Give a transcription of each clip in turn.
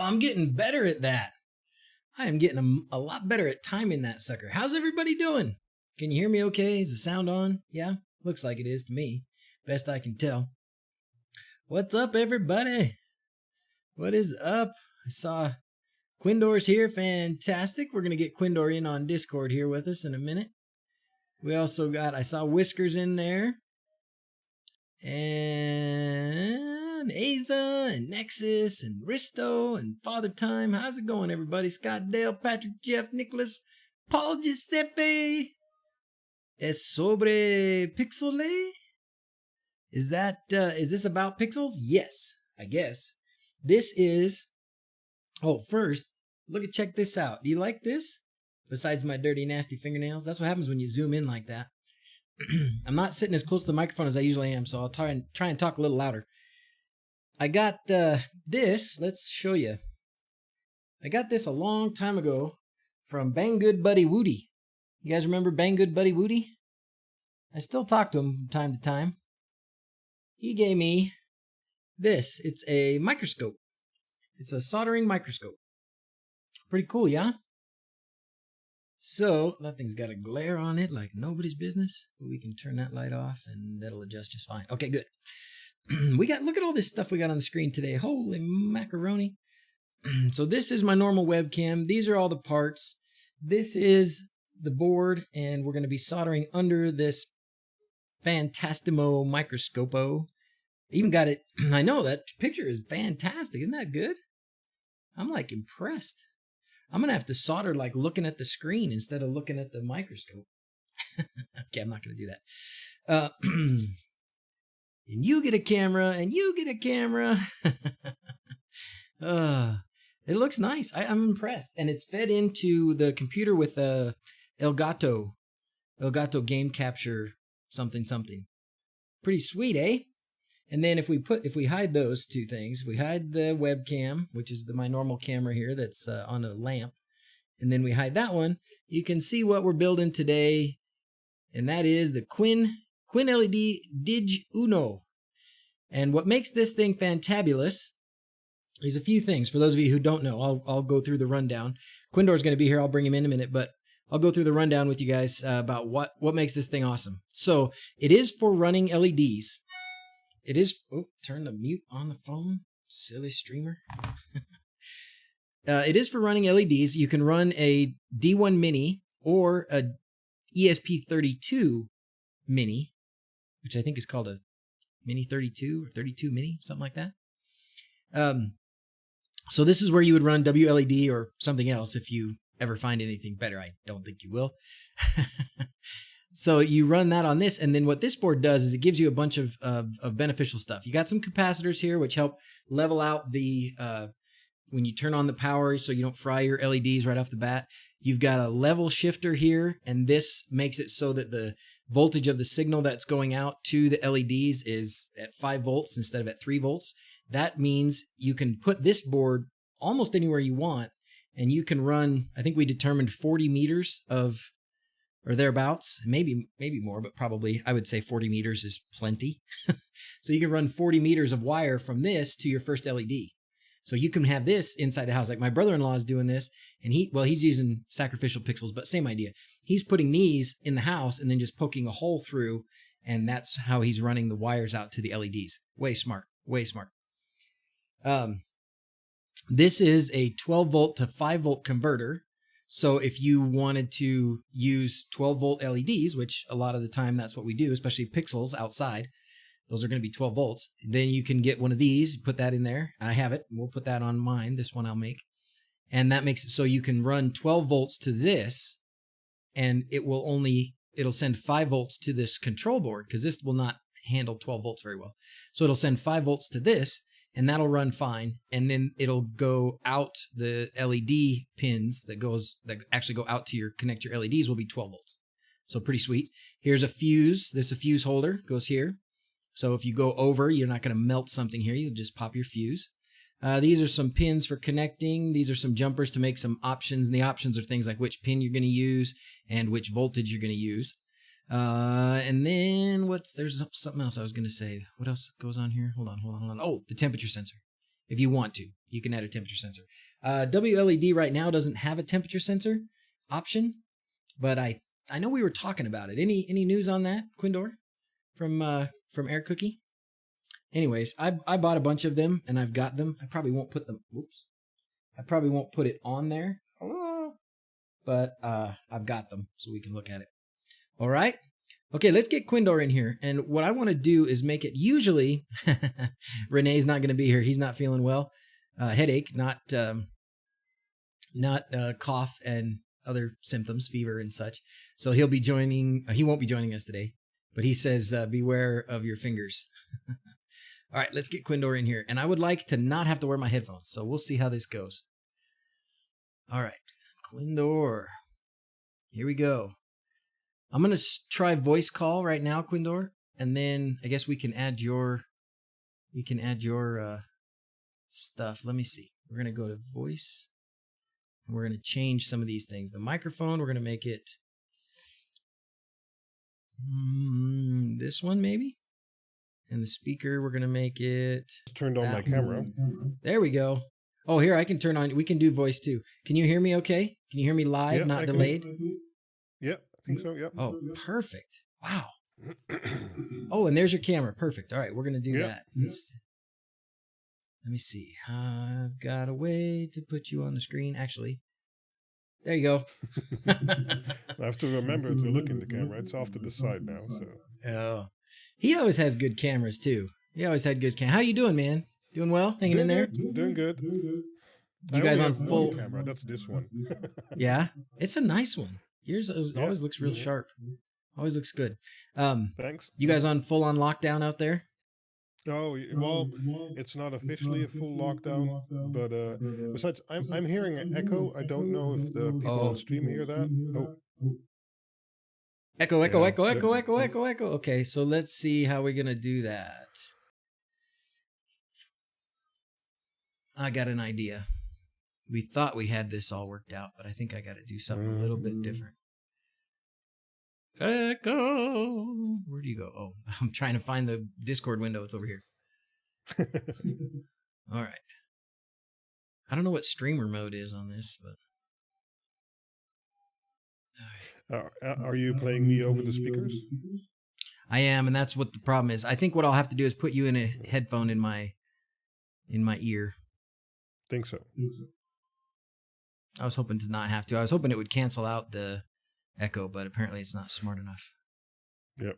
I'm getting better at that. I am getting a lot better at timing that sucker. How's everybody doing? Can you hear me okay? Is the sound on? Yeah, looks like it is to me. Best I can tell. What's up, everybody? What is up? I saw Quindor's here. Fantastic. We're going to get Quindor in on Discord here with us in a minute. We also got, I saw Whiskers in there. And Aza and Nexus and Risto and Father Time. How's it going, everybody? Scott, Dale, Patrick, Jeff, Nicholas, Paul Giuseppe. Es sobre pixele? Is this about pixels? Yes, I guess. This is, first, check this out. Do you like this? Besides my dirty, nasty fingernails. That's what happens when you zoom in like that. I'm not sitting as close to the microphone as I usually am, so I'll try and talk a little louder. I got this. Let's show you. I got this a long time ago from Banggood Buddy Woody. You guys remember Banggood Buddy Woody? I still talk to him from time to time. He gave me this. It's a microscope. It's a soldering microscope. Pretty cool, yeah? So, that thing's got a glare on it like nobody's business. We can turn that light off and that'll adjust just fine. Okay, good. Look at all this stuff we got on the screen today. Holy macaroni. So this is my normal webcam. These are all the parts. This is the board, and we're going to be soldering under this Fantastimo microscopo. Even got it. I know that picture is fantastic. Isn't that good? I'm like impressed. I'm going to have to solder like looking at the screen instead of looking at the microscope. Okay, I'm not going to do that. And you get a camera, and you get a camera. It looks nice. I'm impressed. And it's fed into the computer with a Elgato game capture something. Pretty sweet, eh? And then if we hide those two things, if we hide the webcam, which is my normal camera here that's on a lamp, and then we hide that one, you can see what we're building today, and that is the Quin LED Dig Uno. And what makes this thing fantabulous is a few things. For those of you who don't know, I'll go through the rundown. Quindor's going to be here. I'll bring him in a minute, but I'll go through the rundown with you guys about what makes this thing awesome. So it is for running LEDs. It is, turn the mute on the phone, silly streamer. It is for running LEDs. You can run a D1 Mini or a ESP32 Mini, which I think is called a Mini 32 or 32 Mini, something like that. So this is where you would run WLED or something else if you ever find anything better. I don't think you will. So you run that on this, and then what this board does is it gives you a bunch of beneficial stuff. You got some capacitors here which help level out the when you turn on the power so you don't fry your LEDs right off the bat. You've got a level shifter here, and this makes it so that the voltage of the signal that's going out to the LEDs is at 5 volts instead of at 3 volts. That means you can put this board almost anywhere you want, and you can run, I think we determined 40 meters of, or thereabouts, maybe more, but probably I would say 40 meters is plenty. So you can run 40 meters of wire from this to your first LED. So you can have this inside the house. Like my brother-in-law is doing this, and he's using sacrificial pixels, but same idea. He's putting these in the house and then just poking a hole through, and that's how he's running the wires out to the LEDs. Way smart, way smart. This is a 12 volt to 5 volt converter. So if you wanted to use 12 volt LEDs, which a lot of the time that's what we do, especially pixels outside, those are going to be 12 volts. Then you can get one of these, put that in there. I have it. We'll put that on mine. This one I'll make. And that makes it so you can run 12 volts to this, and it'll send 5 volts to this control board, because this will not handle 12 volts very well. So it'll send 5 volts to this, and that'll run fine. And then it'll go out the LED pins that actually go out to connect your LEDs will be 12 volts. So pretty sweet. Here's a fuse. This is a fuse holder, goes here. So if you go over, you're not going to melt something here. You'll just pop your fuse. These are some pins for connecting. These are some jumpers to make some options. And the options are things like which pin you're going to use and which voltage you're going to use. And then there's something else I was going to say. What else goes on here? Hold on. Oh, the temperature sensor. If you want to, you can add a temperature sensor. WLED right now doesn't have a temperature sensor option, but I know we were talking about it. Any news on that, Quindor, from Air Cookie? Anyways, I bought a bunch of them and I've got them. I probably won't put them. Oops. I probably won't put it on there, but I've got them so we can look at it. All right. Okay, let's get Quindor in here. And what I want to do is make it, usually, Renee's not going to be here. He's not feeling well. Headache, not cough and other symptoms, fever and such. So he won't be joining us today. But he says, beware of your fingers. All right, let's get Quindor in here. And I would like to not have to wear my headphones. So we'll see how this goes. All right, Quindor. Here we go. I'm going to try voice call right now, Quindor. And then I guess we can add your stuff. Let me see. We're going to go to voice. And we're going to change some of these things. The microphone, we're going to make it this one maybe. And the speaker, we're going to make it... Turned on my camera. There we go. Oh, here, I can turn on... We can do voice too. Can you hear me okay? Can you hear me live, yeah, not delayed? Yeah, I think so, yeah. Oh, perfect. Wow. Oh, and there's your camera. Perfect. All right, we're going to do that. Let me see. I've got a way to put you on the screen. Actually, there you go. I have to remember to look in the camera. It's off to the side now, so... Oh. He always has good cameras, too. He always had good cameras. How you doing, man? Doing well? Hanging in there? Doing good. You guys on full... camera. That's this one. Yeah? It's a nice one. Yours always looks real sharp. Always looks good. Thanks. You guys on full-on lockdown out there? Oh, well, it's not officially a full lockdown, but besides, I'm hearing an echo. I don't know if the people on stream hear that. Oh. Echo. Okay, so let's see how we're going to do that. I got an idea. We thought we had this all worked out, but I think I got to do something a little bit different. Echo. Where do you go? Oh, I'm trying to find the Discord window. It's over here. All right. I don't know what streamer mode is on this, but... Are you playing me over the speakers? I am, and that's what the problem is. I think what I'll have to do is put you in a headphone in my ear. Think so. I was hoping to not have to. I was hoping it would cancel out the echo, but apparently it's not smart enough. Yep.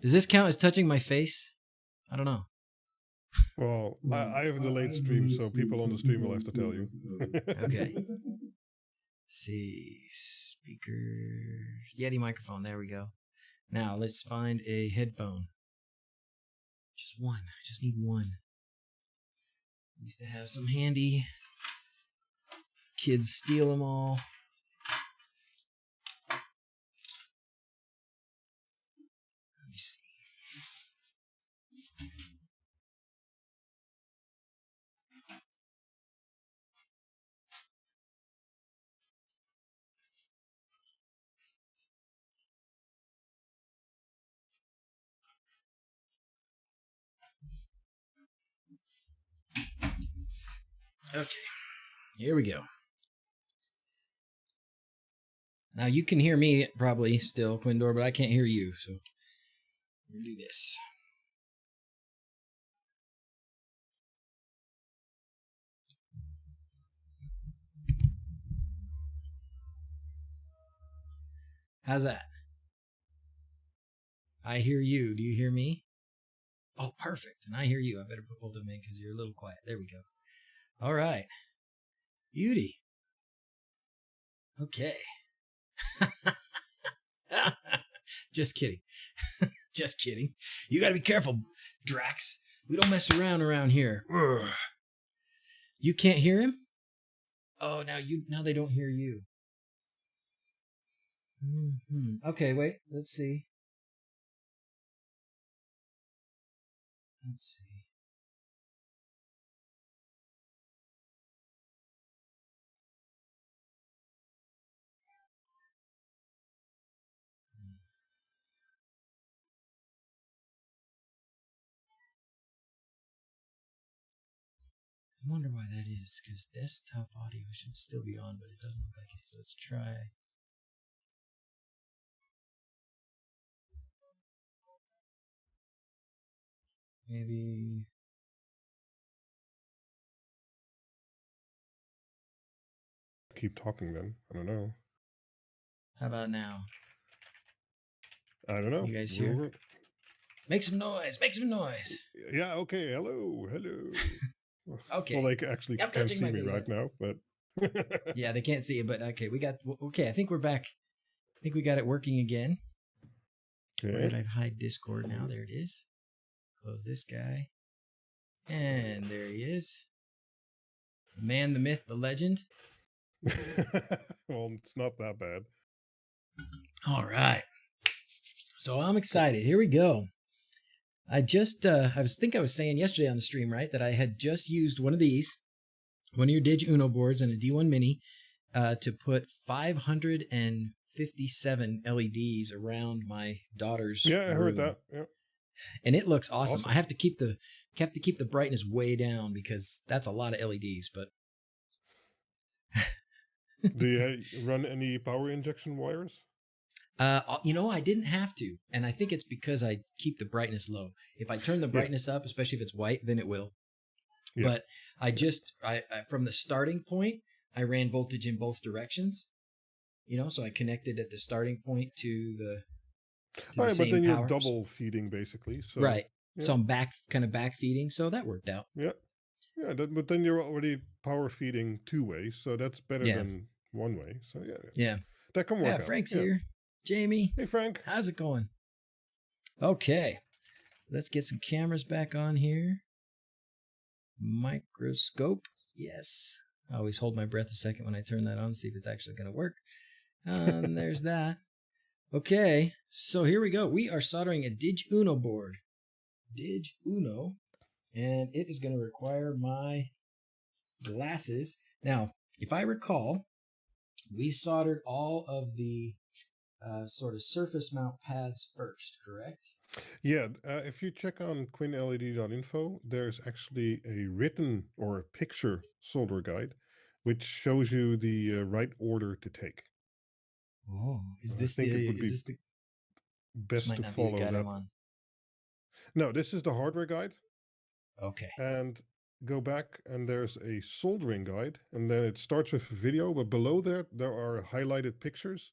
Does this count as touching my face? I don't know. Well, I have a delayed stream, so people on the stream will have to tell you. Okay. See, speakers, Yeti microphone. There we go. Now let's find a headphone. Just one. I just need one. Used to have some handy. Kids steal them all. Let me see. Okay, here we go. Now you can hear me probably still, Quindor, but I can't hear you, so we'll do this. How's that? I hear you. Do you hear me? Oh, perfect. And I hear you. I better put both of them in because you're a little quiet. There we go. All right. Beauty. Okay. Just kidding. Just kidding. You got to be careful, Drax. We don't mess around here. You can't hear him? Oh, now they don't hear you. Okay, wait. Let's see. Let's see. I wonder why that is, because desktop audio should still be on, but it doesn't look like it is. Let's try. Maybe. Keep talking then. I don't know. How about now? I don't know. You guys hear? Make some noise. Make some noise. Yeah, okay. Hello. Hello. Okay. Well, they actually can't see me right now, but... Yeah, they can't see it, but okay. I think we're back. I think we got it working again. Okay. Where did I hide Discord now? There it is. Close this guy. And there he is. The man, the myth, the legend. Well, it's not that bad. All right. So I'm excited. Here we go. I was saying yesterday on the stream, right, that I had just used one of these, one of your DrZz boards and a D1 Mini to put 557 LEDs around my daughter's room. I heard that. Yeah. And it looks awesome. I have to keep the brightness way down because that's a lot of LEDs, but Do you run any power injection wires? I didn't have to, and I think it's because I keep the brightness low. If I turn the brightness up, especially if it's white, then it will. Yeah. But I from the starting point, I ran voltage in both directions. So I connected at the starting point to the same but then power. You're double feeding basically. So, right. Yeah. So I'm back feeding, so that worked out. Yeah. Yeah, but then you're already power feeding 2 ways, so that's better than 1 way. So yeah. That can work out. Frank's here. Jamie. Hey, Frank. How's it going? Okay. Let's get some cameras back on here. Microscope. Yes. I always hold my breath a second when I turn that on, see if it's actually going to work. And there's that. Okay. So here we go. We are soldering a DrZz board. DrZzz. And it is going to require my glasses. Now, if I recall, we soldered all of the sort of surface mount pads first, correct? Yeah, if you check on quinled.info, there's actually a written or a picture solder guide, which shows you the right order to take. Oh, is this the best to follow that? No, this is the hardware guide. Okay. And go back and there's a soldering guide, and then it starts with a video, but below there are highlighted pictures,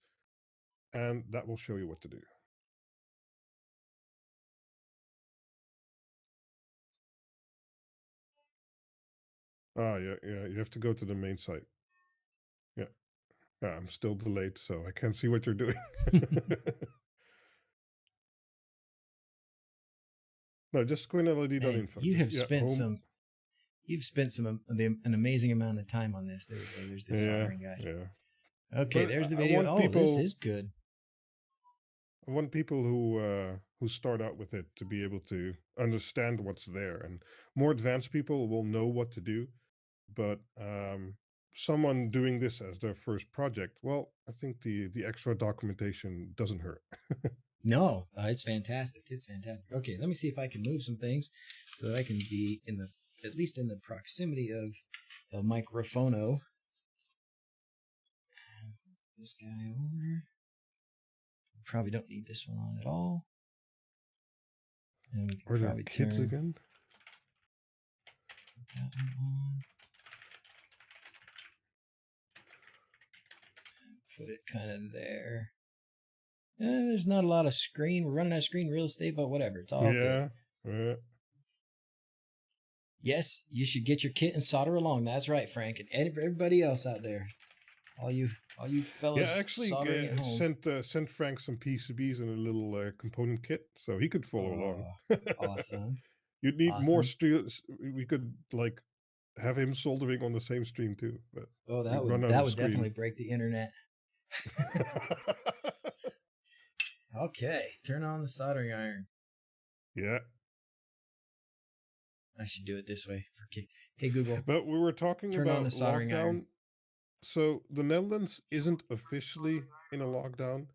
and that will show you what to do. Yeah, you have to go to the main site. Yeah. I'm still delayed, so I can't see what you're doing. No, just quinled.info. You've spent an amazing amount of time on this. There's the soldering guide. Yeah. Okay, there's the video. This is good. I want people who start out with it to be able to understand what's there, and more advanced people will know what to do. But someone doing this as their first project, well, I think the extra documentation doesn't hurt. No, it's fantastic. It's fantastic. Okay, let me see if I can move some things so that I can be at least in the proximity of El Microfono. This guy over. Probably don't need this one on at all. And we can probably kids again? Put that one on. And put it kind of there. There's not a lot of screen. We're running out of screen real estate, but whatever. It's all good. Yeah. Yes, you should get your kit and solder along. That's right, Frank, and everybody else out there. All you fellas soldering at home. Sent Frank some PCBs and a little component kit, so he could follow along. Awesome. You'd need more streams. We could have him soldering on the same stream too. But that would definitely break the internet. Okay, turn on the soldering iron. Yeah. I should do it this way for kick. Hey Google. But we were talking about on the soldering lockdown. Iron. So the Netherlands isn't officially in a lockdown,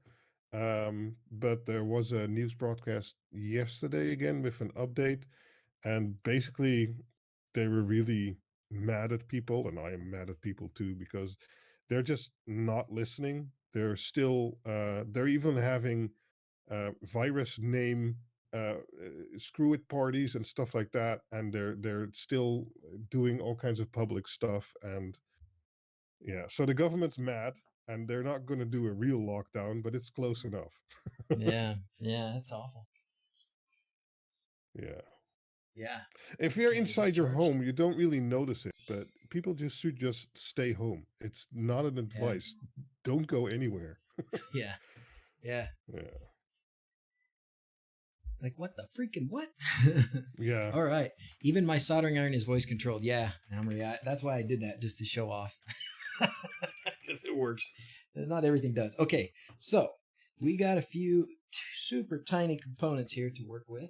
but there was a news broadcast yesterday again with an update, and basically they were really mad at people, and I am mad at people too, because they're just not listening. They're still, they're even having virus name screw it parties and stuff like that, and they're still doing all kinds of public stuff. And yeah, so the government's mad, and they're not going to do a real lockdown, but it's close enough. Yeah, yeah, that's awful. Yeah. Yeah. If you're Yeah, is it inside your charged? home, you don't really notice it, but people just should just stay home. It's not an Yeah, advice. Don't go anywhere. yeah, yeah. Yeah. Like what the freaking what? Yeah. All right. Even my soldering iron is voice controlled. Yeah, that's why I did that, just to show off. Because it works. Not everything does. Okay, so we got a few super tiny components here to work with.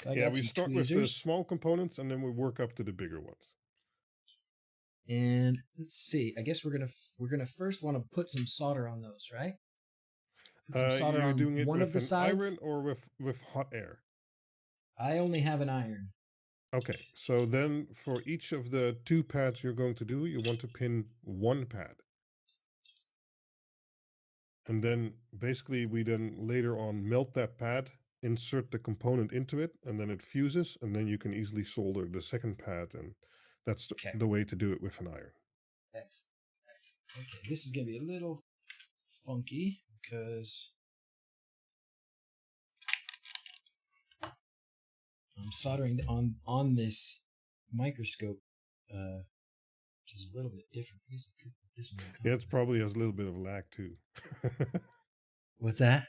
So I Yeah, got we some start with the tweezers, small components and then we work up to the bigger ones. and let's see. I guess we're gonna first want to put some solder on those, right? Put some solder You're on doing it one of with the an sides. iron or with hot air? I only have an iron. Okay, so then for each of the two pads you're going to do, you want to pin one pad. And then basically we then later on melt that pad, insert the component into it, and then it fuses, and then you can easily solder the second pad, and that's Okay. the way to do it with an iron. Excellent. Excellent. Okay, this is gonna be a little funky because I'm soldering on this microscope, which is a little bit different. I guess I could put this one on top Yeah, of it probably has a little bit of lag too. What's that?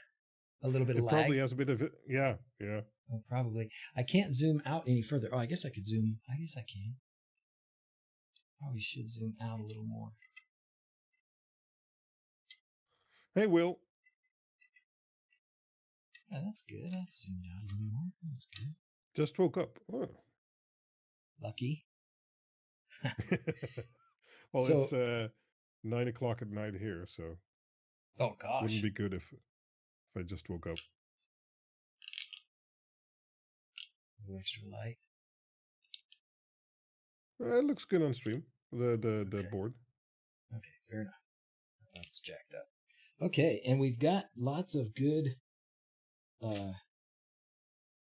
A little bit of It probably lag? has a bit of it. Yeah, yeah. Oh, probably. I can't zoom out any further. Oh, I guess I could zoom. I guess I can. Probably should zoom out a little more. Hey, Will. Yeah, that's good. That's zoomed out a little more. That's good. Just woke up. Oh. Lucky. Well, it's So, 9 o'clock at night here, so oh wouldn't gosh. be good if I just woke up. A little extra light. It looks good on stream. The Okay. board. Okay, fair enough. That's jacked up. Okay, and we've got lots of good.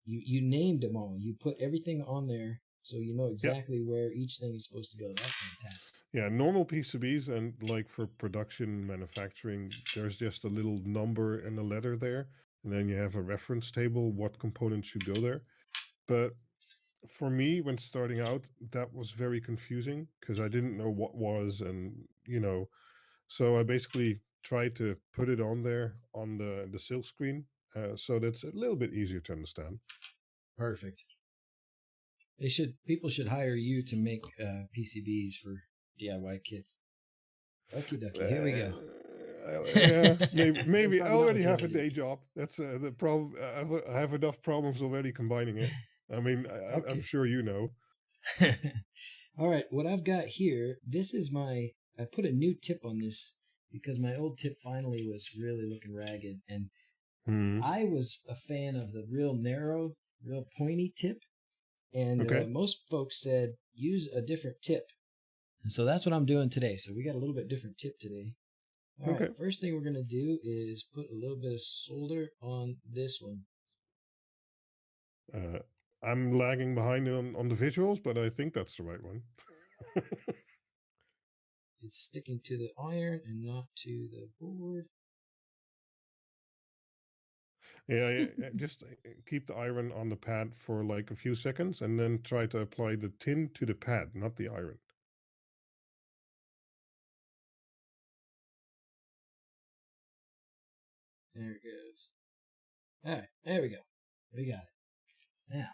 You named them all. You put everything on there, so you know Yep. exactly where each thing is supposed to go. That's fantastic. Yeah, normal PCBs and like for production manufacturing, there's just a little number and a letter there, and then you have a reference table what components should go there. But for me, when starting out, that was very confusing because I didn't know what was, and so I basically tried to put it on there on the silk screen, so that's a little bit easier to understand. Perfect. People should hire you to make PCBs for DIY kits. Okie dokie. Here we go. Yeah, That's maybe I probably not already what you have want a to do. day job. That's the problem. I have enough problems already combining it. I mean, I'm Okay. sure you know. All right. What I've got here, I put a new tip on this because my old tip finally was really looking ragged. And Hmm. I was a fan of the real narrow, real pointy tip. And Okay. most folks said use a different tip. And so that's what I'm doing today. So we got a little bit different tip today. All right. Okay. First thing we're going to do is put a little bit of solder on this one. I'm lagging behind on the visuals, but I think that's the right one. It's sticking to the iron and not to the board. Yeah, just keep the iron on the pad for like a few seconds and then try to apply the tin to the pad, not the iron. There it goes. All right, there we go. We got it. Now,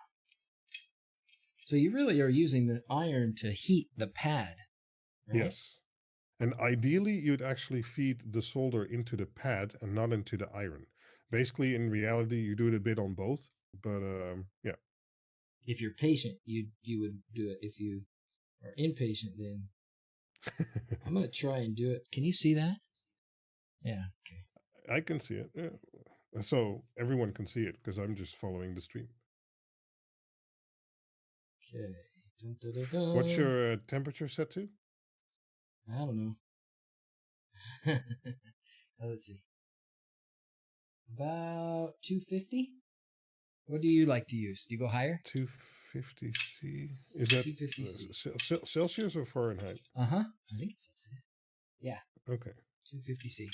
so you really are using the iron to heat the pad, right? Yes. And ideally, you'd actually feed the solder into the pad and not into the iron. Basically, in reality, you do it a bit on both, but yeah. If you're patient, you would do it. If you are impatient, then I'm gonna try and do it. Can you see that? Yeah. Okay. I can see it. Yeah. So everyone can see it because I'm just following the stream. Okay. Dun, dun, dun, dun. What's your temperature set to? I don't know. Let's see. About 250. What do you like to use? Do you go higher? 250 C. Is that 250 C. Celsius or Fahrenheit? I think it's Celsius. Yeah. Okay. 250 C.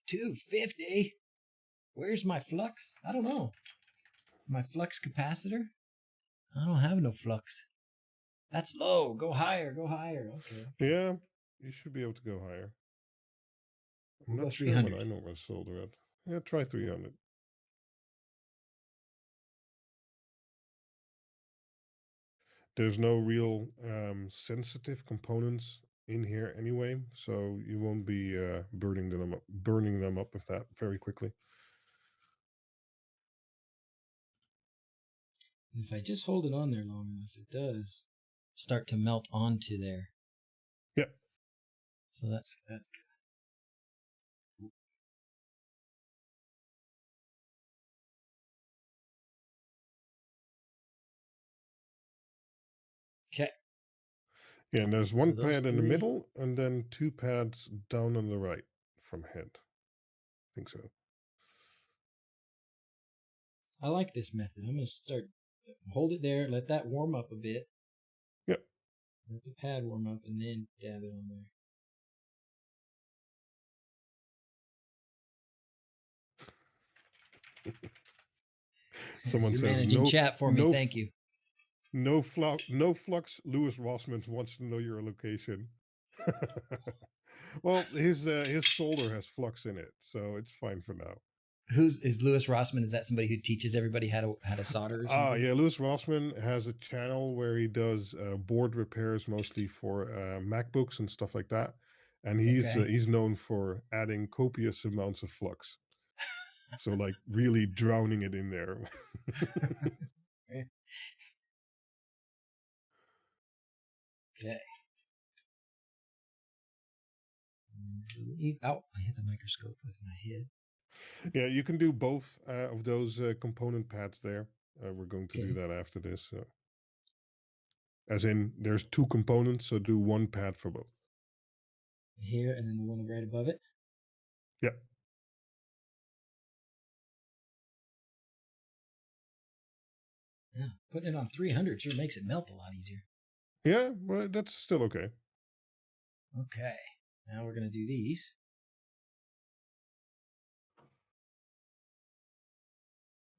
250. Where's my flux? I don't know. My flux capacitor? I don't have no flux. That's low. Go higher. Go higher. Okay. Yeah, you should be able to go higher. I'm We'll not go sure what 300. I normally solder at. Yeah, try 300. There's no real sensitive components in here anyway, so you won't be burning them up with that very quickly. If I just hold it on there long enough, it does start to melt onto there. Yeah. So that's good. Okay. Yeah, and there's So one those pad in the 3. middle and then 2 pads down on the right from head. I think so. I like this method. I'm going to start, hold it there, let that warm up a bit. Yep. Let the pad warm up and then dab it on there. Someone You're says managing chat for me. no, Thank you. no flux. Louis Rossman wants to know your location. Well, his solder has flux in it, so it's fine for now. Is Louis Rossman? Is that somebody who teaches everybody how to solder or something? Yeah, Louis Rossman has a channel where he does board repairs mostly for MacBooks and stuff like that, and he's known for adding copious amounts of flux. So like really drowning it in there. Okay. Oh, I hit the microscope with my head. Yeah, you can do both of those component pads there. We're going to do that after this. So. As in, there's 2 components, so do 1 pad for both. Here, and then the one right above it? Yep. Yeah, putting it on 300 sure makes it melt a lot easier. Yeah, well, that's still okay. Okay, now we're going to do these.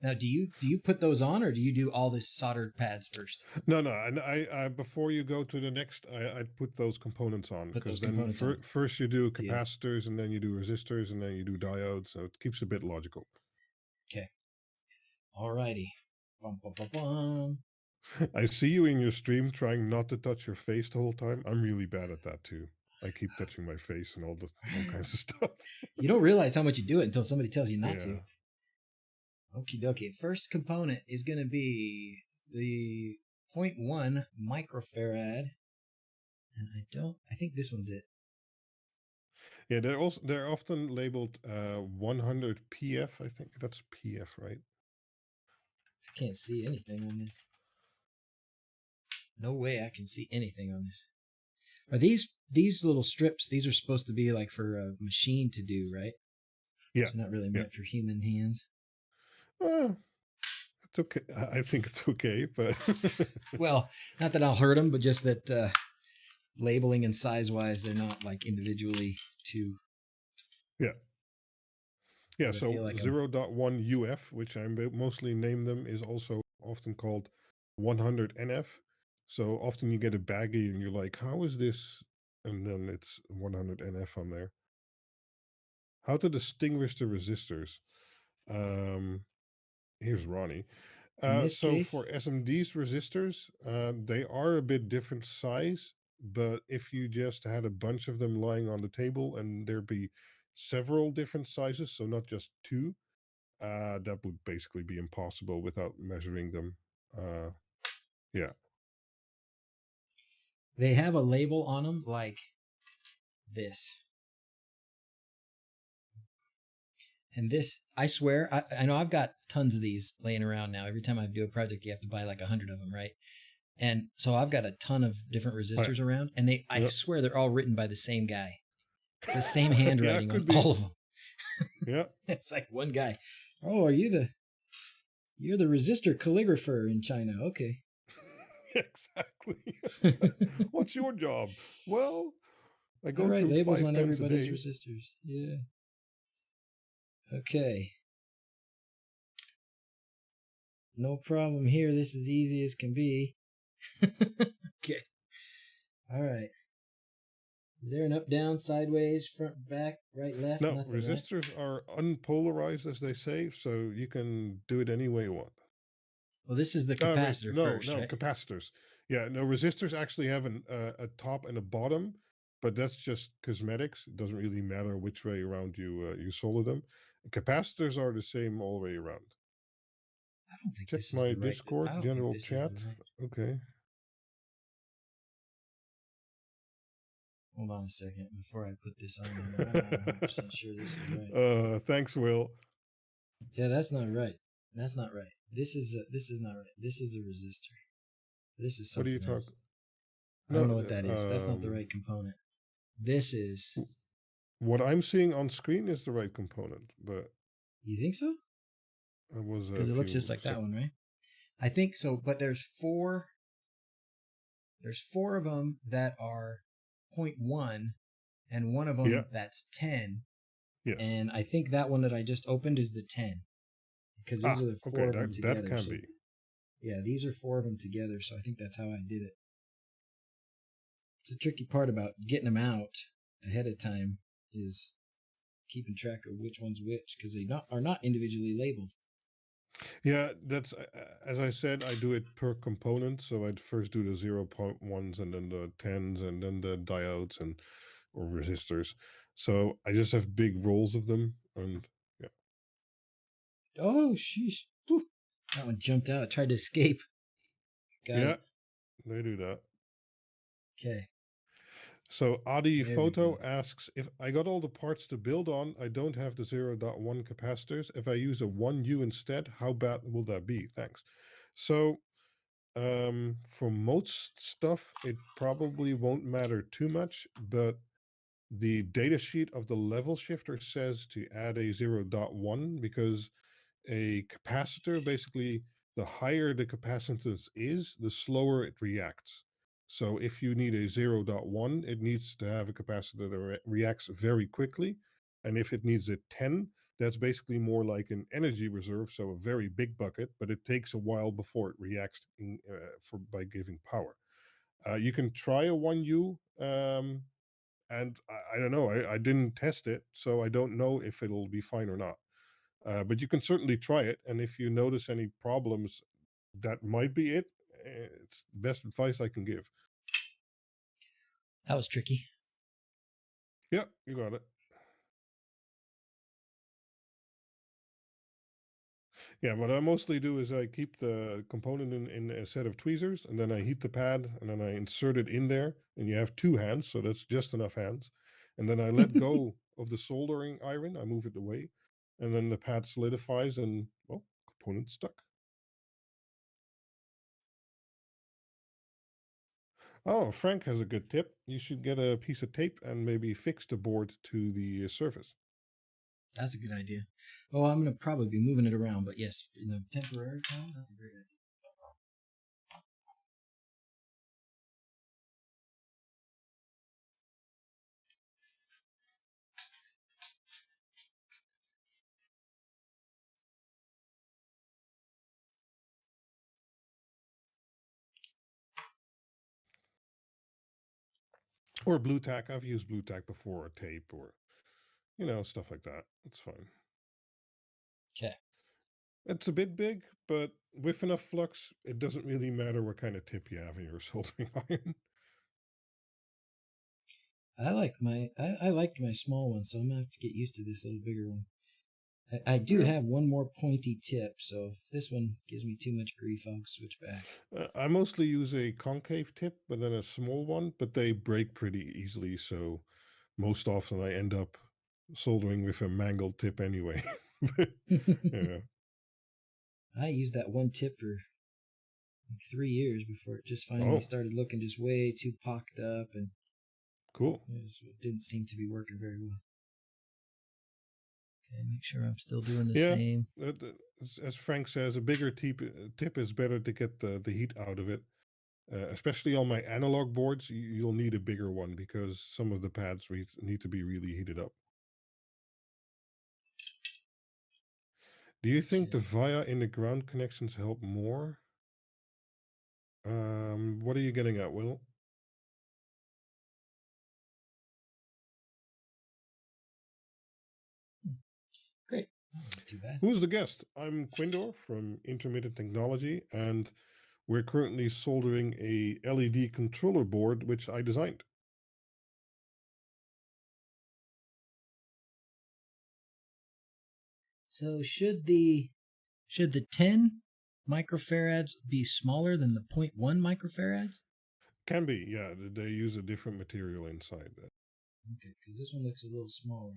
Now, do you put those on, or do you do all the soldered pads first? No, and I before you go to the next, I'd put those components on, because then first you do capacitors, and then you do resistors, and then you do diodes, so it keeps a bit logical. Okay. Alrighty. Bum, bum, bum, bum. I see you in your stream trying not to touch your face the whole time. I'm really bad at that too. I keep touching my face and all kinds of stuff. You don't realize how much you do it until somebody tells you not to. Okie dokie. First component is going to be the 0.1 microfarad. And I think this one's it. Yeah, they're often labeled 100 PF. I think that's PF, right? I can't see anything on this. No way I can see anything on this. Are these little strips? These are supposed to be like for a machine to do, right? Yeah. It's not really meant for human hands. It's okay. I think it's okay, but well, not that I'll hurt them, but just that labeling and size-wise, they're not like individually too. Yeah. Yeah. So like 0.1 UF, which I mostly name them, is also often called 100 NF. So often you get a baggie and you're like, how is this? And then it's 100 NF on there. How to distinguish the resistors? Here's Ronnie. So for SMD's resistors, they are a bit different size, but if you just had a bunch of them lying on the table and there'd be several different sizes, so not just 2, that would basically be impossible without measuring them. Yeah. They have a label on them like this. And this, I swear, I know I've got tons of these laying around now. Every time I do a project, you have to buy like 100 of them, right? And so I've got a ton of different resistors around, and I Yeah. swear they're all written by the same guy. It's the same Yeah, handwriting on could be. all of them. Yeah. It's like one guy. Oh, you're the resistor calligrapher in China? Okay. Exactly. What's your job? Well, I I go write through labels 5 on pens a everybody's day. resistors. Yeah. Okay. No problem here. This is easy as can be. Okay. All right. Is there an up, down, sideways, front, back, right, left? No, Nothing, right? resistors are unpolarized, as they say, so you can do it any way you want. Well, this is the I mean, capacitor no, first, no, right? capacitors. Yeah, no, resistors actually have a top and a bottom, but that's just cosmetics. It doesn't really matter which way around you solder them. Capacitors are the same all the way around. I don't think Check this is my the right. I Discord don't think general this is the chat. right. Okay. Hold on a second before I put this on. I'm not 100% sure this is right. Thanks, Will. Yeah, that's not right. That's not right. This is not right. This is a resistor. This is What are you something else. talking? I don't No, know what that is. That's not the right component. This is. what I'm seeing on screen is the right component, but You think so? it was a Because it looks few just like that one, right? I think so, but there's four. There's four of them that are 0.1, and one of them Yeah. that's 10. Yes. And I think that one that I just opened is the 10, because these are the four of them together. That can so, be. Yeah, these are four of them together, so I think that's how I did it. It's a tricky part about getting them out ahead of time is keeping track of which one's which, because they are not individually labeled. Yeah, that's as I said, I do it per component. So I'd first do the 0.1s and then the 10s and then the diodes and or resistors. So I just have big rolls of them, and yeah. Oh, sheesh. Whew. That one jumped out. Tried to escape. Got it. They do that. Okay. So Adi There we Photo go. asks, if I got all the parts to build on, I don't have the 0.1 capacitors. If I use a 1U instead, how bad will that be? Thanks. So for most stuff, it probably won't matter too much, but the datasheet of the level shifter says to add a 0.1 because a capacitor, basically, the higher the capacitance is, the slower it reacts. So if you need a 0.1, it needs to have a capacitor that reacts very quickly. And if it needs a 10, that's basically more like an energy reserve, so a very big bucket, but it takes a while before it reacts by giving power. You can try a 1U, and I don't know. I didn't test it, so I don't know if it'll be fine or not. But you can certainly try it, and if you notice any problems, that might be it. It's the best advice I can give. That was tricky. Yeah, you got it. Yeah, what I mostly do is I keep the component in a set of tweezers, and then I heat the pad, and then I insert it in there, and you have 2 hands, so that's just enough hands. And then I let go of the soldering iron, I move it away, and then the pad solidifies, and well, component stuck. Oh, Frank has a good tip. You should get a piece of tape and maybe fix the board to the surface. That's a good idea. Oh, I'm going to probably be moving it around, but yes, in a temporary form, that's a great idea. Or blue tack. I've used blue tack before, or tape, or stuff like that. It's fine. Okay. It's a bit big, but with enough flux, it doesn't really matter what kind of tip you have in your soldering iron. I liked my small one, so I'm gonna have to get used to this little bigger one. I do Yeah. have one more pointy tip, so if this one gives me too much grief, I'll switch back. I mostly use a concave tip, but then a small one, but they break pretty easily. So most often I end up soldering with a mangled tip anyway. Yeah. I used that one tip for like 3 years before it just finally Oh, started looking just way too pocked up, and cool. it didn't seem to be working very well. Okay, make sure I'm still doing the Yeah. same. As Frank says, a bigger tip is better to get the heat out of it. Especially on my analog boards, you'll need a bigger one because some of the pads need to be really heated up. Do you think the Okay. via in the ground connections help more? What are you getting at, Will? Great. That wasn't too bad. Who's the guest? I'm Quindor from Intermittent Technology, and we're currently soldering a LED controller board which I designed. So should the 10 microfarads be smaller than the 0.1 microfarads? Can be, yeah. They use a different material inside. Okay, because this one looks a little smaller.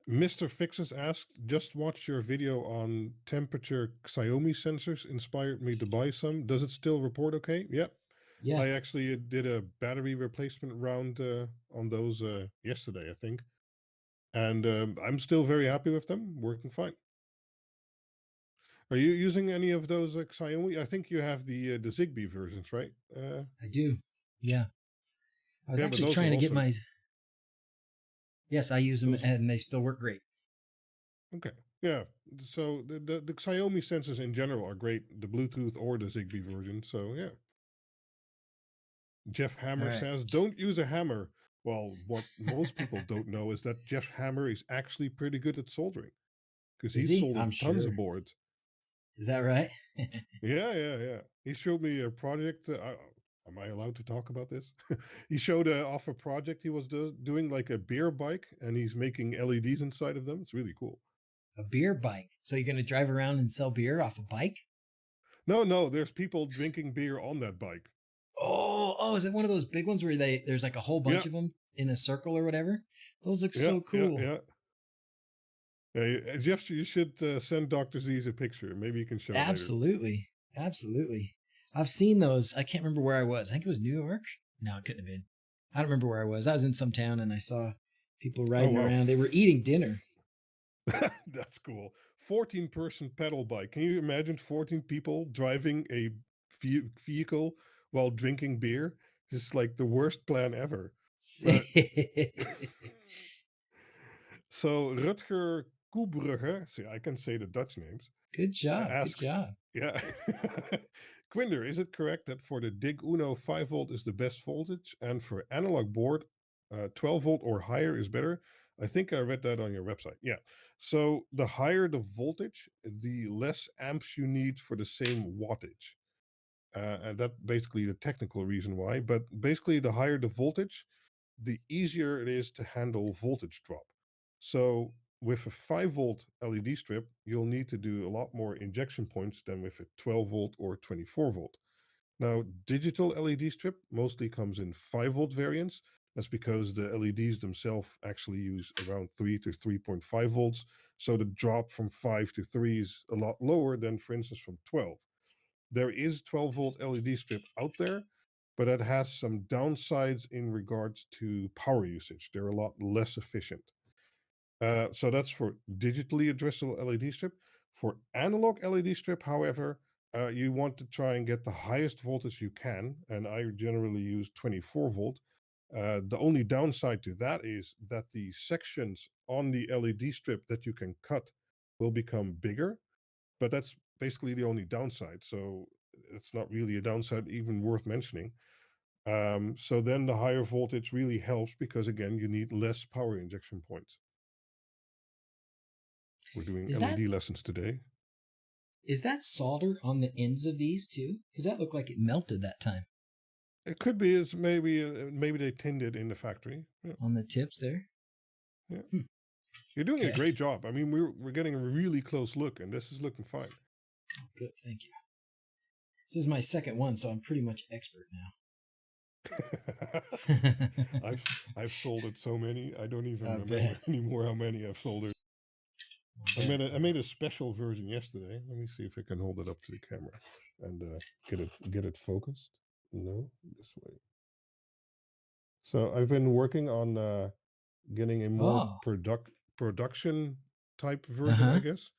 Mr. Fixes asked, just watched your video on temperature Xiaomi sensors, inspired me to buy some. Does it still report okay? Yep. Yeah, I actually did a battery replacement round on those yesterday, I think. And I'm still very happy with them, working fine. Are you using any of those Xiaomi? I think you have the Zigbee versions, right? I do. Yeah. I was Yeah, but actually those are trying to get also my. Yes, I use them those. and they still work great. Okay, yeah. So the Xiaomi sensors in general are great, the Bluetooth or the Zigbee version. So yeah. Jeff All Hammer right. says, don't use a hammer. Well, what most people don't know is that Jeff Hammer is actually pretty good at soldering because Is he's he? I'm soldered tons sure. of boards. Is that right? Yeah. He showed me a project. Am I allowed to talk about this? He showed off a project he was doing, like a beer bike, and he's making LEDs inside of them. It's really cool. A beer bike. So you're going to drive around and sell beer off a bike? No, there's people drinking beer on that bike. Oh, is it one of those big ones where there's like a whole Yeah, bunch of them in a circle or whatever? Those look yeah, so yeah, cool. yeah. Jeff, you should send DrZzs a picture. Maybe you can show it later. Absolutely. Absolutely. I've seen those. I can't remember where I was. I think it was New York. No, it couldn't have been. I don't remember where I was. I was in some town and I saw people Oh riding wow, around. They were eating dinner. that's cool. 14-person pedal bike. Can you imagine 14 people driving a vehicle while drinking beer? It's like the worst plan ever. But so Rutger Koebrugge, see, I can say the Dutch names, Good job. Good asks, job. yeah, Quinder, is it correct that for the Dig Uno 5 volt is the best voltage, and for analog board, 12 volt or higher is better? I think I read that on your website. Yeah. So the higher the voltage, the less amps you need for the same wattage. And that basically the technical reason why. But basically, the higher the voltage, the easier it is to handle voltage drop. So with a 5 volt LED strip, you'll need to do a lot more injection points than with a 12 volt or 24 volt. Now, digital LED strip mostly comes in 5 volt variants. That's because the LEDs themselves actually use around 3 to 3.5 volts. So the drop from 5 to 3 is a lot lower than, for instance, from 12. There is 12 volt LED strip out there, but it has some downsides in regards to power usage. They're a lot less efficient. So that's for digitally addressable LED strip. For analog LED strip, however, you want to try and get the highest voltage you can, and I generally use 24 volt. The only downside to that is that the sections on the LED strip that you can cut will become bigger, but that's basically the only downside. So it's not really a downside even worth mentioning. So then the higher voltage really helps because again, you need less power injection points. We're doing Is that LED lessons today. is that solder on the ends of these too? Because that looked like it melted that time It could be it's maybe they tinned it in the factory. Yeah, on the tips there. yeah. Hmm. You're doing a Okay. great job. I mean, we're getting a really close look, and this is looking fine. Good. Thank you. This is my second one, so I'm pretty much expert now. I've soldered so many. I don't even I remember bet. anymore how many I've soldered. I bet. made a special version yesterday. Let me see if I can hold it up to the camera and get it focused. No, this way. So I've been working on getting a more Oh. production type version, I Uh-huh. guess.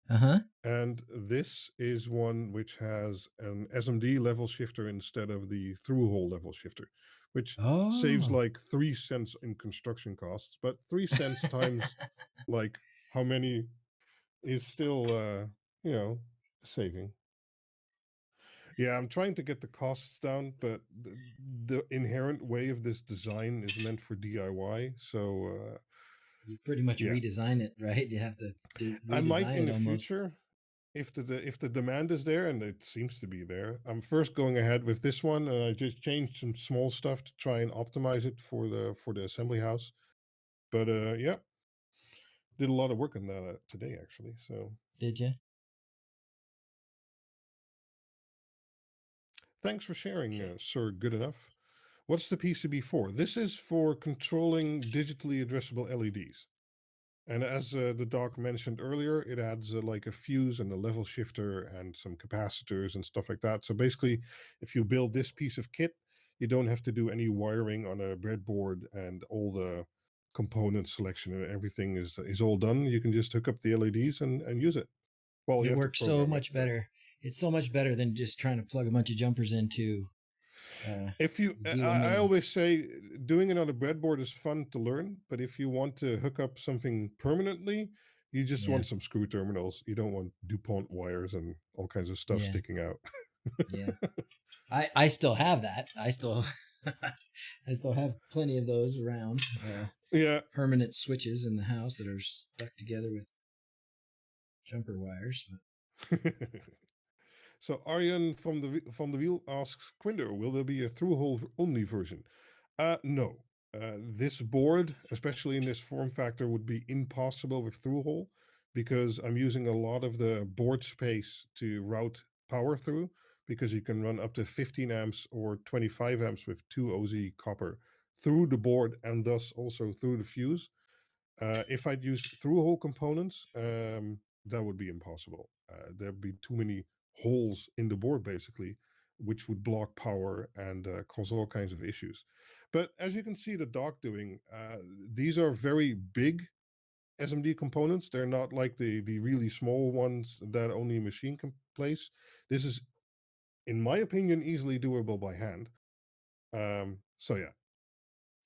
Uh-huh. And this is one which has an SMD level shifter instead of the through-hole level shifter, which saves Oh. like 3 cents in construction costs. But 3 cents times like how many is still, you know, saving. Yeah, I'm trying to get the costs down, but the inherent way of this design is meant for DIY. So, You pretty much yeah, redesign it, right? You have to I might redesign in it the almost. future if the demand is there, and it seems to be there. I'm first going ahead with this one, and I just changed some small stuff to try and optimize it for the assembly house. But yeah, did a lot of work on that today actually. So Did you? thanks for sharing, Okay. sir. Good enough. What's the PCB for? This is for controlling digitally addressable LEDs. And as the doc mentioned earlier, it adds like a fuse and a level shifter and some capacitors and stuff like that. So basically, if you build this piece of kit, you don't have to do any wiring on a breadboard, and all the component selection and everything is all done. You can just hook up the LEDs and use it. Well, you It have to works so program it, much but better. It's so much better than just trying to plug a bunch of jumpers into if you, do a I mini. always say doing it on a breadboard is fun to learn, but if you want to hook up something permanently, you just Yeah. want some screw terminals. You don't want DuPont wires and all kinds of stuff Yeah. sticking out. Yeah. I still have that. I still I still have plenty of those around. Yeah. Permanent switches in the house that are stuck together with jumper wires. So Arjen from the Wiel asks Quinder, will there be a through-hole only version? No. This board, especially in this form factor, would be impossible with through-hole because I'm using a lot of the board space to route power through, because you can run up to 15 amps or 25 amps with 2 OZ copper through the board and thus also through the fuse. If I'd use through-hole components, that would be impossible. There'd be too many holes in the board, basically, which would block power and cause all kinds of issues. But as you can see the dock doing, these are very big SMD components. They're not like the really small ones that only a machine can place. This is, in my opinion, easily doable by hand. So yeah,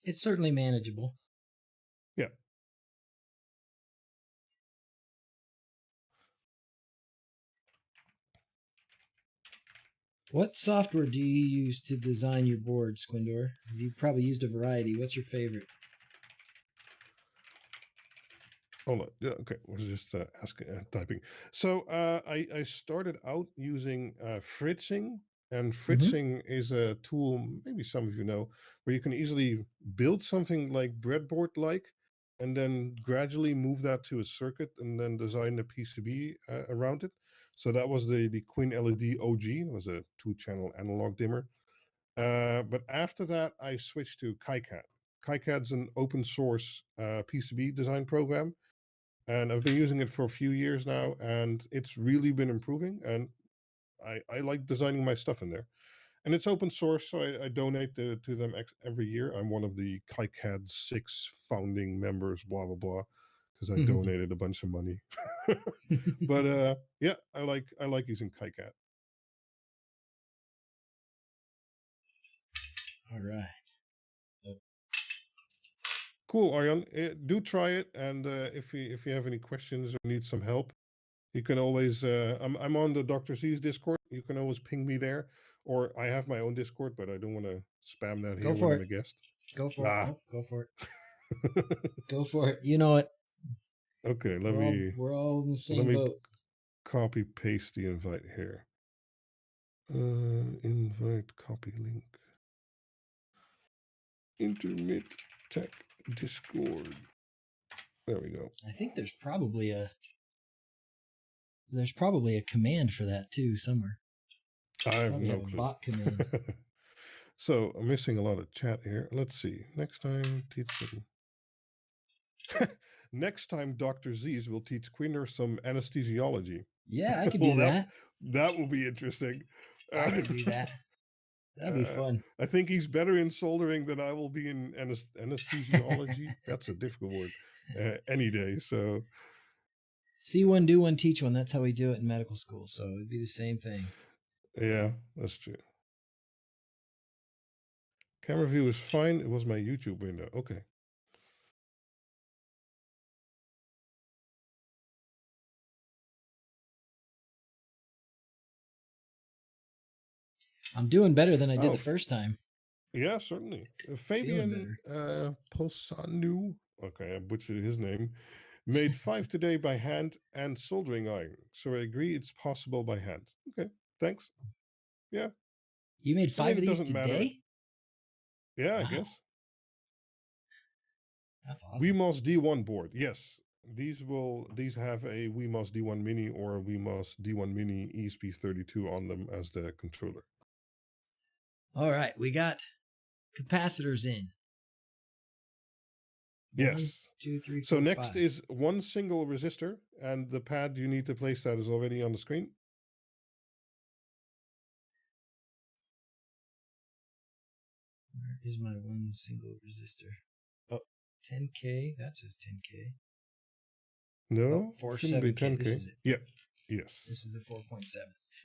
It's certainly manageable. yeah. What software do you use to design your board, Squindor? You've probably used a variety. What's your favorite? Hold on. Yeah, okay. I was just asking, typing. So I started out using Fritzing, and Mm-hmm. Fritzing is a tool, maybe some of you know, where you can easily build something like breadboard like, and then gradually move that to a circuit, and then design the PCB around it. So that was the Quinn LED OG. It was a 2-channel analog dimmer. But after that, I switched to KiCad. KiCad's an open source PCB design program, and I've been using it for a few years now, and it's really been improving. And I like designing my stuff in there. And it's open source, so I donate to them every year. I'm one of the KiCad 6 founding members, blah blah blah, because I donated a bunch of money. But yeah, I like using KiCad. All right. Cool, Arjan. Do try it, and if you have any questions or need some help, you can always. I'm on the DrZzs Discord. You can always ping me there, or I have my own Discord, but I don't want to spam that Go here when for I'm it. a guest. Go for it. Ah, Nope. Go for it. Go for it. You know it. okay. We're all in the Let same me boat. copy paste the invite here. Invite copy link. Intermit Tech Discord. There we go. I think there's probably a command for that too somewhere. I have Probably have no a clue. bot command. So I'm missing a lot of chat here. Let's see. Next time, teach them. Next time, DrZzs will teach Quinner some anesthesiology. Yeah, I could Well, do that. that will be interesting. I could do that. That'd be fun. I think he's better in soldering than I will be in anesthesiology. That's a difficult word. Any day. So See one, do one, teach one. That's how we do it in medical school. So it'd be the same thing. yeah, that's true. Camera view is fine. It was my YouTube window. Okay. I'm doing better than I did the first time. Yeah, certainly. Fabian Posanu, okay, I butchered his name, made 5 today by hand and soldering iron. So I agree it's possible by hand. Okay, thanks. Yeah. You made 5 of these doesn't today? matter. Yeah, wow. I guess. That's awesome. WeMOS D1 board. Yes. These have a WeMOS D1 Mini or a WeMOS D1 Mini ESP32 on them as the controller. All right, we got capacitors in. Yes. 1, 2, 3, 4, so next 5. is one single resistor, and the pad you need to place that is already on the screen. Where is my one single resistor? Oh, 10K. That says 10K. No, 4.7K. This is it. Yeah. Yes. This is a 4.7.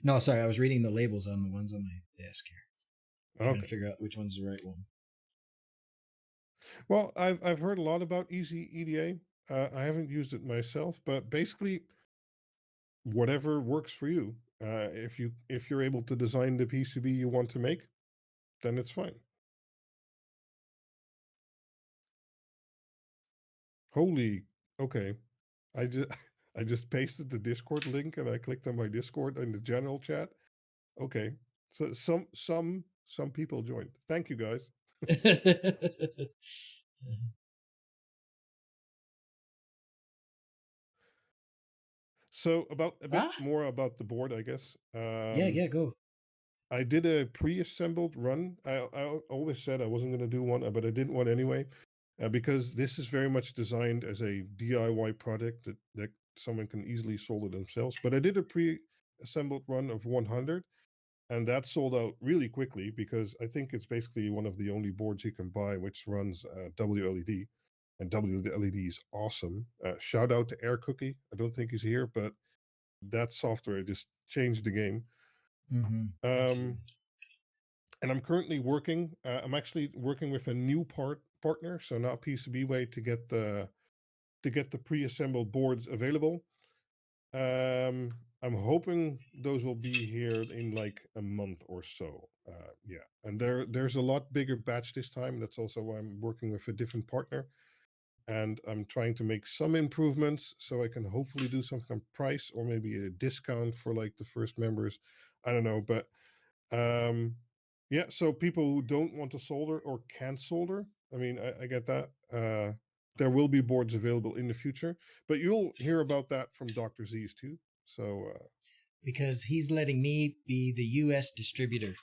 No, sorry, I was reading the labels on the ones on my desk here. Trying to figure out which one's the right one. Well, I've heard a lot about Easy EDA. I haven't used it myself, but basically, whatever works for you. If you're able to design the PCB you want to make, then it's fine. Holy, okay. I just pasted the Discord link and I clicked on my Discord in the general chat. Okay, so some people joined. Thank you, guys. So about a bit more about the board, I guess. Yeah, go. I did a pre-assembled run. I always said I wasn't going to do one, but I did one anyway, because this is very much designed as a DIY product that someone can easily solder themselves. But I did a pre-assembled run of 100, and that sold out really quickly because I think it's basically one of the only boards you can buy which runs WLED, and WLED is awesome. Shout out to Air Cookie. I don't think he's here, but that software just changed the game. And I'm currently working. I'm actually working with a new partner, so not PCBWay, to get the pre-assembled boards available. I'm hoping those will be here in like a month or so. Yeah, and there's a lot bigger batch this time. That's also why I'm working with a different partner, and I'm trying to make some improvements so I can hopefully do some kind of price or maybe a discount for like the first members. I don't know, but yeah. So people who don't want to solder or can't solder, I mean, I get that. There will be boards available in the future, but you'll hear about that from DrZzs too. So because he's letting me be the U.S. distributor.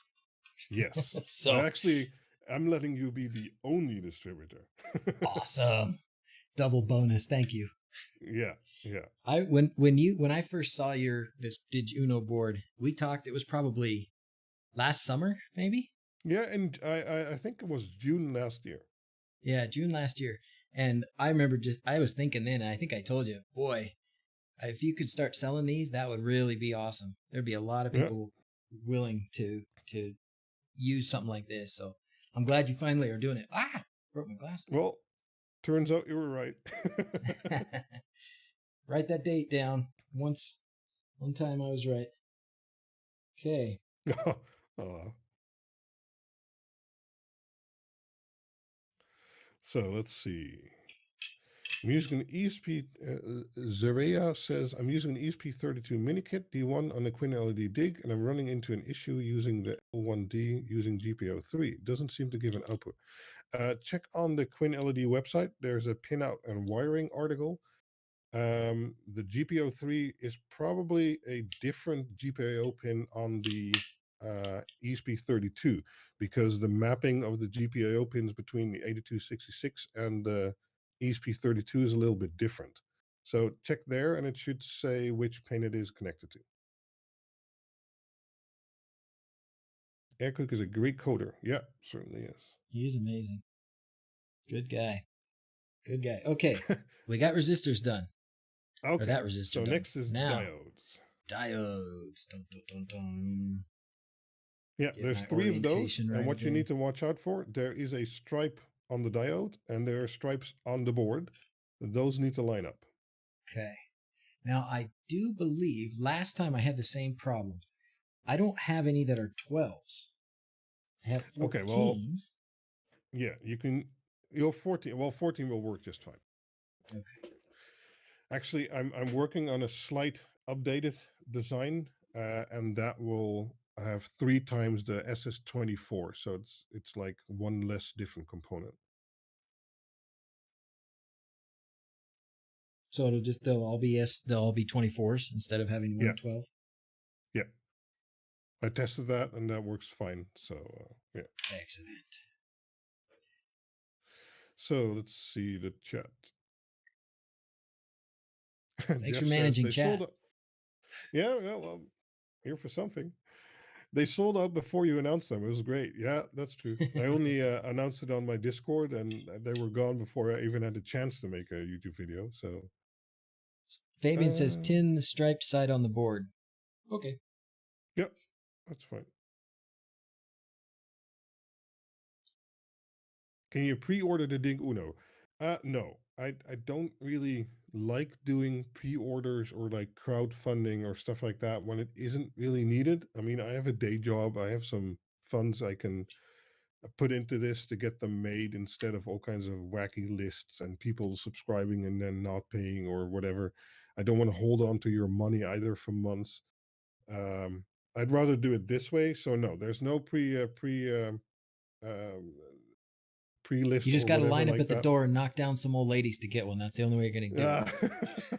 Yes. So I'm letting you be the only distributor. Awesome. Double bonus. Thank you. Yeah. When I first saw this DigUno board, we talked. It was probably last summer, maybe. Yeah, and I think it was June last year. Yeah, June last year. And I remember I was thinking then, and I think I told you, boy, if you could start selling these, that would really be awesome. There'd be a lot of people willing to use something like this. So I'm glad you finally are doing it. Broke my glasses. Well, turns out you were right. Write that date down. One time I was right. Okay. So let's see. I'm using an ESP. Zarea says I'm using an ESP32 mini kit D1 on a Quinn LED dig, and I'm running into an issue using the L1D using GPO3. It doesn't seem to give an output. Check on the Quinn LED website. There's a pinout and wiring article. The GPO3 is probably a different GPIO pin on the ESP32 because the mapping of the GPIO pins between the 8266 and the ESP32 is a little bit different. So check there and it should say which pin it is connected to. Aircook is a great coder. Yeah, certainly is. He is amazing. Good guy. Good guy. Okay, we got resistors done. Okay, or that resistor so done. next is Now, diodes. Diodes. Dun, dun, dun, dun. Yeah, Get there's my 3 of those, orientation and right what you again. need to watch out for, there is a stripe on the diode, and there are stripes on the board. Those need to line up. Okay. Now, I do believe last time I had the same problem. I don't have any that are 12s. I have 14s. Okay, well, yeah, you can. You'll 14. Well, 14 will work just fine. Okay. Actually, I'm working on a slight updated design, and that will have 3 times the SS24. So it's like one less different component. So they'll all be 24s instead of having 112. Yeah. I tested that and that works fine. So yeah. Excellent. So let's see the chat. Thanks Jeff for managing says, chat. Yeah, well, here for something. They sold out before you announced them. It was great. Yeah, that's true. I only announced it on my Discord, and they were gone before I even had a chance to make a YouTube video. So Fabian says tin the striped side on the board. Okay. Yep, that's fine. Can you pre-order the Ding Uno? No, I don't really like doing pre-orders or like crowdfunding or stuff like that when it isn't really needed. I mean, I have a day job. I have some funds I can put into this to get them made instead of all kinds of wacky lists and people subscribing and then not paying or whatever. I don't want to hold on to your money either for months. I'd rather do it this way. So no, there's no pre-list. You just got to line up like at the door and knock down some old ladies to get one. That's the only way you're going to do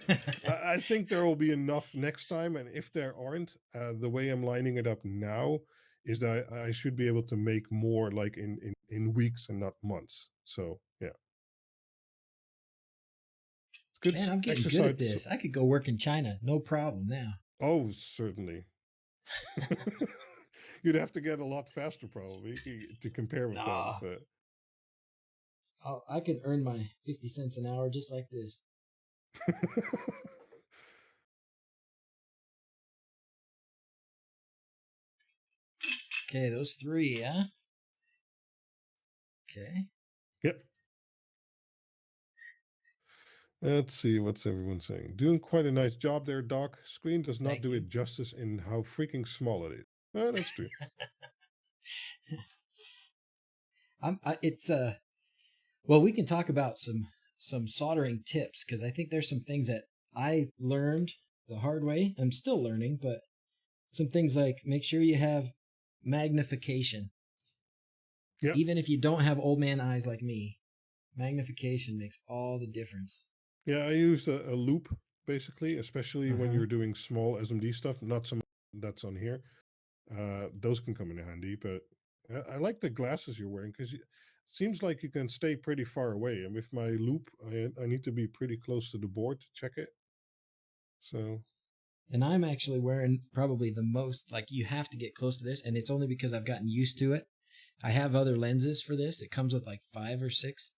it. I think there will be enough next time. And if there aren't, the way I'm lining it up now is that I should be able to make more like in weeks and not months. So yeah. It's good. Man, I'm getting good at this. I could go work in China. No problem now. Oh, certainly. You'd have to get a lot faster probably to compare with them. But I could earn my 50 cents an hour just like this. Okay, those 3, huh? Okay. Yep. Let's see, what's everyone saying? Doing quite a nice job there, Doc. Screen does not do it justice in how freaking small it is. Well, that's true. Well, we can talk about some soldering tips because I think there's some things that I learned the hard way. I'm still learning, but some things like make sure you have magnification. Yeah. Even if you don't have old man eyes like me, magnification makes all the difference. Yeah, I use a loop basically, especially when you're doing small SMD stuff. Not so much that's on here. Those can come in handy, but I like the glasses you're wearing because it seems like you can stay pretty far away. And with my loop, I need to be pretty close to the board to check it. So. And I'm actually wearing probably the most, like you have to get close to this, and it's only because I've gotten used to it. I have other lenses for this. It comes with like 5 or 6.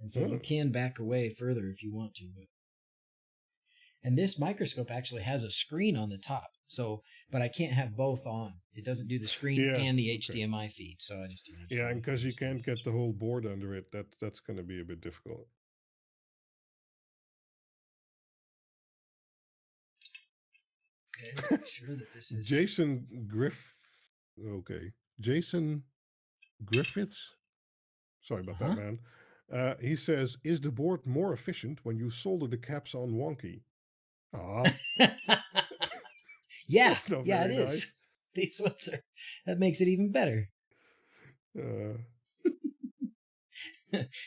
And so you can back away further if you want to. And this microscope actually has a screen on the top. So, but I can't have both on. It doesn't do the screen and the HDMI feed. So I just do HDMI. Yeah, and because you can't get the whole board under it, that's going to be a bit difficult. Okay, I'm sure that this is Jason Griffiths. Sorry about that, man. He says, "Is the board more efficient when you solder the caps on wonky?" Yeah, That's not yeah, very it is. nice. These ones are. That makes it even better.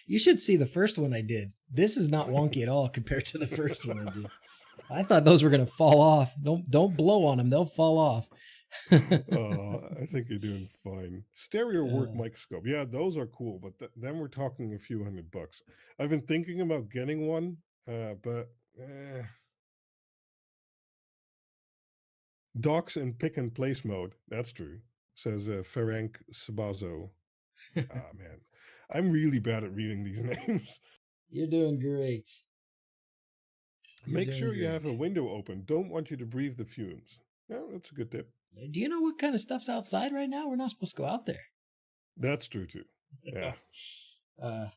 You should see the first one I did. This is not wonky at all compared to the first one I did. I thought those were going to fall off. Don't blow on them; they'll fall off. I think you're doing fine. Stereo work Uh, microscope. Yeah, those are cool, but then we're talking a few $100. I've been thinking about getting one, but docks in pick and place mode. That's true, says Ferenc Sabazo. Ah, man. I'm really bad at reading these names. You're doing great. You're Make doing sure you have great. a window open. Don't want you to breathe the fumes. Yeah, that's a good tip. Do you know what kind of stuff's outside right now? We're not supposed to go out there. That's true too. Yeah. uh,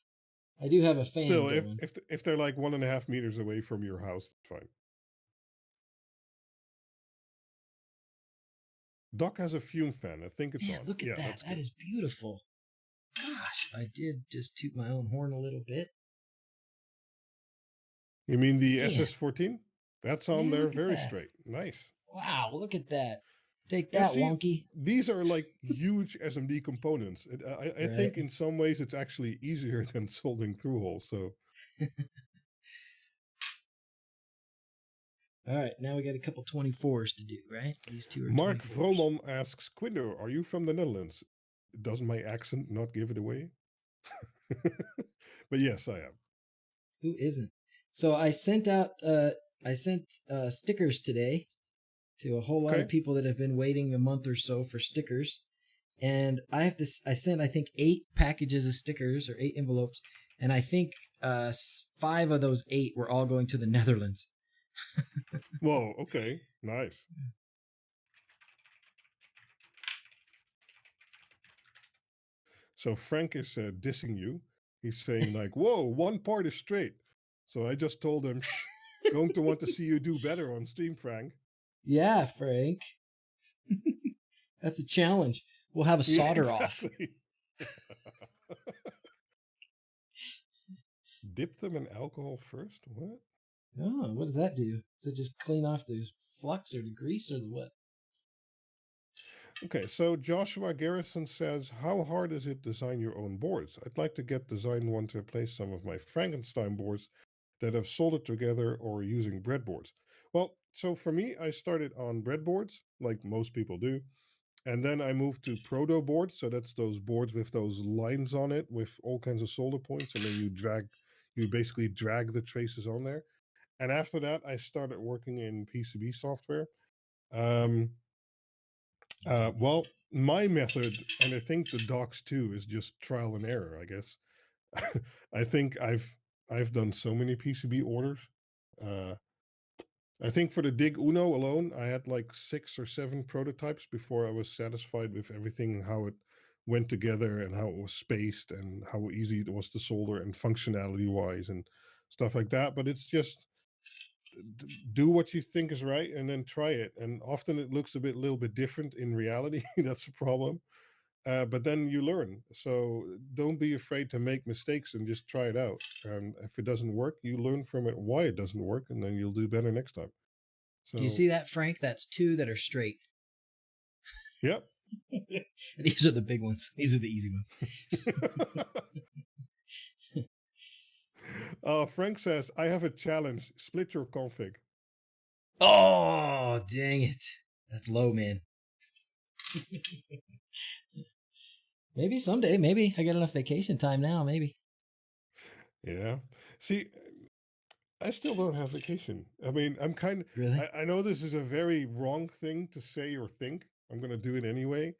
I do have a fan Still, going. if they're like 1.5 meters away from your house, that's fine. Doc has a fume fan. I think it's Man, on. look at Yeah, that. that's That good. is beautiful. Gosh, I did just toot my own horn a little bit. You mean the Man, SS14? That's on yeah, there look at very that. straight. Nice. Wow, look at that. Take Yeah, that, see, wonky. these are like huge SMD components. I Right. think in some ways it's actually easier than soldering through holes. So, All right, now we got a couple 24s to do, right? These two are Mark 24s. Vromon asks, Quindo, are you from the Netherlands? Doesn't my accent not give it away? But yes, I am. Who isn't? So I sent stickers today to a whole lot of Okay. people that have been waiting a month or so for stickers. And I sent, I think, 8 packages of stickers or 8 envelopes. And I think 5 of those 8 were all going to the Netherlands. Whoa, okay. Nice. So Frank is dissing you. He's saying like, "Whoa, one part is straight." So I just told him, "Shh, going to want to see you do better on stream, Frank." Yeah, Frank. That's a challenge. We'll have a Yeah, solder off. exactly. Dip them in alcohol first. What? Oh, what does that do? Does it just clean off the flux or the grease or the what? Okay, so Joshua Garrison says, "How hard is it to design your own boards? I'd like to get design one to replace some of my Frankenstein boards that have soldered together or using breadboards." Well, so for me, I started on breadboards, like most people do. And then I moved to proto boards. So that's those boards with those lines on it with all kinds of solder points. And then you basically drag the traces on there. And after that, I started working in PCB software. Um, well, my method, and I think the docs too, is just trial and error, I guess. I think I've done so many PCB orders. Uh, I think for the Dig Uno alone, I had like 6 or 7 prototypes before I was satisfied with everything, how it went together and how it was spaced and how easy it was to solder and functionality wise and stuff like that. But it's just do what you think is right and then try it. And often it looks a little bit different in reality. That's a problem. But then you learn. So don't be afraid to make mistakes and just try it out. And if it doesn't work, you learn from it why it doesn't work, and then you'll do better next time. Do you So, see that, Frank? That's 2 that are straight. yep. These are the big ones. These are the easy ones. Frank says, I have a challenge. Split your config. Oh, dang it. That's low, man. Maybe someday. Maybe I got enough vacation time now. Maybe. Yeah. See, I still don't have vacation. I mean, Really? I know this is a very wrong thing to say or think. I'm going to do it anyway.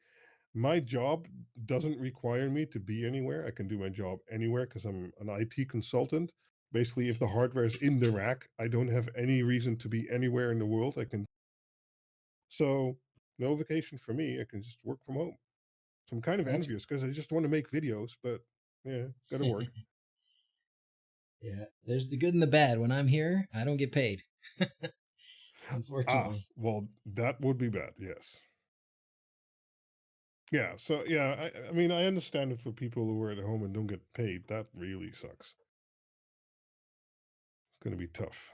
My job doesn't require me to be anywhere. I can do my job anywhere because I'm an IT consultant. Basically, if the hardware is in the rack, I don't have any reason to be anywhere in the world. So no vacation for me. I can just work from home. So I'm kind of That's envious because I just want to make videos, but yeah, gotta work. yeah. There's the good and the bad. When I'm here, I don't get paid. Ah, Unfortunately. well, that would be bad. Yes. Yeah. So yeah, I mean, I understand it for people who are at home and don't get paid. That really sucks. It's gonna be tough.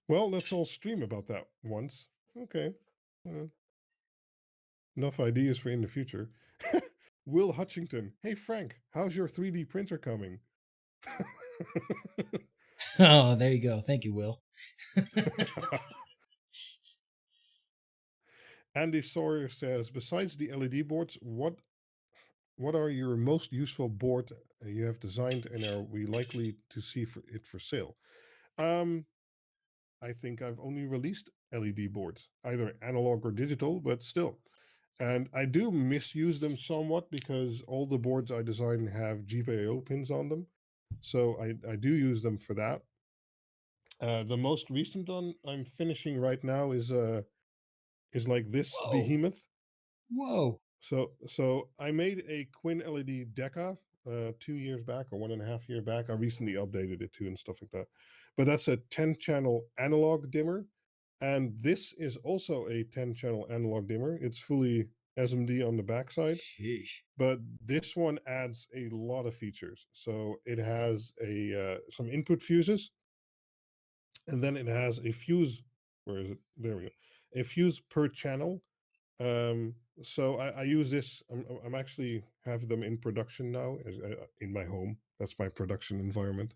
Well, let's all stream about that once. Okay. Uh, enough ideas for in the future. Will Hutchington. Hey Frank, how's your 3D printer coming? Oh, there you go. Thank you, Will. Andy Sawyer says, besides the LED boards, what are your most useful board you have designed, and are we likely to see it for sale? Um, I think I've only released LED boards, either analog or digital, but still. And I do misuse them somewhat because all the boards I design have GPIO pins on them. So I do use them for that. The most recent one I'm finishing right now is like this Whoa. behemoth. Whoa. So I made a Quinn LED Deca 2 years back or 1.5 year back. I recently updated it too and stuff like that. But that's a 10-channel analog dimmer, and this is also a 10-channel analog dimmer. It's fully SMD on the backside, Sheesh. but this one adds a lot of features. So it has a some input fuses, and then it has a fuse. Where is it? There we go. A fuse per channel. So I use this. I'm actually have them in production now in my home. That's my production environment.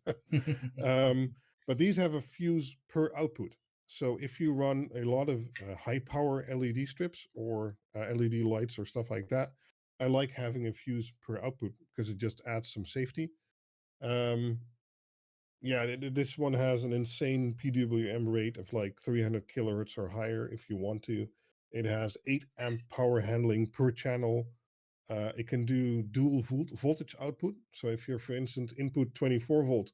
um, but these have a fuse per output. So if you run a lot of high power LED strips or LED lights or stuff like that, I like having a fuse per output because it just adds some safety. Um, yeah, this one has an insane PWM rate of like 300 kilohertz or higher if you want to. It has 8 amp power handling per channel. It can do dual voltage output. So if you're, for instance, input 24 volt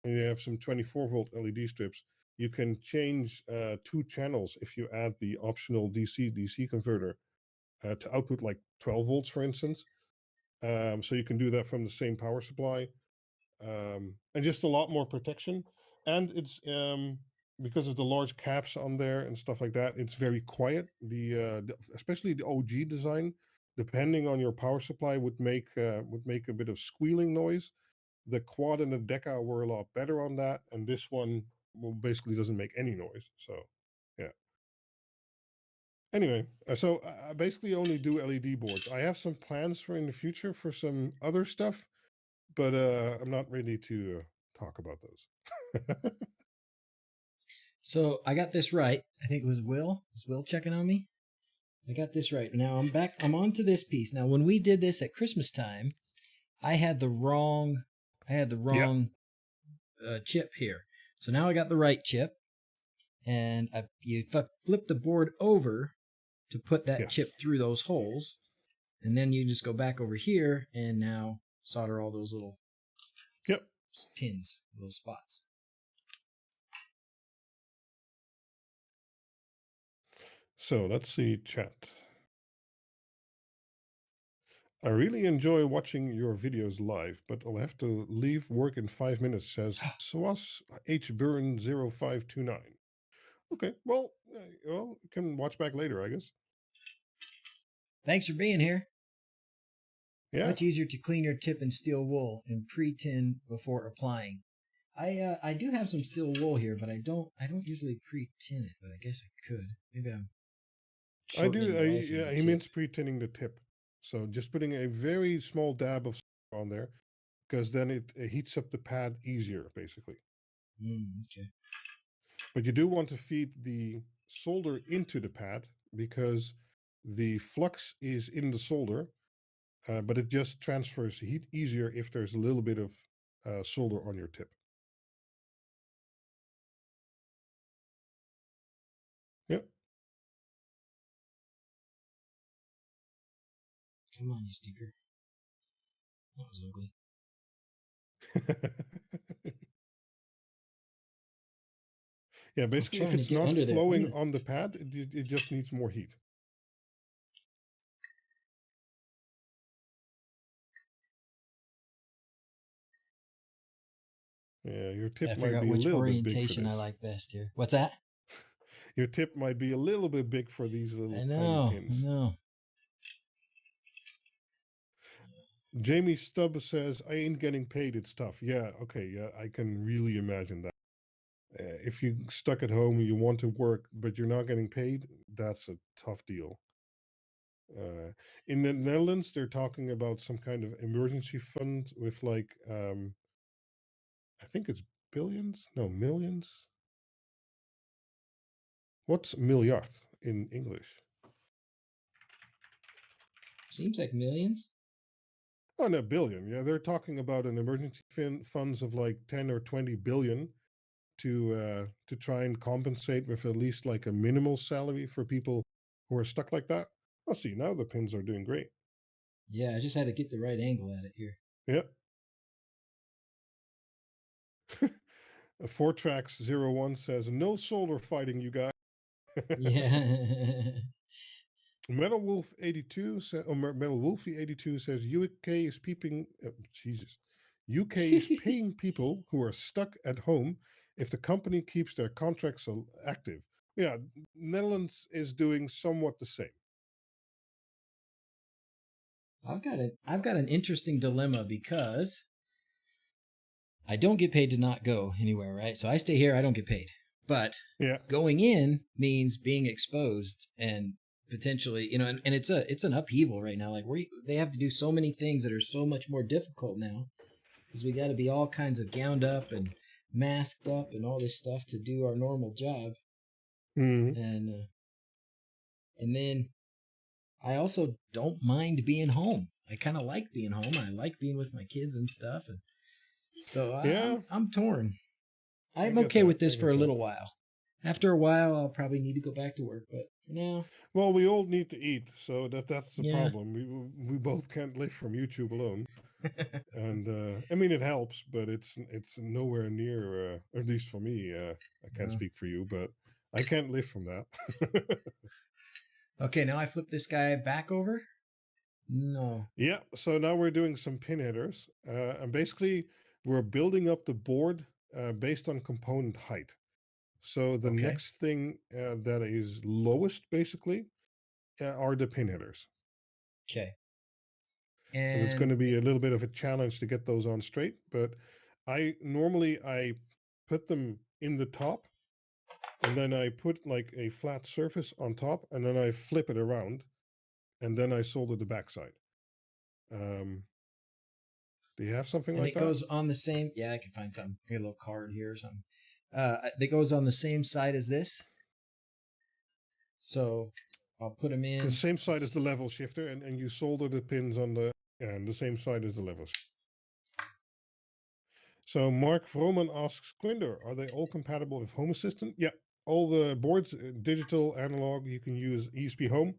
and you have some 24-volt LED strips, you can change 2 channels if you add the optional DC-DC converter to output like 12 volts, for instance. So you can do that from the same power supply, and just a lot more protection. And it's because of the large caps on there and stuff like that, it's very quiet. Especially the OG design, depending on your power supply, would make a bit of squealing noise. The quad and the Deca were a lot better on that, and this one basically doesn't make any noise. So, yeah. Anyway, so I basically only do LED boards. I have some plans for in the future for some other stuff, but I'm not ready to talk about those. So I got this right. I think it was Will. Was Will checking on me? I got this right. Now I'm back. I'm on to this piece. Now, when we did this at Christmas time, I had the wrong. I had the Yeah. wrong chip here. So now I got the right chip, and you flip the board over to put that Yes. chip through those holes, and then you just go back over here and now solder all those little Yep. pins, little spots. So let's see chat. I really enjoy watching your videos live, but I'll have to leave work in 5 minutes, says Swas H Burn 0529. Okay, well, you can watch back later, I guess. Thanks for being here. Yeah, Much easier to clean your tip in steel wool and pre-tin before applying. I do have some steel wool here, but I don't usually pre-tin it, but I guess I could. Maybe I'm I do. shortening the life of Yeah, the he tip. means pre-tinning the tip. So just putting a very small dab of on there, because then it heats up the pad easier, basically. Okay. But you do want to feed the solder into the pad because the flux is in the solder, but it just transfers heat easier if there's a little bit of solder on your tip. Yep. Come on, you stinker. That was ugly. Yeah, I was basically, if trying to it's get not under there. flowing on the pad, it just needs more heat. Yeah, your Gotta tip figure might out be a which little bit big for orientation I this. like best here. What's that? Your tip might be a little bit big for these little I tiny know. I pins. know. Jamie Stubb says, I ain't getting paid, it's tough. Yeah, okay, yeah, I can really imagine that. If you're stuck at home and you want to work, but you're not getting paid, that's a tough deal. In the Netherlands, they're talking about some kind of emergency fund with like, I think it's billions? No, millions? What's miljard in English? Seems like millions. Oh, no, billion. Yeah, they're talking about an emergency funds of like 10 or 20 billion to try and compensate with at least like a minimal salary for people who are stuck like that. I'll see, now the pins are doing great. Yeah, I just had to get the right angle at it here. Yeah. 4Tracks01 says, no solder fighting, you guys. Yeah. Metal Wolf 82 Metal Wolfie 82 says UK is peeping. Jesus, UK is paying people who are stuck at home if the company keeps their contracts active. Yeah, Netherlands is doing somewhat the same. I've got an interesting dilemma because I don't get paid to not go anywhere, right? So I stay here, I don't get paid. But Yeah. going in means being exposed and potentially, and it's an upheaval right now. Like they have to do so many things that are so much more difficult now because we got to be all kinds of gowned up and masked up and all this stuff to do our normal job. Mm-hmm. And then I also don't mind being home. I kind of like being home. I like being with my kids and stuff, and so Yeah, I'm torn. I I'm get okay that. with I this for get a that. little while. After a while, I'll probably need to go back to work, but for now, Well, we all need to eat, so that's the yeah. problem. We both can't live from YouTube alone, and I mean it helps, but it's nowhere near. At least for me, I can't No. speak for you, but I can't live from that. Okay, now I flip this guy back over. No. Yeah, so now we're doing some pin headers, and basically we're building up the board based on component height. So the Okay. next thing that is lowest, basically, are the pin headers. Okay. And it's going to And be a little bit of a challenge to get those on straight, but I put them in the top, and then I put like a flat surface on top, and then I flip it around, and then I solder the backside. Um, do you have something and like it that? goes on the same. Yeah, I can find some. Here, a little card here or something. That goes on the same side as this. So I'll put them The in. same side Let's as see. the level shifter, and you solder the pins on the same side as the level. So Mark Vroman asks, Quinder, are they all compatible with Home Assistant? Yeah, all the boards, digital, analog, you can use ESP Home,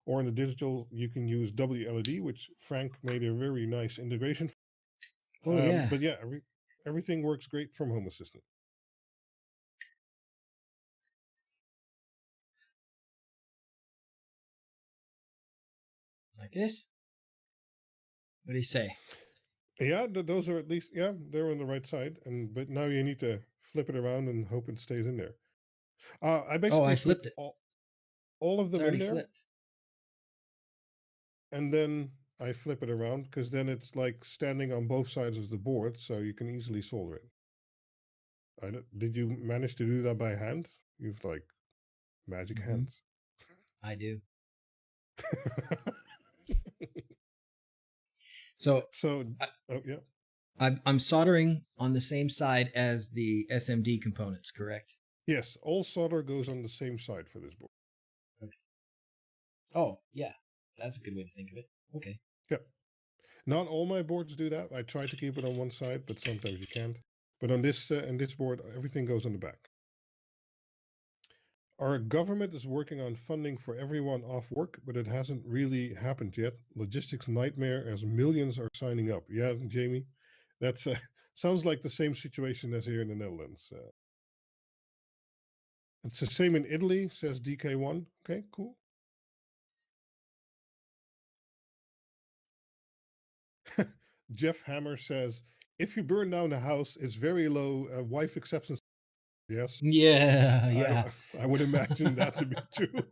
or in the digital, you can use WLED, which Frank made a very nice integration. Oh yeah. But yeah, everything works great from Home Assistant. Like this. What do you say? Yeah, those are at least, yeah, they're on the right side, but now you need to flip it around and hope it stays in there. I Oh, basically I put flipped it. all of It's them in already there, flipped. and then I flip it around because then it's like standing on both sides of the board, so you can easily solder it. Did you manage to do that by hand? You've like magic Mm-hmm. hands. I do. So So, I, oh yeah, I'm soldering on the same side as the SMD components, correct? yes, all solder goes on the same side for this board. Okay. Oh yeah, that's a good way to think of it. Okay. Yeah, not all my boards do that. I try to keep it on one side, but sometimes you can't. But on this board, everything goes on the back. Our government is working on funding for everyone off work, but it hasn't really happened yet. Logistics nightmare as millions are signing up. Yeah, Jamie, that's sounds like the same situation as here in the Netherlands. It's the same in Italy, says DK1. Okay, cool. Jeff Hammer says, if you burn down a house, it's very low wife acceptance. Yes, Yeah, I yeah. I would imagine that to be true.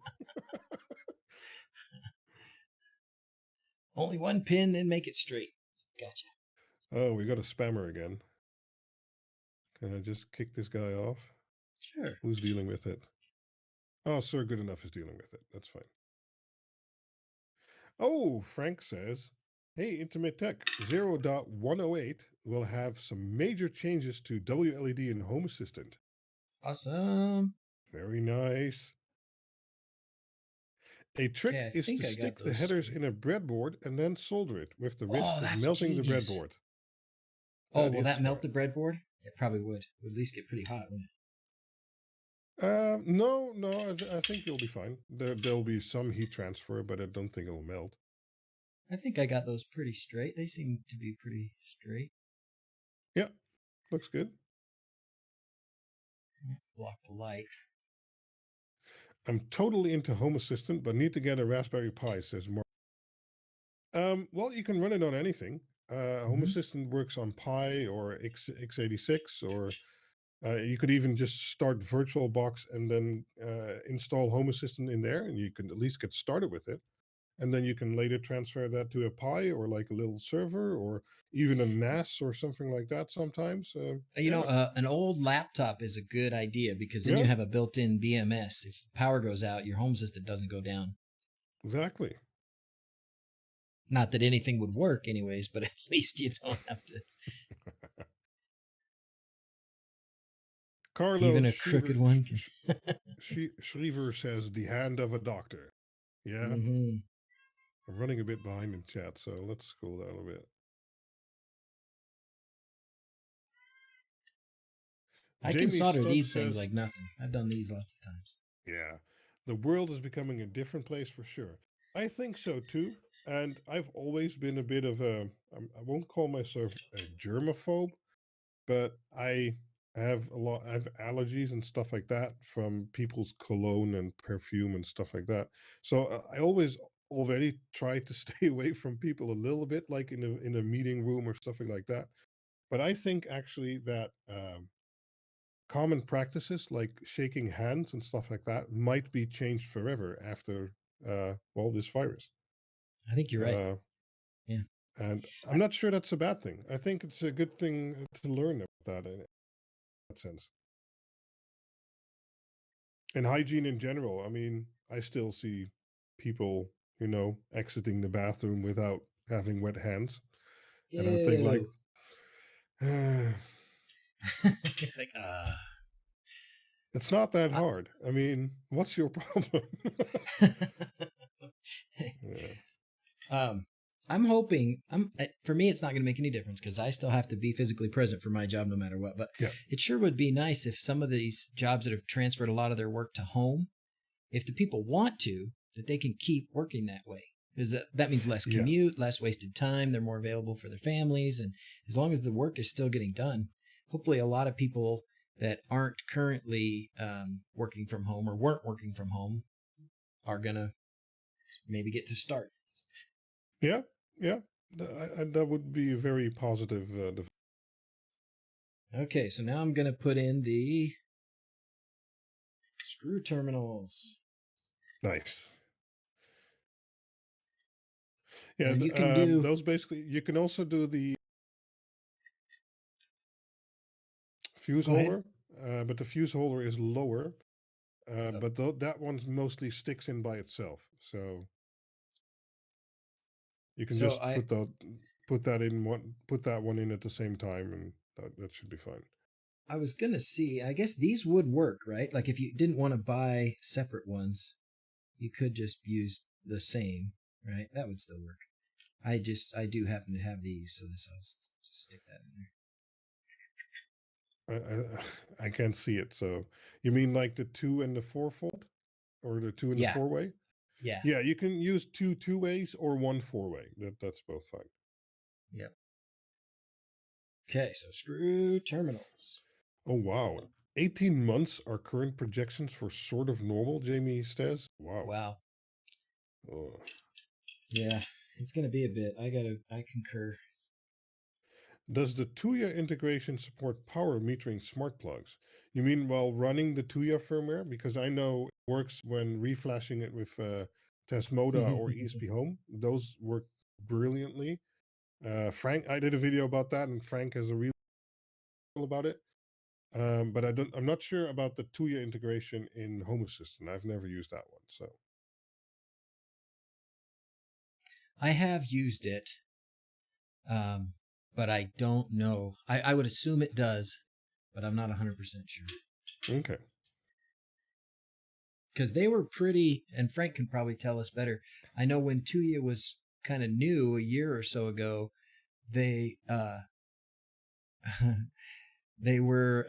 Only one pin, then make it straight. Gotcha. Oh, we got a spammer again. Can I just kick this guy off? Sure. Who's dealing with it? Oh, Sir Good Enough is dealing with it. That's fine. Oh, Frank says, hey, Intimate Tech 0.108 will have some major changes to WLED and Home Assistant. Awesome. Very nice. A trick Okay, I is think to I got stick the those headers straight. in a breadboard and then solder it with the Oh, risk of that's melting the genius. breadboard. Oh, That will is that melt smart. the breadboard? It probably would. It would at least get pretty hot, wouldn't No, no, I think you'll be fine. There'll be some heat transfer, but I don't think it'll melt. it? I think I got those pretty straight. They seem to be pretty straight. Yeah, looks good. Block the light. I'm totally into Home Assistant, but need to get a Raspberry Pi, says Mark. Well, you can run it on anything. Home Mhm. Assistant works on Pi or x86, or you could even just start VirtualBox and then install Home Assistant in there, and you can at least get started with it. And then you can later transfer that to a Pi or like a little server or even a NAS or something like that sometimes. Yeah, An old laptop is a good idea because then you yeah, have a built-in BMS. If power goes out, your home system doesn't go down. exactly. Not that anything would work anyways, but at least you don't have to. Even Carlos a crooked one can. Schriever says the hand of a doctor. Yeah, Mm-hmm. I'm running a bit behind in chat, so let's scroll down a bit. I can Jamie solder Stubbs these things says, like nothing. I've done these lots of times. yeah, the world is becoming a different place for sure. I think so too. And I've always been a bit of I won't call myself a germaphobe, but I have allergies and stuff like that from people's cologne and perfume and stuff like that. So I always already try to stay away from people a little bit, like in a meeting room or stuff like that. But I think actually that common practices like shaking hands and stuff like that might be changed forever after well, this virus. I think you're right. Uh, Yeah. and I'm not sure that's a bad thing. I think it's a good thing to learn about that in that sense. And hygiene in general. I mean, I still see people, exiting the bathroom without having wet hands, and I think like, Ew. It's like, it's not that I, hard. I mean, what's your problem? Yeah, um, I'm hoping. For me, it's not going to make any difference because I still have to be physically present for my job no matter what. But yeah, it sure would be nice if some of these jobs that have transferred a lot of their work to home, if the people want to, that they can keep working that way. Because that means less yeah, commute, less wasted time. They're more available for their families. And as long as the work is still getting done, hopefully a lot of people that aren't currently working from home or weren't working from home are going to maybe get to start. yeah, yeah. That would be a very positive. Okay, so now I'm going to put in the screw terminals. Nice. Yeah, Now you can do, those basically. You can also do the fuse go ahead. holder, but the fuse holder is lower. Yep. But that one mostly sticks in by itself, so you can So just put that one in at the same time, and that should be fine. I was going to see, I guess these would work, right? Like if you didn't want to buy separate ones, you could just use the same, right? That would still work. I do happen to have these, so this I'll just stick that in I can't see it. So you mean like the 2 and the 4 fold, or the 2 and the there. 4 way? Yeah. Yeah, you can use two ways or one 4 way. That's both fine. Yep. Okay, so screw terminals. Oh wow, 18 months are current projections for sort of normal. Jamie says, wow. Wow. Oh. Yeah, it's gonna be a bit. I concur. Does the Tuya integration support power metering smart plugs? You mean while running the Tuya firmware? Because I know it works when reflashing it with Tesmoda or ESP Home. Those work brilliantly. Frank, I did a video about that, and Frank has a reel about it. But I'm not sure about the Tuya integration in Home Assistant. I've never used that one. So I have used it, um, but I don't know. I would assume it does, but I'm not 100% sure. okay. because they were pretty, and Frank can probably tell us better. I know when Tuya was kind of new a year or so ago, they they were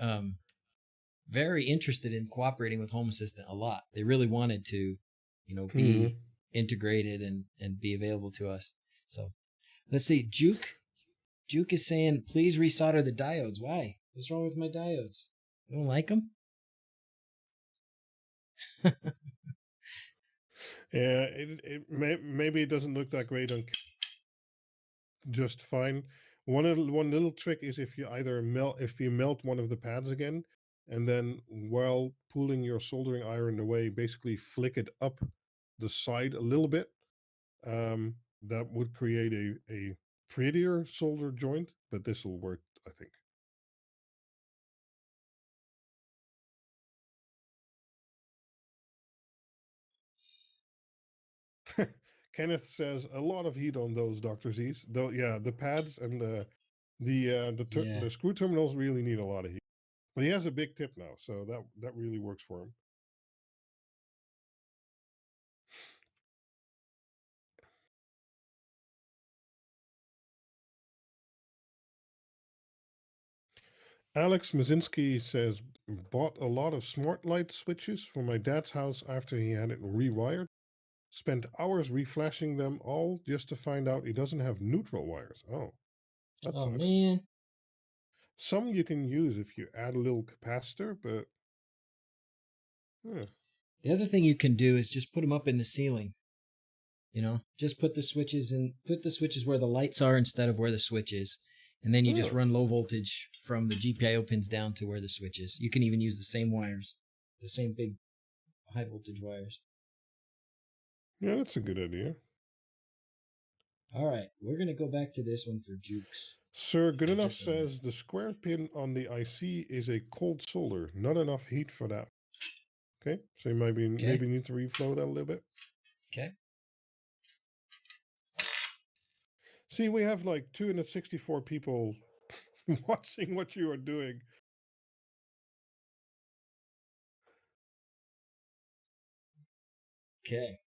very interested in cooperating with Home Assistant a lot. They really wanted to, Mhm. be integrated and be available to us. So let's see. Juke is saying, please resolder the diodes. Why? What's wrong with my diodes? You don't like them? Yeah, maybe it doesn't look that great on just fine. One little trick is if you melt one of the pads again, and then while pulling your soldering iron away, basically flick it up the side a little bit. That would create a prettier solder joint, but this will work, I think. Kenneth says a lot of heat on those DrZzs. Though, yeah, the pads and Yeah. the screw terminals really need a lot of heat. But he has a big tip now, so that really works for him. Alex Mazinski says, bought a lot of smart light switches for my dad's house after he had it rewired. Spent hours reflashing them all just to find out he doesn't have neutral wires. Oh, that Oh sucks. man. Some you can use if you add a little capacitor, but The other thing you can do is just put them up in the ceiling. Just put the switches where the lights are instead of where the switch is. And then you just run low voltage from the GPIO pins down to where the switch is. You can even use the same wires, the same big high voltage wires. yeah, that's a good idea. All right, we're going to go back to this one for Jukes. Sir Good in Enough just a minute. says the square pin on the IC is a cold solder, not enough heat for that. Okay, so you Okay. maybe need to reflow that a little bit. Okay. See, we have like 264 people watching what you are doing. Okay.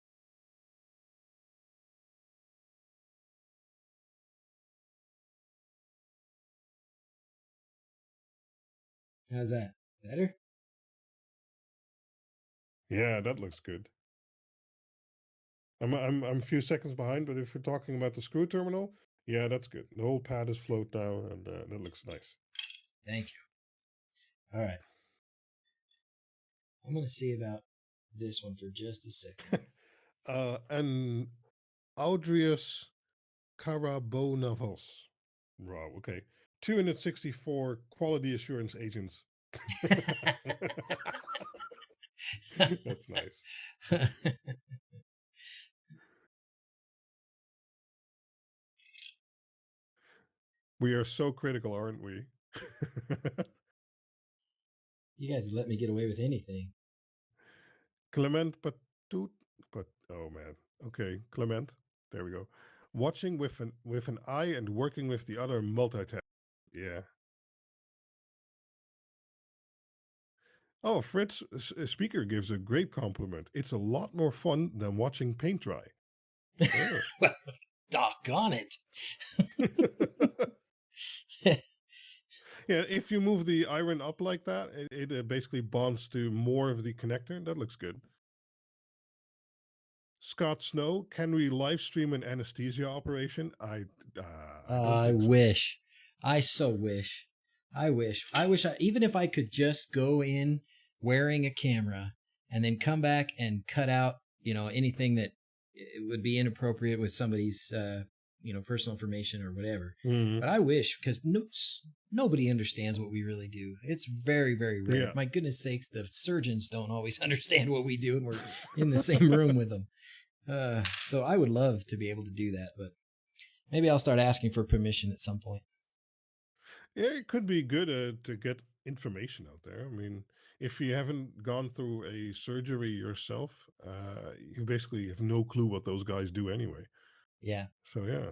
How's that? Better? Yeah, that looks good. I'm a few seconds behind, but if we're talking about the screw terminal, yeah, that's good. The whole pad is float now, and that looks nice. Thank you. All right. I'm going to see about this one for just a second. And Audrius Karabonavos. Wow, okay. 264 quality assurance agents. That's nice. We are so critical, aren't we? You guys let me get away with anything. Clement Patut, but oh man. Okay, Clement. There we go. Watching with an eye and working with the other multitask. Yeah. Oh, Fritz speaker gives a great compliment. It's a lot more fun than watching paint dry. Oh. Well, doggone it. Yeah, if you move the iron up like that, it basically bonds to more of the connector. That looks good. Scott Snow, can we live stream an anesthesia operation? I don't I think so. wish. I so wish. I wish. Even if I could just go in wearing a camera and then come back and cut out, anything that it would be inappropriate with somebody's, personal information or whatever. Mm-hmm. But I wish, because nobody understands what we really do. It's very, very rare. Yeah. My goodness sakes, the surgeons don't always understand what we do, and we're in the same room with them. So I would love to be able to do that, but maybe I'll start asking for permission at some point. Yeah, it could be good to get information out there. I mean, if you haven't gone through a surgery yourself, you basically have no clue what those guys do anyway. Yeah. So yeah.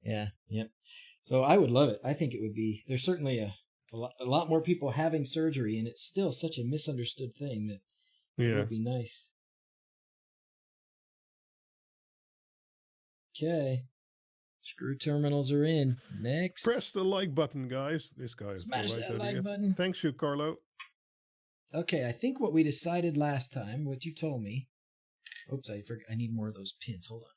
Yeah. Yep. So I would love it. I think it would be. There's certainly a lot more people having surgery, and it's still such a misunderstood thing that That Yeah. would be nice. Okay. Screw terminals are in. Next. Press the like button, guys. This guy is Smash the right that idea. like button. Thanks you, Carlo. Okay, I think what we decided last time, what you told me. Oops, I forgot. I need more of those pins. Hold on.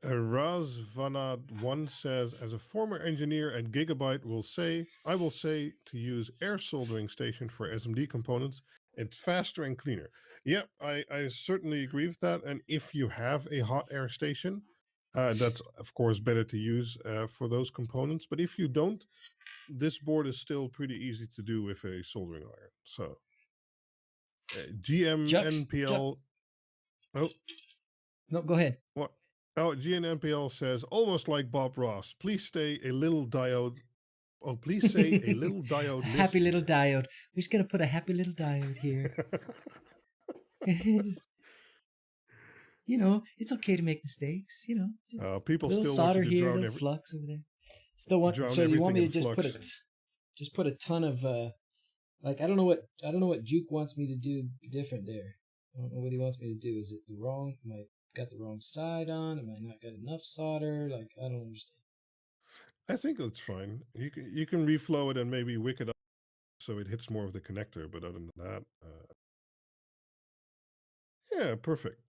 Razvanad1 says, as a former engineer at Gigabyte, I will say to use air soldering station for SMD components. It's faster and cleaner. Yeah, I certainly agree with that. And if you have a hot air station, that's of course better to use for those components. But if you don't, this board is still pretty easy to do with a soldering iron. So GMNPL. Oh, no, go ahead. what? Oh, GNMPL says, almost like Bob Ross, please stay a little diode. Oh, please say a little diode. Happy little diode. We're just going to put a happy little diode here. Just, it's okay to make mistakes. Just people a little still want solder you to here, a drown little flux over there. Still want. drown So you want me to everything in just put a ton of like I don't know what Juke wants me to do different there. I don't know what he wants me to do. Is it the wrong? Am I got the wrong side on? Am I not got enough solder? Like I don't understand. I think that's fine. You can reflow it and maybe wick it up so it hits more of the connector. But other than that, yeah, perfect.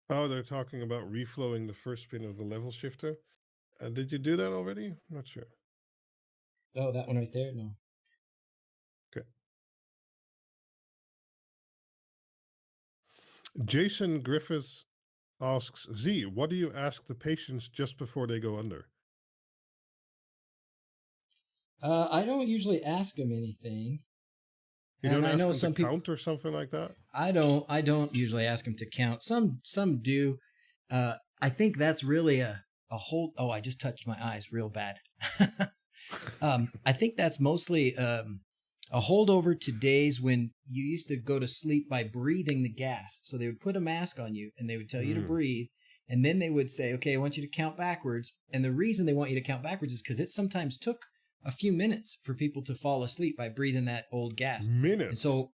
Oh, they're talking about reflowing the first pin of the level shifter. Did you do that already? Not sure. Oh, that one right there? No. Okay. Jason Griffiths asks, Z, what do you ask the patients just before they go under? I don't usually ask them anything. You And don't I ask know them some to people. count or something like that? I don't usually ask them to count. Some do. I think that's really a hold. Oh, I just touched my eyes real bad. I think that's mostly a holdover to days when you used to go to sleep by breathing the gas. So they would put a mask on you and they would tell you to breathe. And then they would say, okay, I want you to count backwards. And the reason they want you to count backwards is because it sometimes took a few minutes for people to fall asleep by breathing that old gas. Minutes? And so,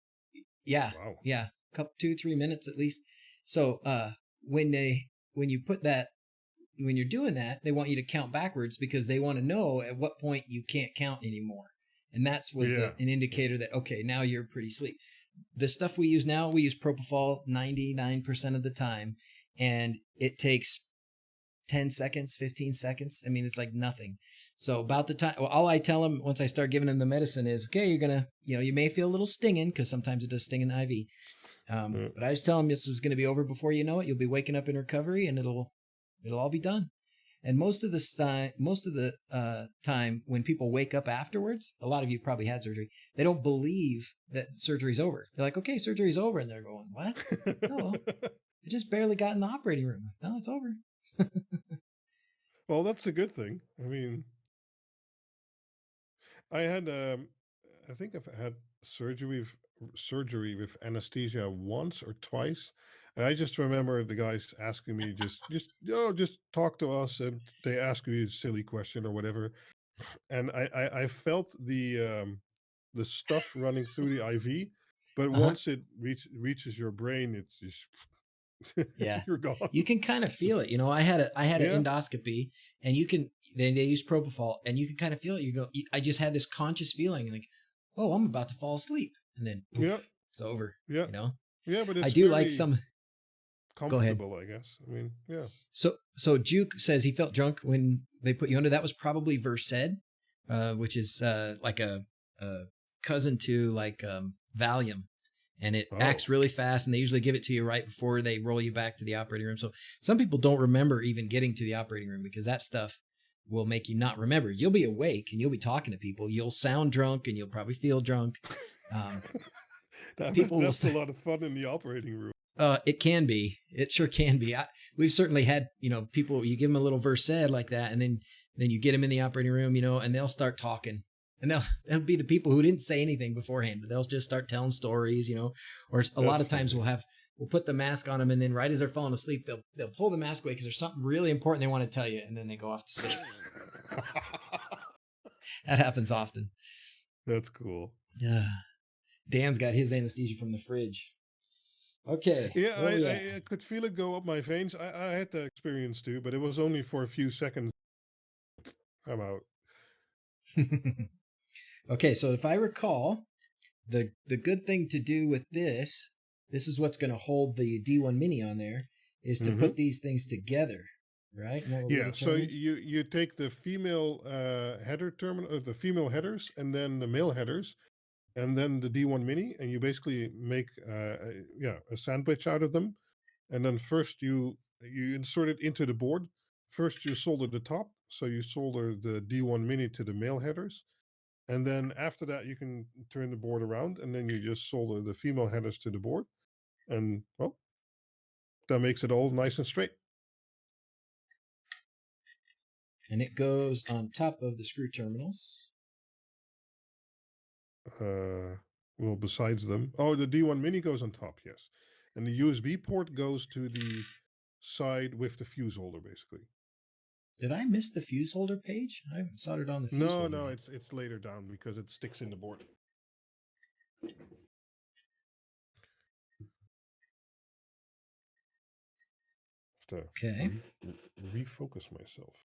yeah, wow. Yeah, couple 2-3 minutes at least. So when you put that, when you're doing that, they want you to count backwards because they want to know at what point you can't count anymore. And that was an indicator that, okay, now you're pretty asleep. The stuff we use now, we use propofol 99% of the time, and it takes 10 seconds, 15 seconds. I mean, it's like nothing. So about the time, well, all I tell them once I start giving them the medicine is, okay, you're going to, you may feel a little stinging because sometimes it does sting in the IV. But I just tell them this is going to be over before you know it. You'll be waking up in recovery and it'll all be done. And most of the time when people wake up afterwards, a lot of you probably had surgery, they don't believe that surgery's over. They're like, okay, surgery's over. And they're going, what? No, I just barely got in the operating room. No, it's over. Well, that's a good thing. I mean, I had, I think I've had surgery with anesthesia once or twice, and I just remember the guys asking me just talk to us, and they ask you a silly question or whatever, and I felt the stuff running through the IV, but once it reaches your brain, it's just Yeah, you're gone. you can kind of feel it. I had Yeah. an endoscopy, and they use propofol, and you can kind of feel it. You go, I just had this conscious feeling like, oh, I'm about to fall asleep, and then poof, Yeah. it's over. Yeah. Yeah, but it's I do like very some. Go ahead. comfortable, I guess. I mean, yeah. So Juke says he felt drunk when they put you under. That was probably Versed, which is like a cousin to like Valium, and it acts really fast. And they usually give it to you right before they roll you back to the operating room. So some people don't remember even getting to the operating room because that stuff will make you not remember. You'll be awake and you'll be talking to people. You'll sound drunk and you'll probably feel drunk. That's a lot of fun in the operating room. It can be. It sure can be. We've certainly had, people, you give them a little Versed like that, and then Then you get them in the operating room, and they'll start talking. And they'll be the people who didn't say anything beforehand, but they'll just start telling stories, or a lot of times we'll put the mask on them, and then right as they're falling asleep, they'll pull the mask away because there's something really important they want to tell you, and then they go off to sleep. That happens often. That's cool. Yeah. Dan's got his anesthesia from the fridge. Okay. Yeah, I could feel it go up my veins. I had that experience too, but it was only for a few seconds. I'm out. Okay, so if I recall, the good thing to do with this is what's going to hold the D1 Mini on there, is to put these things together, right? Yeah, so you take the female header terminal, the female headers, and then the male headers, and then the D1 Mini, and you basically make a sandwich out of them. And then first you insert it into the board. First you solder the top, so you solder the D1 Mini to the male headers, and then after that you can turn the board around, and then you just solder the female headers to the board, and well, that makes it all nice and straight. And it goes on top of the screw terminals. Well, besides them, the D1 Mini goes on top, yes, and the USB port goes to the side with the fuse holder, basically. Did I miss the fuse holder page? I haven't soldered on the fuse holder. No, it's later down because it sticks in the board. Okay. Refocus myself.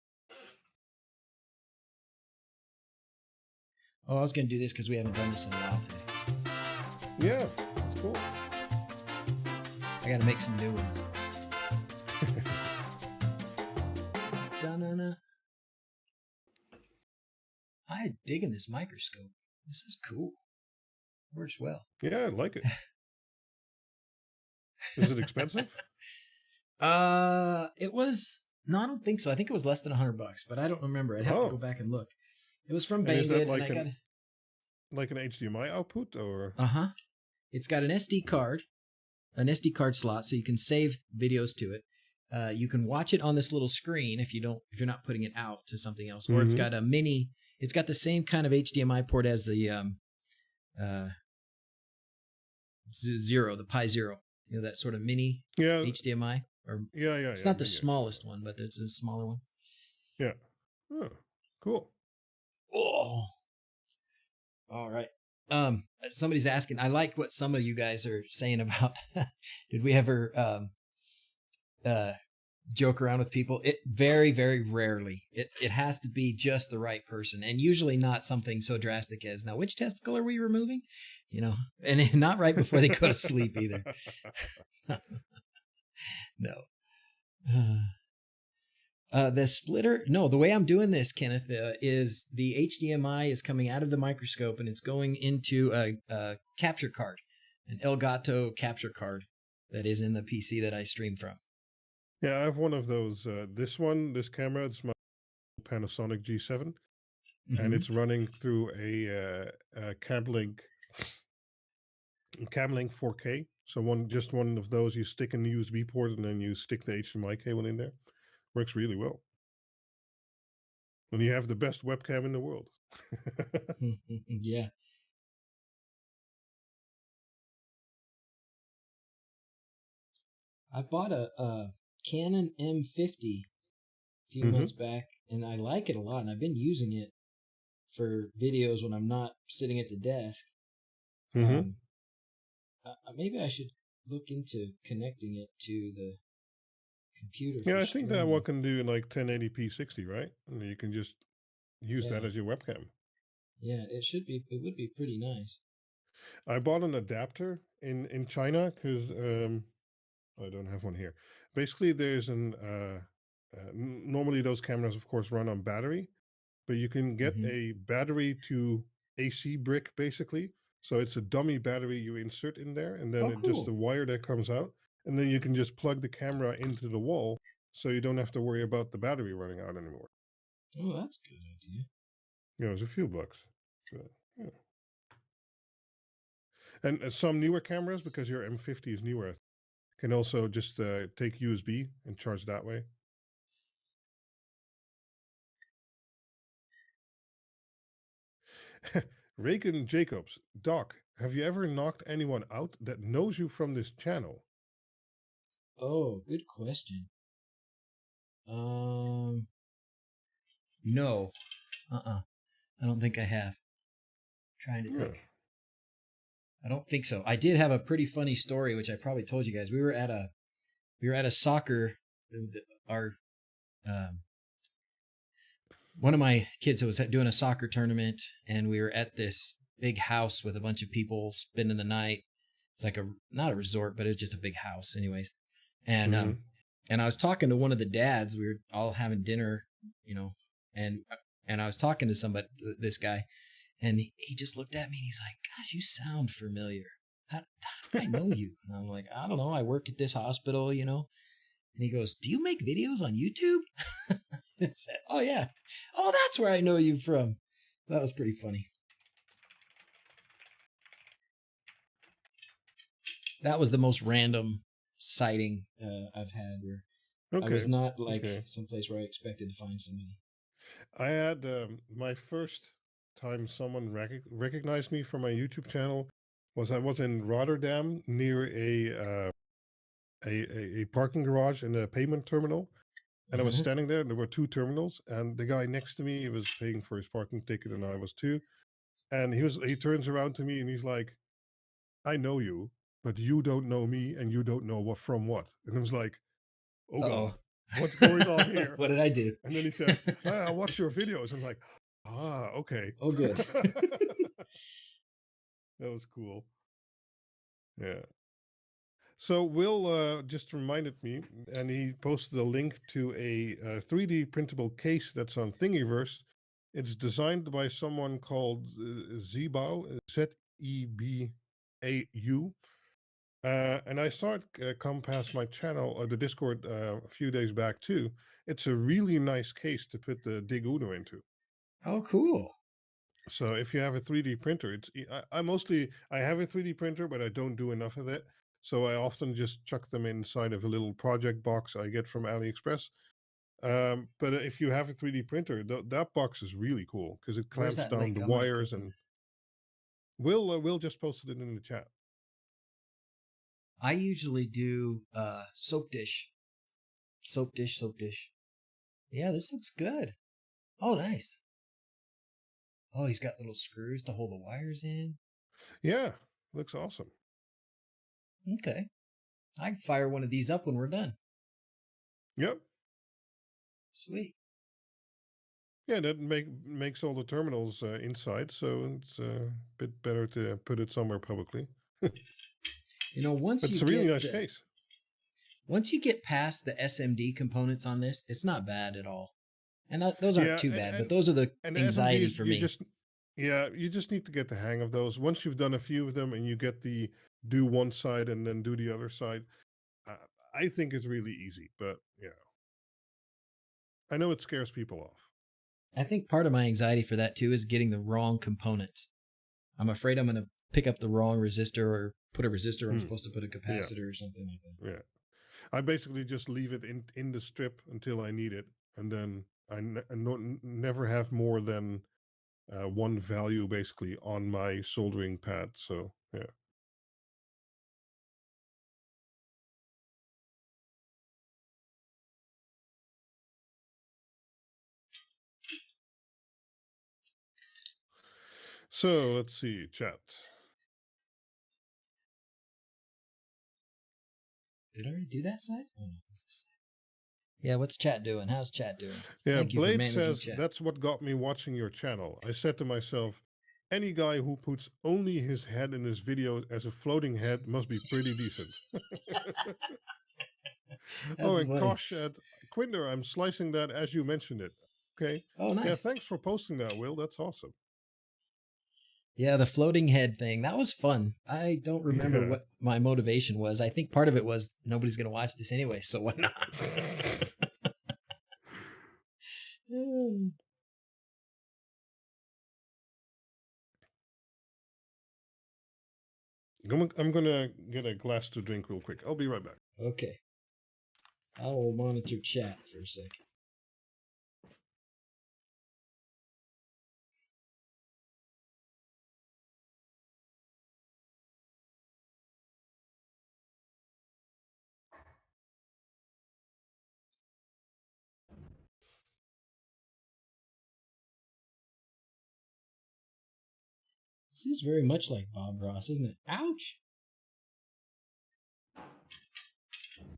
Oh, I was going to do this because we haven't done this in a while today. Yeah, it's cool. I got to make some new ones. Da-na-na. I'm digging this microscope. This is cool. Works well. Yeah, I like it. Is it expensive? It was. No, I don't think so. I think it was less than $100, but I don't remember. I'd have to go back and look. It was from Banggood, like and I got like an HDMI output, or It's got an SD card slot, so you can save videos to it. You can watch it on this little screen if you're not putting it out to something else, or it's got a mini. It's got the same kind of HDMI port as the Zero, the Pi Zero. That sort of mini HDMI. Or it's not the smallest one, but it's a smaller one. Yeah. Oh, cool. Oh. All right. Somebody's asking, I like what some of you guys are saying about did we ever joke around with people? It very, very rarely. It has to be just the right person, and usually not something so drastic as, now which testicle are we removing? And not right before they go to sleep either. No. The splitter, no, the way I'm doing this, Kenneth, is the HDMI is coming out of the microscope and it's going into a capture card, an Elgato capture card that is in the PC that I stream from. Yeah, I have one of those. This camera, it's my Panasonic G7, and it's running through a Cablink 4K. So one of those, you stick in the USB port and then you stick the HDMI cable in there. Works really well. And you have the best webcam in the world. Yeah. I bought a Canon M50 a few months back, and I like it a lot, and I've been using it for videos when I'm not sitting at the desk. Maybe I should look into connecting it to the computer. Yeah, I think that one can do like 1080p 60, right? And you can just use that as your webcam. Yeah, it would be pretty nice. I bought an adapter in China because I don't have one here. Basically, there's normally those cameras, of course, run on battery, but you can get a battery to AC brick, basically. So it's a dummy battery you insert in there, and then just a wire that comes out, and then you can just plug the camera into the wall, so you don't have to worry about the battery running out anymore. Oh, that's a good idea. Yeah, it's a few bucks. But, yeah. And some newer cameras, because your M50 is newer, can also just take USB and charge that way. Reagan Jacobs, Doc, have you ever knocked anyone out that knows you from this channel? Oh, good question. No. I don't think I have. Trying to Yeah. think. I don't think so. I did have a pretty funny story, which I probably told you guys. We were at a soccer. Our one of my kids was doing a soccer tournament, and we were at this big house with a bunch of people spending the night. It's like not a resort, but it was just a big house, anyways. And Mm-hmm. and I was talking to one of the dads. We were all having dinner, and I was talking to this guy, and he just looked at me and he's like, "Gosh, you sound familiar. How do I know you?" And I'm like, "I don't know. I work at this hospital, you know." And he goes, "Do you make videos on YouTube?" I said, "Oh yeah. Oh, that's where I know you from." That was pretty funny. That was the most random sighting I've had where I was Okay. not like Okay. someplace where I expected to find somebody. I had my first time someone recognized me from my YouTube channel was I was in Rotterdam near a parking garage and a payment terminal. And I was Uh-huh. standing there, and there were two terminals, and the guy next to me was paying for his parking ticket, and I was too. And he turns around to me and he's like, "I know you, but you don't know me, and you don't know what from what." And I was like, "Oh Uh-oh. God, what's going on here?" What did I do? And then he said, "I watch your videos." I'm like, "Ah, okay." Oh, good. That was cool. Yeah. So Will just reminded me, and he posted a link to a 3D printable case that's on Thingiverse. It's designed by someone called Zebau, Zebau. And I started come past my channel or the Discord a few days back too. It's a really nice case to put the Dig Uno into. Oh, cool. So if you have a 3D printer, I have a 3D printer, but I don't do enough of it. So I often just chuck them inside of a little project box I get from AliExpress. But if you have a 3D printer, that box is really cool because it Where's clamps that down link? the I'm gonna wires. click on And it. Will just posted it in the chat. I usually do soap dish. Soap dish. Yeah, this looks good. Oh, nice. Oh, he's got little screws to hold the wires in. Yeah, looks awesome. Okay. I can fire one of these up when we're done. Yep. Sweet. Yeah, that makes all the terminals inside, so it's a bit better to put it somewhere publicly. You know, But it's a really nice case. once you get past the SMD components on this, it's not bad at all. And those aren't Yeah, too bad, but those are the and the anxiety SMDs, for me. you just need to get the hang of those. Once you've done a few of them and you get the do one side and then do the other side, uh, I think it's really easy. But I know it scares people off. I think part of my anxiety for that too is getting the wrong components. I'm afraid I'm going to pick up the wrong resistor or put a resistor I'm Hmm. supposed to put a Yeah, capacitor or something like that. yeah. I basically just leave it in the strip until I need it, and then never have more than one value basically on my soldering pad. So yeah. So let's see, chat. Did I already do that side? Oh, no, this is yeah, what's chat doing? How's chat doing? Yeah, Thank you for Blade managing says chat. that's what got me watching your channel. I said to myself, any guy who puts only his head in his video as a floating head must be pretty decent. Oh, That's and funny. Kosh said, Quinder, I'm slicing that as you mentioned it. Okay. Oh, Yeah, nice. thanks for posting that, Will. That's awesome. Yeah, the floating head thing. That was fun. I don't remember Yeah. what my motivation was. I think part of it was nobody's going to watch this anyway, so why not? I'm gonna get a glass to drink real quick. I'll be right back. Okay. I will monitor chat for a second. This is very much like Bob Ross, isn't it? Ouch!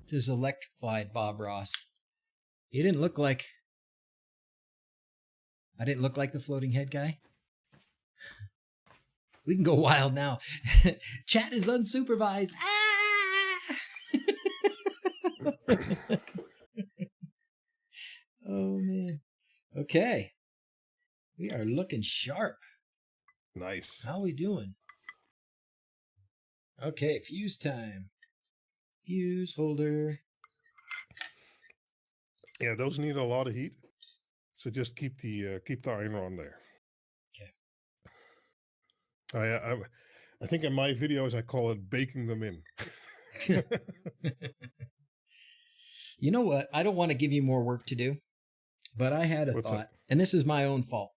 This electrified Bob Ross. He didn't look like... I didn't look like the floating head guy. We can go wild now. Chat is unsupervised. Ah! Oh, man. Okay. We are looking sharp. Nice. How we doing? Okay, fuse time. Fuse holder. Yeah, those need a lot of heat. So just keep the iron on there. Okay. I think in my videos I call it baking them in. You know what? I don't want to give you more work to do, but I had a What's thought, up? and this is my own fault.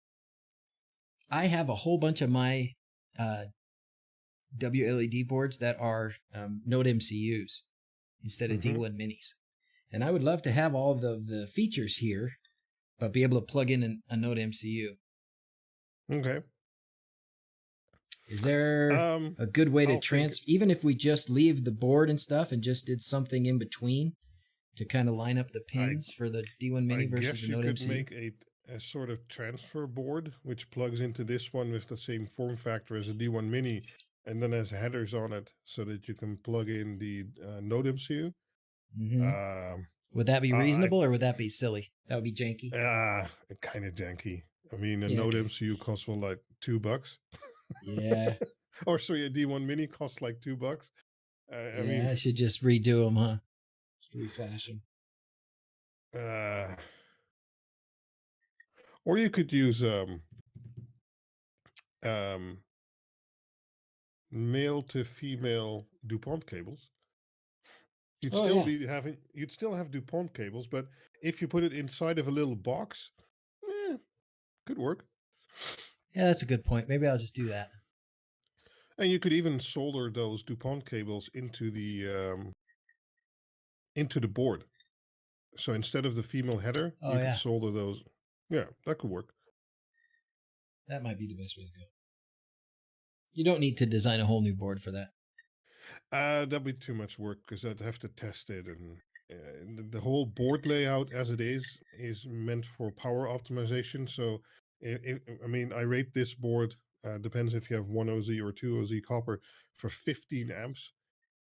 I have a whole bunch of my WLED boards that are Node MCUs instead of D1 minis. And I would love to have all of the features here, but be able to plug in a Node MCU. Okay. Is there a good way to even if we just leave the board and stuff and just did something in between to kind of line up the pins for the D1 mini versus the Node MCU? I guess you could make a sort of transfer board which plugs into this one with the same form factor as a D1 mini and then has headers on it so that you can plug in the Node MCU. Would that be reasonable or would that be silly? That would be janky. Kind of janky. I mean, a Node MCU costs like $2. Yeah. Or sorry, a D1 mini costs like $2. I mean, I should just redo them, huh? Refashion. Or you could use male to female DuPont cables. You'd still have DuPont cables, but if you put it inside of a little box, could work. Yeah, that's a good point. Maybe I'll just do that. And you could even solder those DuPont cables into the board. So instead of the female header, you could solder those. Yeah, that could work. That might be the best way to go. You don't need to design a whole new board for that. That'd be too much work because I'd have to test it, and the whole board layout as it is meant for power optimization. So, I mean, I rate this board. Depends if you have 1 OZ or 2 OZ copper for 15 amps,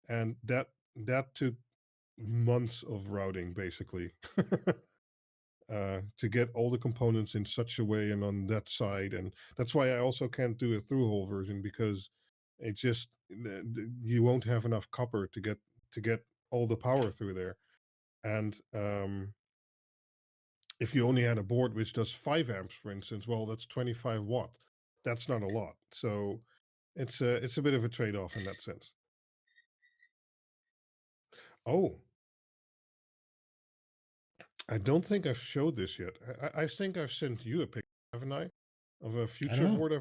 and that took months of routing basically. To get all the components in such a way and on that side, and that's why I also can't do a through-hole version because it just you won't have enough copper to get all the power through there. And if you only had a board which does 5 amps, for instance, well, that's 25 watt. That's not a lot. So it's a bit of a trade-off in that sense. Oh, I don't think I've showed this yet. I think I've sent you a picture, haven't I? Of a future board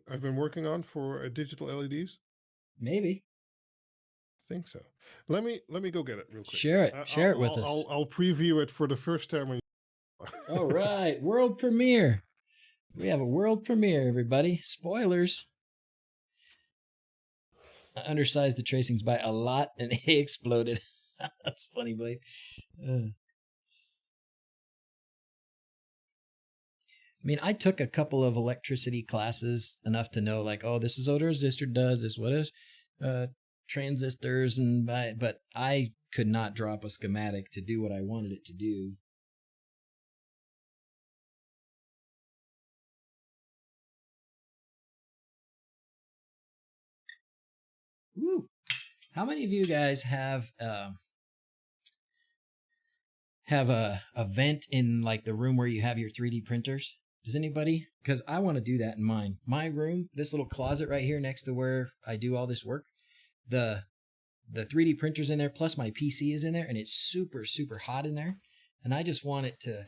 I've been working on for digital LEDs. Maybe. I think so. Let me go get it real quick. Share it with us. I'll preview it for the first time. All right, world premiere. We have a world premiere, everybody. Spoilers. I undersized the tracings by a lot, and they exploded. That's funny, Blade. I mean, I took a couple of electricity classes enough to know, like, oh, this is what a resistor does, this is what transistors, but I could not drop a schematic to do what I wanted it to do. Woo. How many of you guys have a vent in like the room where you have your 3D printers? Does anybody? Because I want to do that in mine. My room, this little closet right here next to where I do all this work, the 3D printer's in there, plus my PC is in there, and it's super, super hot in there. And I just want it to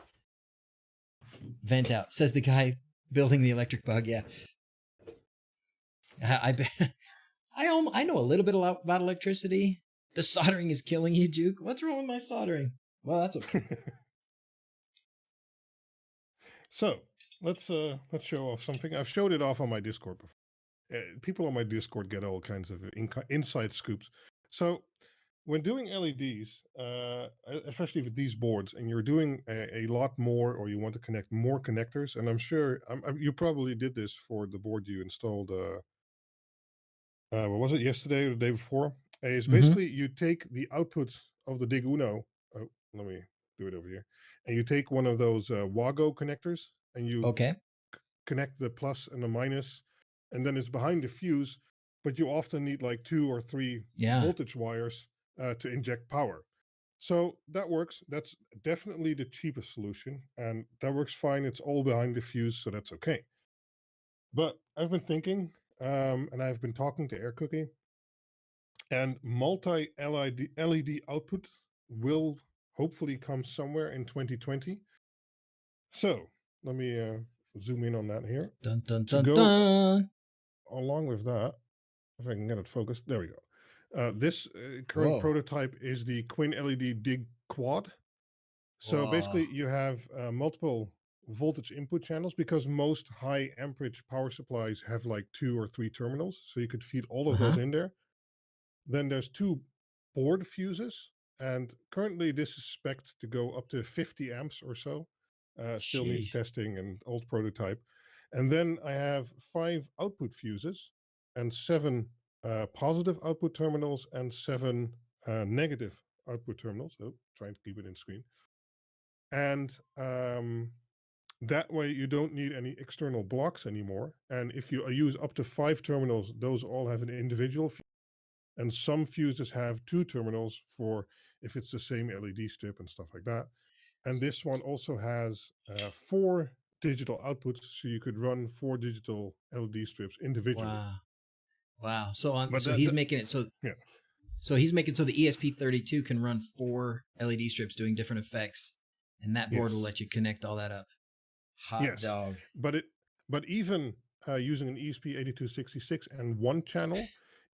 vent out, says the guy building the electric bug. Yeah. I know a little bit about electricity. The soldering is killing you, Juke. What's wrong with my soldering? Well, that's okay. So let's show off something. I've showed it off on my Discord before. people on my Discord get all kinds of inside scoops. So when doing LEDs, especially with these boards, and you're doing a lot more, or you want to connect more connectors, and I'm sure you probably did this for the board you installed. What was it, yesterday or the day before? Is Mm-hmm. basically you take the output of the Dig Uno. Oh, let me do it over here. And you take one of those WAGO connectors, and you Okay. connect the plus and the minus, and then it's behind the fuse. But you often need like 2 or 3 Yeah. voltage wires to inject power. So that works. That's definitely the cheapest solution, and that works fine. It's all behind the fuse, so that's okay. But I've been thinking, and I've been talking to Air Cookie, and multi LED output will hopefully come somewhere in 2020. So let me zoom in on that here. Dun dun To dun go dun. along with that, if I can get it focused, there we go. This current Whoa. prototype is the Quinn LED Dig Quad. So Whoa. basically, you have multiple voltage input channels, because most high amperage power supplies have like 2 or 3 terminals. So you could feed all of Uh-huh. those in there. Then there's 2 board fuses, and currently this is spec'd to go up to 50 amps or so. Still needs Jeez. testing and old prototype. And then I have 5 output fuses and 7 positive output terminals and 7 negative output terminals. Oh, trying to keep it in screen. And that way you don't need any external blocks anymore. And if you use up to 5 terminals, those all have an individual fuse. And some fuses have 2 terminals for if it's the same LED strip and stuff like that. And this one also has 4 digital outputs, so you could run 4 digital LED strips individually. Wow. Wow. But So that, he's that making it so yeah, he's making so the ESP32 can run 4 LED strips doing different effects, and that board will yes, let you connect all that up. Hot yes. dog. But it, but even using an ESP8266 and one channel,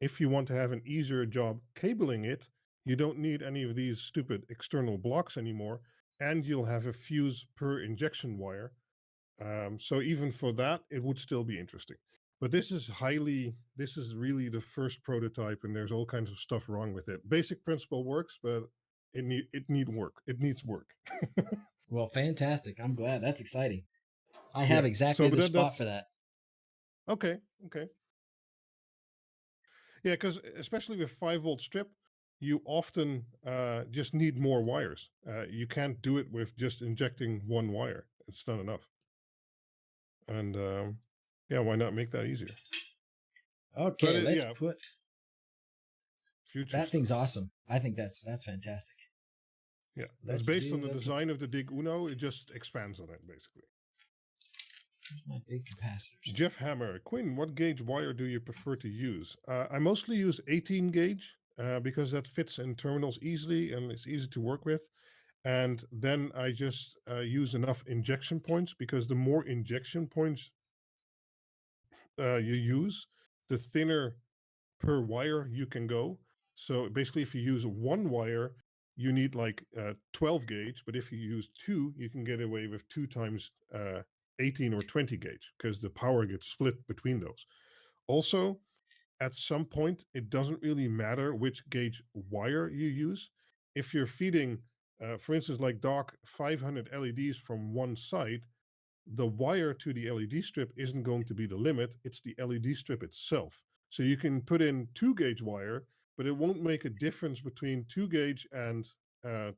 if you want to have an easier job cabling it, you don't need any of these stupid external blocks anymore, and you'll have a fuse per injection wire. So even for that, it would still be interesting. But this is really the first prototype, and there's all kinds of stuff wrong with it. Basic principle works, but it needs work. Well, fantastic. I'm glad. That's exciting. I Yeah. have So, exactly but the spot that's for that. okay. Okay. Yeah, because especially with 5 volt strip, you often just need more wires. You can't do it with just injecting one wire. It's not enough. And yeah, why not make that easier? But Okay, let's yeah, put future that thing's stuff. awesome. I think that's fantastic. Yeah, it's Let's based on do the okay. design of the Dig Uno. It just expands on it, basically. Here's my big capacitors. Jeff Hammer, Quinn, what gauge wire do you prefer to use? I mostly use 18 gauge because that fits in terminals easily and it's easy to work with. And then I just use enough injection points, because the more injection points you use, the thinner per wire you can go. So basically, if you use one wire, you need like 12 gauge, but if you use 2, you can get away with 2 times 18 or 20 gauge, because the power gets split between those. Also, at some point, it doesn't really matter which gauge wire you use. If you're feeding, for instance, like Doc, 500 LEDs from one side, the wire to the LED strip isn't going to be the limit, it's the LED strip itself. So you can put in 2 gauge wire, but it won't make a difference between 2 gauge and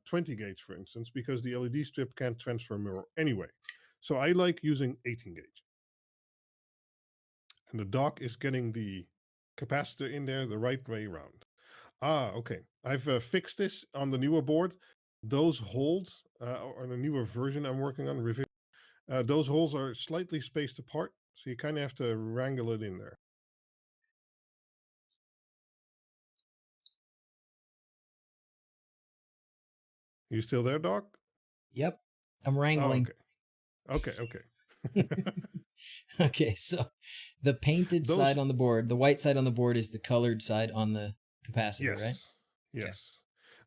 20 gauge, for instance, because the LED strip can't transfer more anyway. So I like using 18 gauge. And the dock is getting the capacitor in there the right way around. Ah, okay. I've fixed this on the newer board. Those holes on a newer version I'm working on, revision, those holes are slightly spaced apart, so you kind of have to wrangle it in there. You still there, Doc? Yep, I'm Oh, wrangling. okay. Okay. Okay, so the painted side Those, on the board, the white side on the board is the colored side on the capacitor, right? yes, Okay. yes.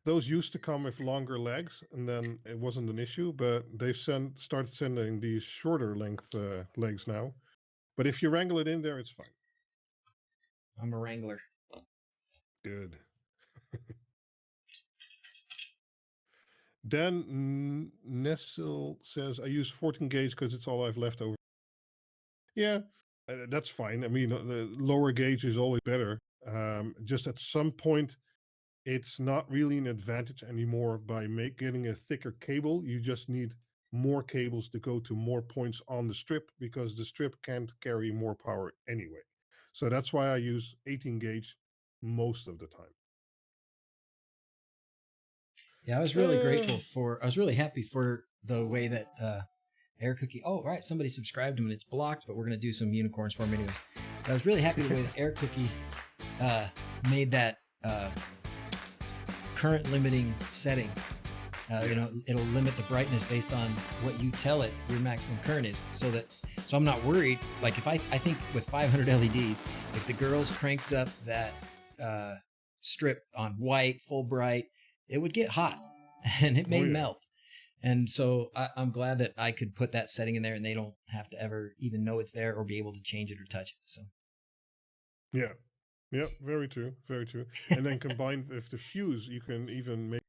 Those used to come with longer legs, and then it wasn't an issue, but they've started sending these shorter length legs now. But if you wrangle it in there, it's fine. I'm a wrangler. Good. Dan Nessel says, I use 14 gauge because it's all I've left over. Yeah, that's fine. I mean, the lower gauge is always better. Just at some point, it's not really an advantage anymore by getting a thicker cable. You just need more cables to go to more points on the strip because the strip can't carry more power anyway. So that's why I use 18 gauge most of the time. Yeah, I was really grateful for, I was really happy for the way that Air Cookie, oh, right, somebody subscribed to him and it's blocked, but we're going to do some unicorns for him anyway. But I was really happy the way that Air Cookie made that current limiting setting. You know, it'll limit the brightness based on what you tell it your maximum current is, so I'm not worried. Like if I think with 500 LEDs, if the girls cranked up that strip on white, full bright, it would get hot and it may melt. And so I'm glad that I could put that setting in there and they don't have to ever even know it's there or be able to change it or touch it. So yeah, very true, very true. And then combined with the fuse, you can even make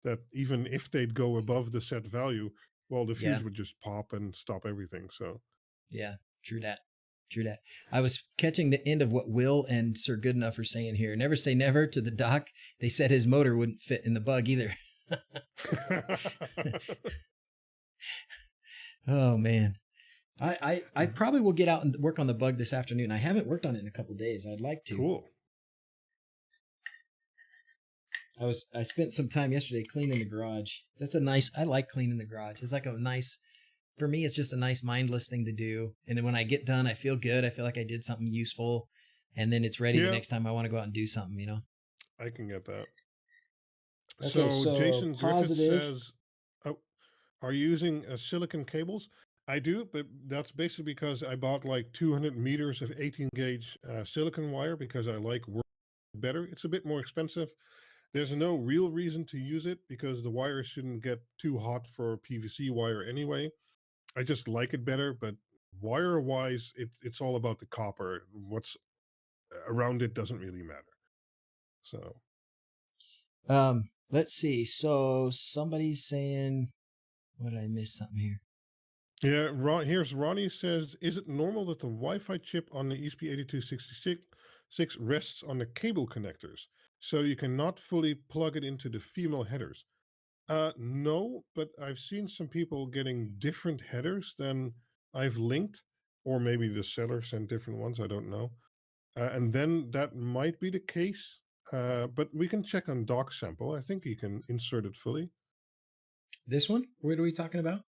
that even if they'd go above the set value, well, the fuse would just pop and stop everything. So yeah, true that. I was catching the end of what Will and Sir Goodenough are saying here. Never say never to the doc. They said his motor wouldn't fit in the bug either. Oh man. I probably will get out and work on the bug this afternoon. I haven't worked on it in a couple of days. I'd like to. Cool. I spent some time yesterday cleaning the garage. I like cleaning the garage. It's like for me, it's just a nice mindless thing to do. And then when I get done, I feel good. I feel like I did something useful. And then it's ready the next time I want to go out and do something, you know? I can get that. Okay, so Jason Griffith says, are you using silicon cables? I do, but that's basically because I bought like 200 meters of 18 gauge silicon wire because I like working better. It's a bit more expensive. There's no real reason to use it because the wire shouldn't get too hot for PVC wire anyway. I just like it better, but wire-wise, it's all about the copper. What's around it doesn't really matter. So, let's see. So somebody's saying, what did I miss something here? Yeah, here's Ronnie says, is it normal that the Wi-Fi chip on the ESP8266 rests on the cable connectors, so you cannot fully plug it into the female headers? No, but I've seen some people getting different headers than I've linked, or maybe the seller sent different ones, I don't know. And then that might be the case, but we can check on doc sample. I think you can insert it fully. This one? What are we talking about?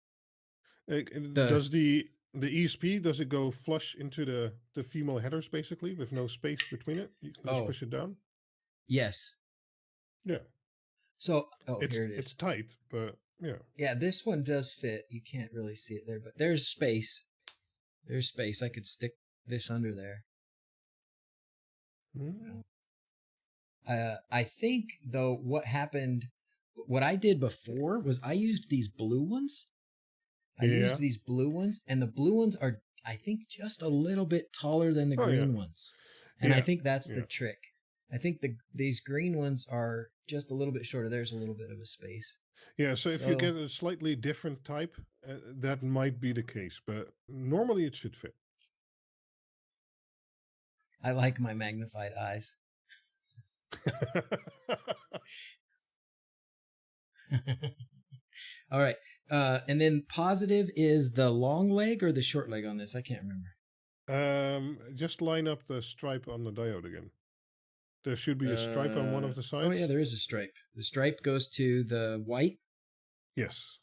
Does the ESP, does it go flush into the female headers basically with no space between it? You can just push it down? Yes. Yeah. So, here it is. It's tight, but yeah. Yeah, this one does fit. You can't really see it there, but there's space. There's space. I could stick this under there. I think, though, what I did before was I used these blue ones. And the blue ones are, I think, just a little bit taller than the green ones. And I think that's the trick. I think these green ones are just a little bit shorter. There's a little bit of a space. Yeah, so if you get a slightly different type, that might be the case, but normally it should fit. I like my magnified eyes. All right. And then positive is the long leg or the short leg on this? I can't remember. Just line up the stripe on the diode again. There should be a stripe on one of the sides. Oh, yeah, there is a stripe. The stripe goes to the white? Yes.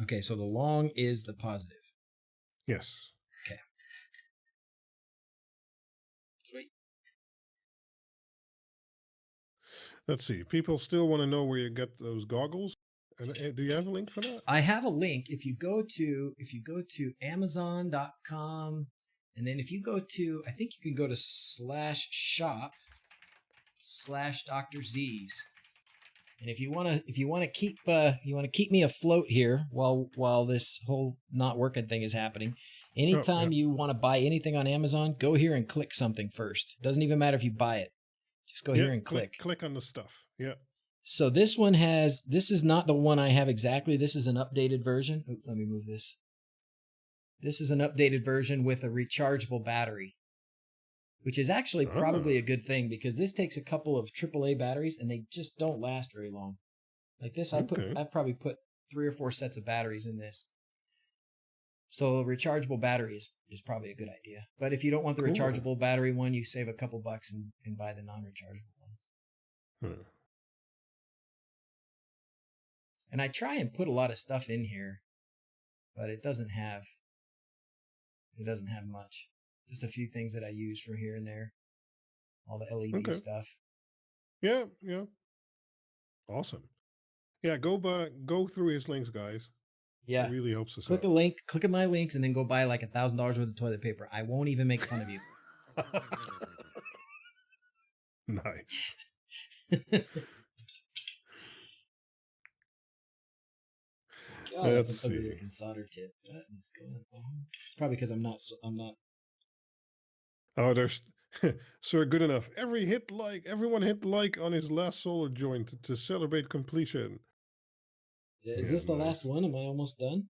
Okay, so the long is the positive. Yes. Okay. Sweet. Let's see. People still want to know where you get those goggles. Do you have a link for that? I have a link. If you go to Amazon.com, and then if you go to, I think you can go to /shop/DrZzs. And if you want to keep me afloat here while this whole not working thing is happening, Anytime you want to buy anything on Amazon, go here and click something first. Doesn't even matter if you buy it. Just go here and click. Click on the stuff. Yeah. So this one has, this is not the one I have exactly. This is an updated version. Ooh, let me move this. This is an updated version with a rechargeable battery, which is actually probably a good thing because this takes a couple of AAA batteries and they just don't last very long. Like this, I've probably put 3 or 4 sets of batteries in this. So a rechargeable battery is probably a good idea. But if you don't want the rechargeable battery one, you save a couple bucks and buy the non-rechargeable one. And I try and put a lot of stuff in here, but it doesn't have much. Just a few things that I use from here and there. All the LED stuff. Yeah. Awesome. Yeah, go through his links, guys. Yeah. It really helps us Click a link, click at my links, and then go buy like $1,000 worth of toilet paper. I won't even make fun of you. Nice. God, that's an ugly looking solder tip. What is going on? Probably because I'm not. Oh, there's sir, good enough. Everyone hit like on his last solder joint to celebrate completion. Is this the last one? Am I almost done?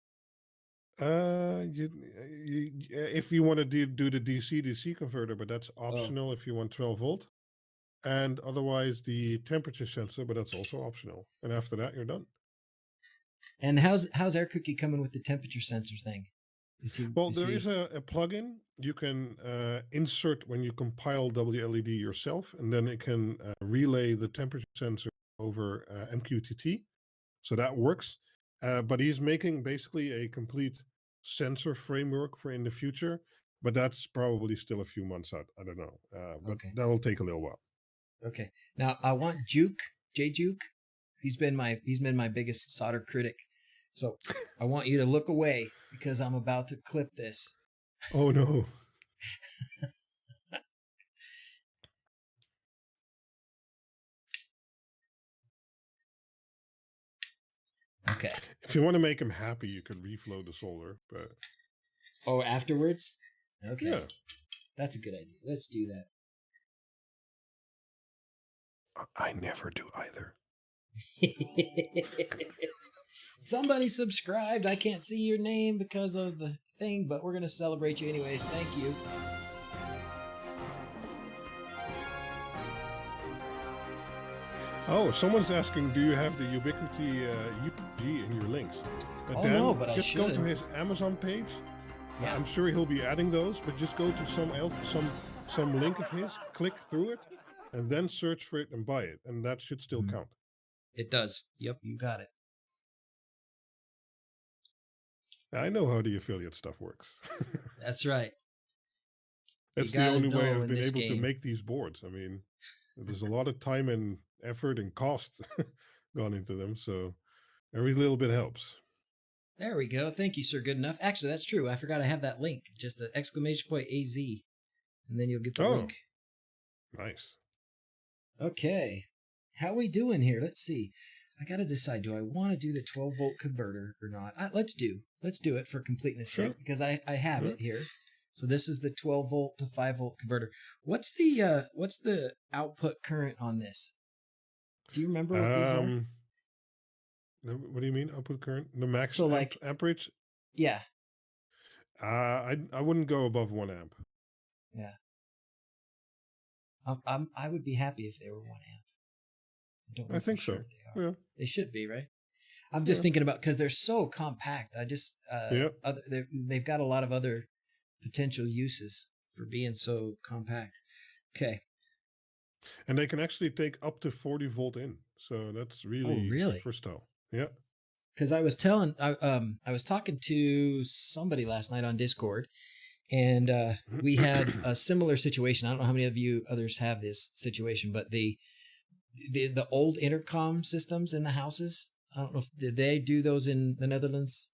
If you want to do the DC-DC converter, but that's optional if you want 12 volt. And otherwise the temperature sensor, but that's also optional. And after that, you're done. And how's AirCookie coming with the temperature sensor thing? Well, there is a plugin you can insert when you compile WLED yourself, and then it can relay the temperature sensor over MQTT. So that works. But he's making basically a complete sensor framework for in the future, but that's probably still a few months out. I don't know. But that will take a little while. Okay. Now I want Juke. He's been my biggest solder critic. So I want you to look away because I'm about to clip this. Oh no. Okay. If you want to make him happy, you could reflow the solder, but afterwards? Okay. Yeah. That's a good idea. Let's do that. I never do either. Somebody subscribed. I can't see your name because of the thing, but we're going to celebrate you anyways. Thank you. Oh, someone's asking, do you have the Ubiquiti UG in your links? Dan, no, but just go to his Amazon page. Yeah. I'm sure he'll be adding those, but just go to some link of his, click through it, and then search for it and buy it, and that should still count. It does. Yep, you got it. I know how the affiliate stuff works. That's right. That's the only way I've been able to make these boards. I mean, there's a lot of time and effort and cost gone into them, so every little bit helps. There we go. Thank you, sir. Good enough. Actually, that's true. I forgot I have that link. Just an !AZ, and then you'll get the link. Nice. Okay. How we doing here? Let's see. I got to decide, do I want to do the 12-volt converter or not? Let's do it for completeness sake because I have it here. So this is the 12-volt to 5-volt converter. What's the output current on this? Do you remember what these are? What do you mean output current? The max amperage? Yeah. I wouldn't go above 1 amp. Yeah. I would be happy if they were 1 amp. I think so. They are. Yeah. They should be, right? I'm just thinking about because they're so compact. They've got a lot of other potential uses for being so compact. Okay. And they can actually take up to 40 volt in. So that's really versatile. Yeah. Because I was talking to somebody last night on Discord, and we had a similar situation. I don't know how many of you others have this situation, but the old intercom systems in the houses. I don't know did they do those in the Netherlands?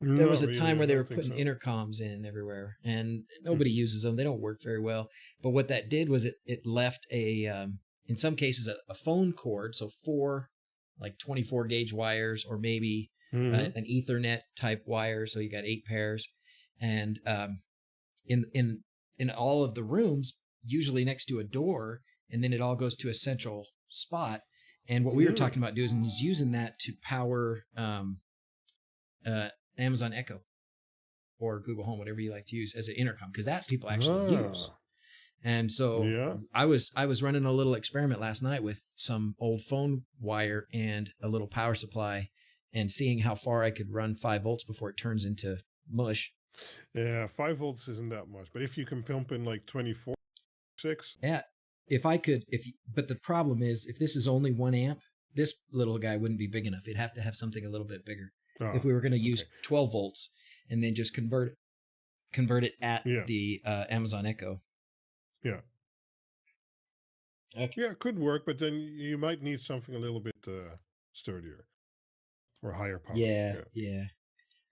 There was a time where they were putting intercoms in everywhere, and nobody uses them. They don't work very well. But what that did was it left in some cases a phone cord, so 4 like 24 gauge wires, or maybe an Ethernet type wire, so you got 8 pairs, And in all of the rooms, usually next to a door, and then it all goes to a central spot. And what we were talking about doing is using that to power Amazon Echo or Google Home, whatever you like to use, as an intercom, because that people actually use. And so I was running a little experiment last night with some old phone wire and a little power supply, and seeing how far I could run 5 volts before it turns into mush. Yeah, 5 volts isn't that much, but if you can pump in like 24, 6. Yeah, but the problem is, if this is only 1 amp, this little guy wouldn't be big enough. It'd have to have something a little bit bigger. If we were going to use 12 volts and then just convert it at the Amazon Echo. Yeah. Okay. Yeah, it could work, but then you might need something a little bit sturdier or higher power. Yeah.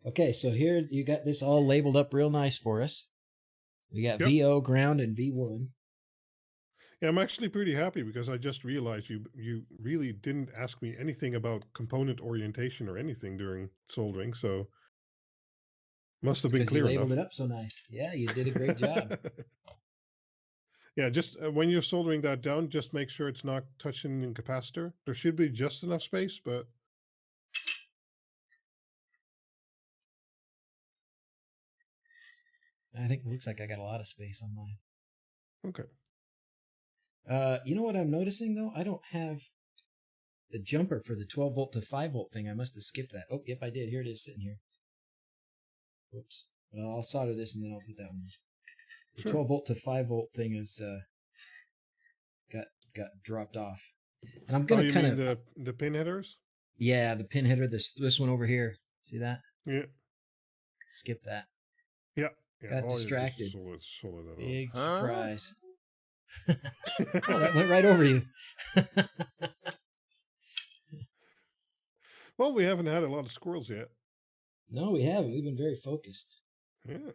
Okay, so here you got this all labeled up real nice for us. We got VO, ground, and V1. Yeah, I'm actually pretty happy because I just realized you really didn't ask me anything about component orientation or anything during soldering, so must have been clear enough. You labeled it up so nice. Yeah, you did a great job. Yeah, just when you're soldering that down, just make sure it's not touching the capacitor. There should be just enough space, but... I think it looks like I got a lot of space on mine. Okay. You know what I'm noticing, though? I don't have the jumper for the 12 volt to 5 volt thing. I must have skipped that. Oh, yep, I did. Here it is sitting here. Whoops. Well, I'll solder this and then I'll put that one. The 12 volt to 5 volt thing is got dropped off. And I'm gonna kind of the pin headers. Yeah, the pin header. This one over here. See that? Yeah. Skip that. Yeah. Got distracted. Solid Big surprise. Oh, that went right over you. Well, we haven't had a lot of squirrels yet. No, we haven't. We've been very focused. Yeah.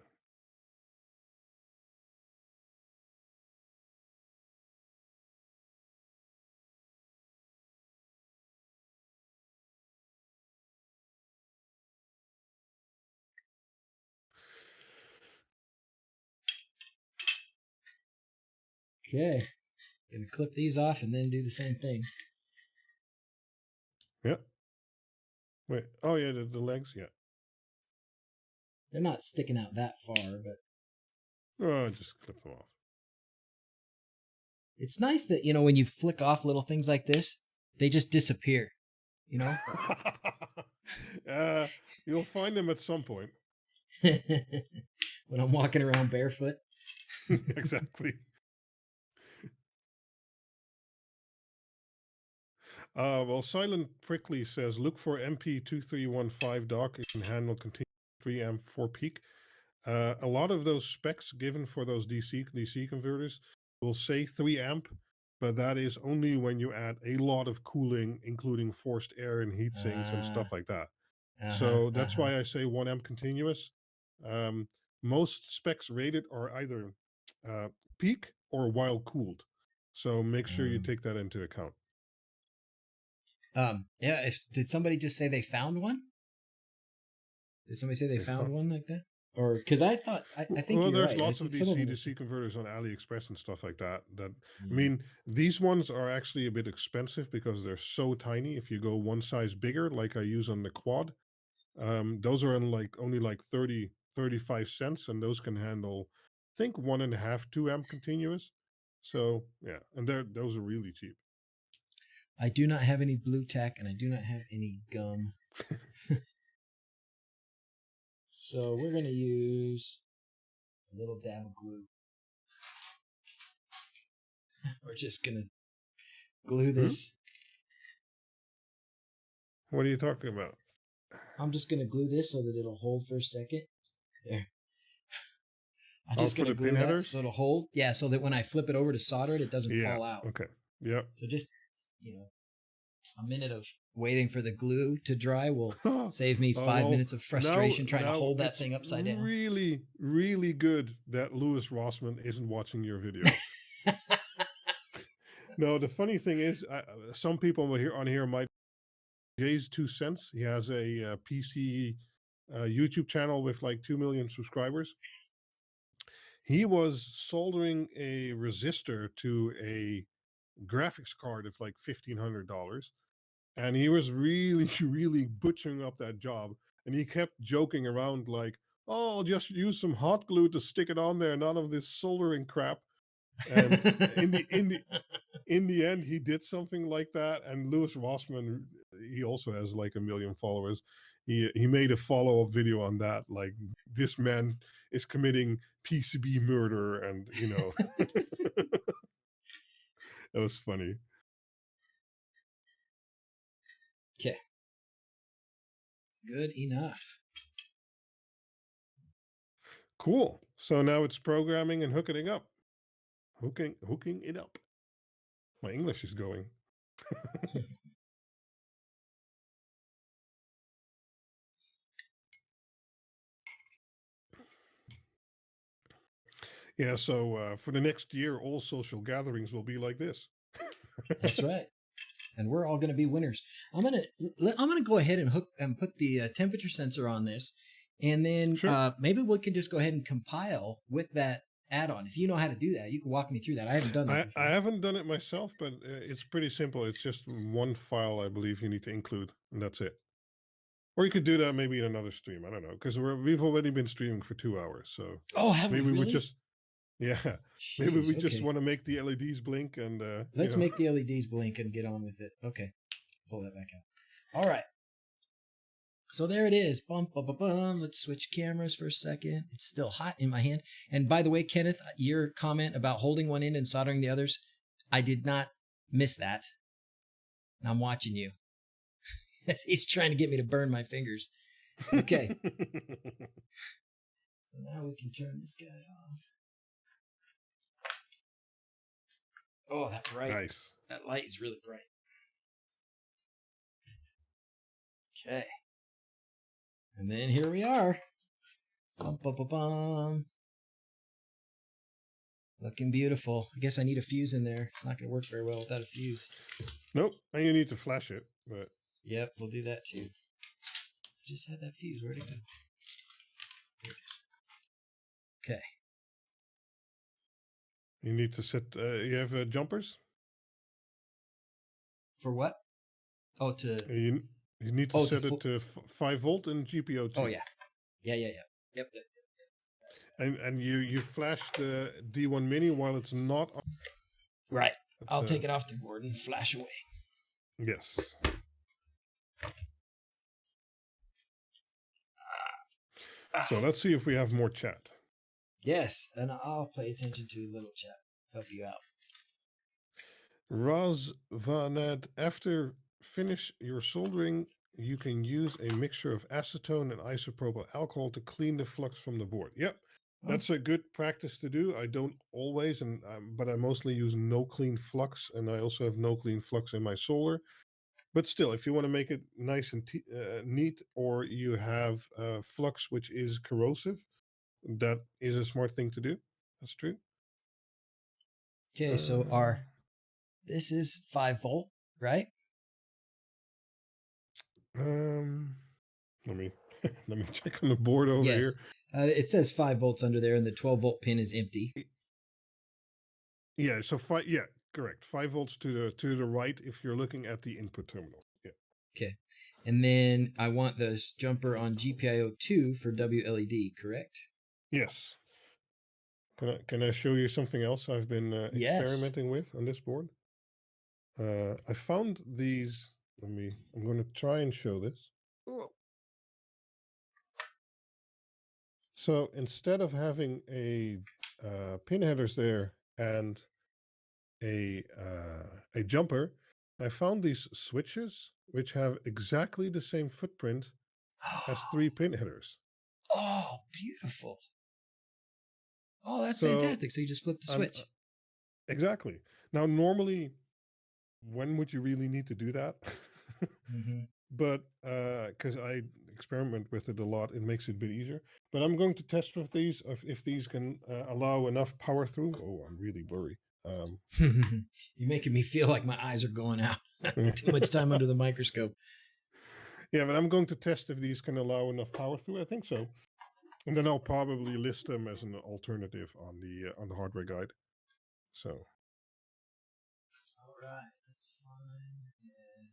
Okay. Gonna clip these off and then do the same thing. Yeah. Wait. Oh, yeah, the legs, yeah. They're not sticking out that far, but... Oh, just clip them off. It's nice that, when you flick off little things like this, they just disappear, You'll find them at some point. When I'm walking around barefoot. Exactly. Well, Silent Prickly says, look for MP2315 dock. It can handle continuous 3 amp 4 peak. A lot of those specs given for those DC converters will say 3 amp, but that is only when you add a lot of cooling, including forced air and heat sinks and stuff like that. So that's why I say 1 amp continuous. Most specs rated are either peak or while cooled. So make sure you take that into account. Yeah. Did somebody just say they found one? Did somebody say they found one like that? Or because I thought I think well, you're there's right. lots of DC DC converters on AliExpress and stuff like that. I mean, these ones are actually a bit expensive because they're so tiny. If you go one size bigger, like I use on the quad, those are in only 35 cents, and those can handle, I think, 1.5, 2 amp continuous. So yeah, and those are really cheap. I do not have any blue tack, and I do not have any gum. So we're going to use a little dab of glue. We're just going to glue this. What are you talking about? I'm just going to glue this so that it'll hold for a second. There. I'm just going to glue that so it'll hold. Yeah, so that when I flip it over to solder it, it doesn't fall out. Okay. Yeah. So just, a minute of waiting for the glue to dry will save me 5 minutes of frustration trying to hold that thing upside down. Really, really good that Louis Rossmann isn't watching your video. No, the funny thing is, some people on here might Jay's 2 cents. He has a PC YouTube channel with like 2 million subscribers. He was soldering a resistor to a graphics card of like $1,500, and he was really, really butchering up that job. And he kept joking around like, "Oh, I'll just use some hot glue to stick it on there, none of this soldering crap." And in the end, he did something like that. And Louis Rossmann, he also has like 1 million followers. He made a follow up video on that. Like, this man is committing PCB murder, and that was funny. Okay. Good enough. Cool. So now it's programming and hooking it up. Hooking it up. My English is going. Yeah, so for the next year, all social gatherings will be like this. That's right. And we're all going to be winners. I'm gonna go ahead and put the temperature sensor on this, and then Sure. maybe we can just go ahead and compile with that add-on. If you know how to do that, you can walk me through that. I haven't done that before. I haven't done it myself, but it's pretty simple. It's just one file, I believe, you need to include, and that's it. Or you could do that maybe in another stream. I don't know, because we've already been streaming for 2 hours. So Have maybe we we really? just, yeah, Jeez, maybe we okay. just want to make the LEDs blink and Let's make the LEDs blink and get on with it. Okay, pull that back out. All right. So there it is. Bum, bum, bum, bum. Let's switch cameras for a second. It's still hot in my hand. And by the way, Kenneth, your comment about holding one end and soldering the others, I did not miss that. And I'm watching you. He's trying to get me to burn my fingers. Okay. So now we can turn this guy off. Oh, that bright. Nice. That light is really bright. Okay. And then here we are. Bum, bum, bum, bum. Looking beautiful. I guess I need a fuse in there. It's not going to work very well without a fuse. Nope. And you need to flash it, but. Yep, we'll do that too. Just had that fuse. Where'd it go? There it is. Okay. You need to set. You have jumpers. For what? Oh, to. You need to set it to 5 volt and GPO2. Oh yeah. Yeah. Yep. And you flash the D1 Mini while it's not on. Right. I'll take it off the board and flash away. Yes. So let's see if we have more chat. Yes, and I'll pay attention to little chat. Help you out. Razvanad, after finish your soldering, you can use a mixture of acetone and isopropyl alcohol to clean the flux from the board. Yep. That's a good practice to do. I don't always, but I mostly use no clean flux, and I also have no clean flux in my solder. But still, if you want to make it nice and neat, or you have flux which is corrosive, that is a smart thing to do. That's true. Okay, so this is 5 volt, right? Let me check on the board over here. It says 5 volts under there, and the 12 volt pin is empty. Yeah, so correct. 5 volts to the right if you're looking at the input terminal. Yeah. Okay, and then I want this jumper on GPIO2 for WLED, correct? Yes. Can I show you something else I've been experimenting with on this board? I found these. I'm going to try and show this. Oh. So instead of having a pin headers there and a jumper, I found these switches which have exactly the same footprint as 3 pin headers. Oh, beautiful. Oh, that's fantastic. So you just flip the switch. Exactly. Now, normally, when would you really need to do that? But because I experiment with it a lot, it makes it a bit easier. But I'm going to test with these if these can allow enough power through. Oh, I'm really blurry. You're making me feel like my eyes are going out. Too much time under the microscope. Yeah, but I'm going to test if these can allow enough power through. I think so. And then I'll probably list them as an alternative on the hardware guide. So All right, that's fine.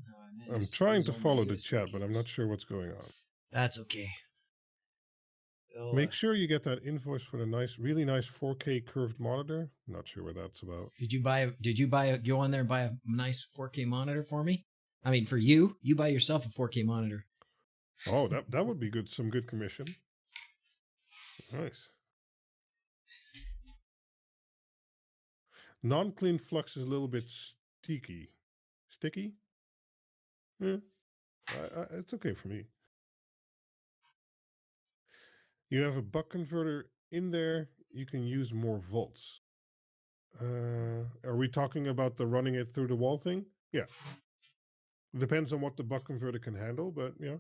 No, I I'm managed to trying lose to all my follow the USB chat, but I'm cables. not sure what's going on. That's okay. Make sure you get that invoice for the really nice 4K curved monitor. Not sure what that's about. Did you go on there and buy a nice 4K monitor for me? I mean, for you buy yourself a 4K monitor. Oh, that would be good. Some good commission. Nice. Non-clean flux is a little bit sticky. Sticky? Yeah, it's okay for me. You have a buck converter in there. You can use more volts. Are we talking about the running it through the wall thing? Yeah. Depends on what the buck converter can handle, but yeah.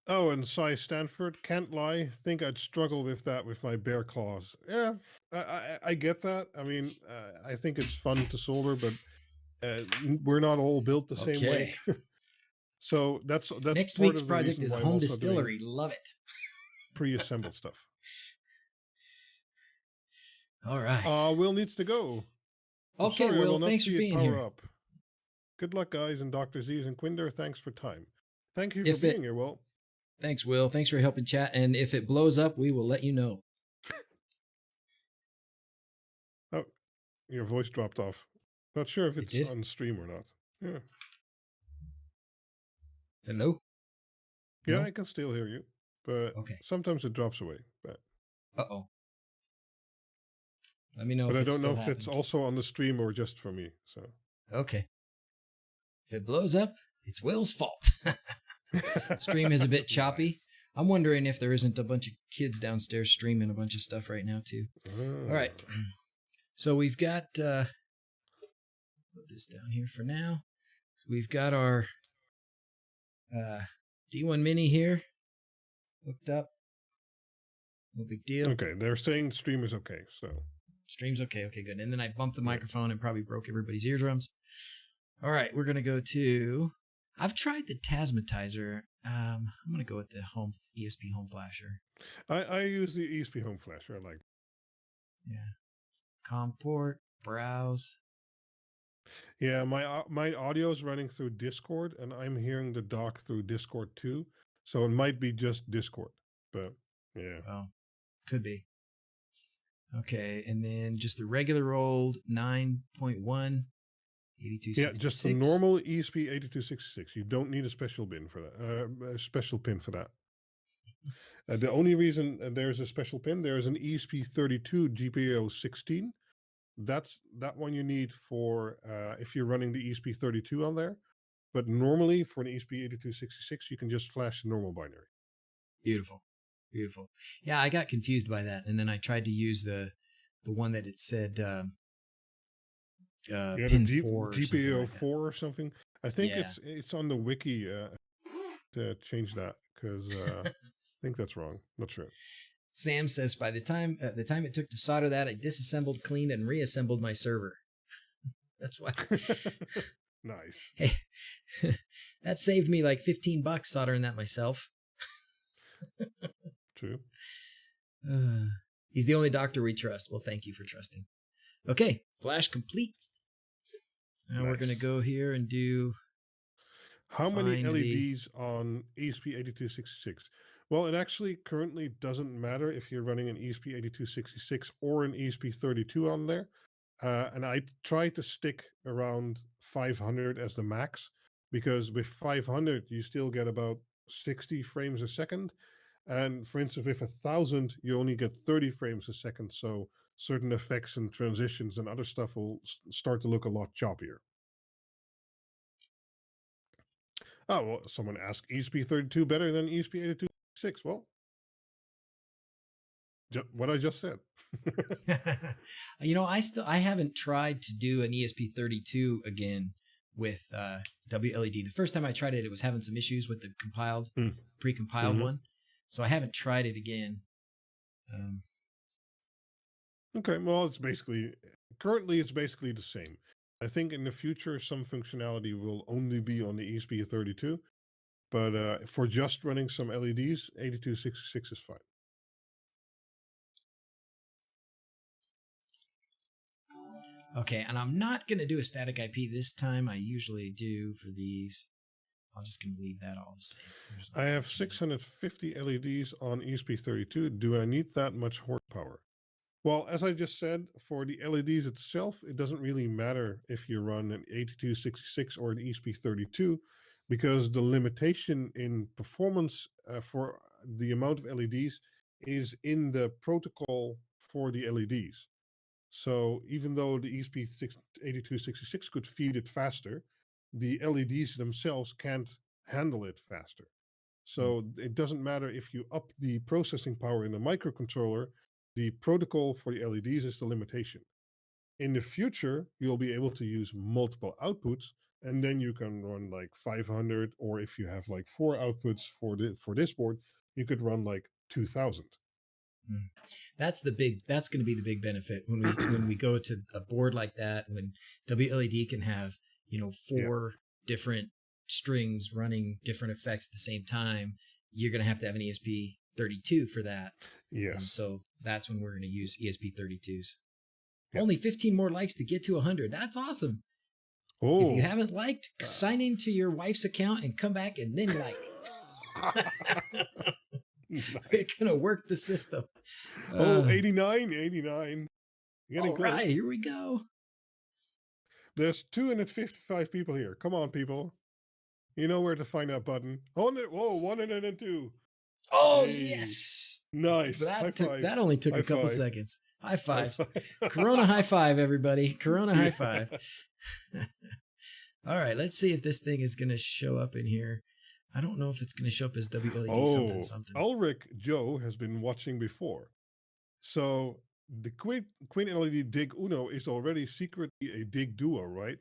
Oh, and Cy Stanford, can't lie, think I'd struggle with that with my bare claws. Yeah, I get that. I mean, I think it's fun to solder, but we're not all built the same way. Okay. So that's Next part week's of the project reason is a why I'm home also doing distillery. Love it. pre-assembled stuff. All right. Will needs to go. I'm Okay, sorry, I Will, will not thanks see for it being power here. up. Good luck, guys, and DrZzs and Quinder. Thanks for time. Thank you for If it being here, Will. Thanks, Will. Thanks for helping chat. And if it blows up, we will let you know. Oh, your voice dropped off. Not sure if It it's did? on stream or not. Yeah. Hello? Yeah, No? I can still hear you, but Okay. sometimes it drops away. Uh-oh. Let me know But if I it's don't know still if it's happening. also on the stream or just for me. So Okay. If it blows up, it's Will's fault. Stream is a bit choppy. Nice. I'm wondering if there isn't a bunch of kids downstairs streaming a bunch of stuff right now, too. All right. So we've got, put this down here for now. We've got our D1 Mini here hooked up. No big deal. Okay, they're saying stream is okay, so. Stream's okay. Okay, good. And then I bumped the microphone and probably broke everybody's eardrums. All right, we're going to go to... I've tried the Tasmatizer. I'm going to go with the ESP home flasher. I use the ESP home flasher. I like. Yeah. COM port, browse. Yeah, my audio is running through Discord, and I'm hearing the dock through Discord too. So it might be just Discord, but yeah. Well, could be. Okay, and then just the regular old 9.1, 8266. Yeah, just the normal ESP8266. You don't need a special pin for that. A special pin for that. The only reason there's a special pin, there's an ESP32 GPIO16. That one you need for if you're running the ESP32 on there. But normally for an ESP8266, you can just flash the normal binary. Beautiful. Beautiful. Yeah, I got confused by that. And then I tried to use the one that it said pin 4 GPIO4 or something. I think Yeah. it's on the wiki to change that because I think that's wrong. Not sure. Sam says by the time it took to solder that, I disassembled, cleaned, and reassembled my server. That's why. Nice. Hey, that saved me like $15 soldering that myself. True. He's the only doctor we trust. Well, thank you for trusting. Okay, flash complete. Now we're going to go here and do... How many LEDs on ESP8266? Well, it actually currently doesn't matter if you're running an ESP8266 or an ESP32 on there. And I try to stick around 500 as the max, because with 500, you still get about 60 frames a second. And for instance, with 1,000, you only get 30 frames a second. So certain effects and transitions and other stuff will start to look a lot choppier. Oh, well, someone asked ESP32 better than ESP8266. Well, what I just said. You know, I haven't tried to do an ESP32 again with WLED. The first time I tried it, it was having some issues with the pre-compiled one. So I haven't tried it again. Okay, well, it's basically currently it's basically the same. I think in the future some functionality will only be on the ESP32, but for just running some LEDs, 8266 is fine. Okay, and I'm not going to do a static IP this time. I usually do for these. I'm just going to leave that all the same. I have 650 LEDs on ESP32. Do I need that much horsepower? Well, as I just said, for the LEDs itself, it doesn't really matter if you run an 8266 or an ESP32, because the limitation in performance for the amount of LEDs is in the protocol for the LEDs. So even though the ESP8266 could feed it faster, the LEDs themselves can't handle it faster. So it doesn't matter if you up the processing power in a microcontroller, the protocol for the LEDs is the limitation. In the future, you'll be able to use multiple outputs, and then you can run like 500, or if you have like 4 outputs for this board, you could run like 2000. That's going to be the big benefit when we go to a board like that, when WLED can have, 4 different strings running different effects at the same time. You're going to have an ESP32 for that. Yes. And so that's when we're going to use ESP32s. Yep. Only 15 more likes to get to 100. That's awesome. Oh. If you haven't liked, sign into your wife's account and come back and then like. Nice. We're going to work the system. 89. All right, here we go. There's 255 people here. Come on, people. You know where to find that button. Whoa, 102. Oh, hey. Yes. Nice. That only took a couple seconds. High fives. Corona high five, everybody. Corona high five. All right, let's see if this thing is going to show up in here. I don't know if it's going to show up as WLED something. Ulrich Joe has been watching before. So the Queen LED Dig Uno is already secretly a Dig Duo, right?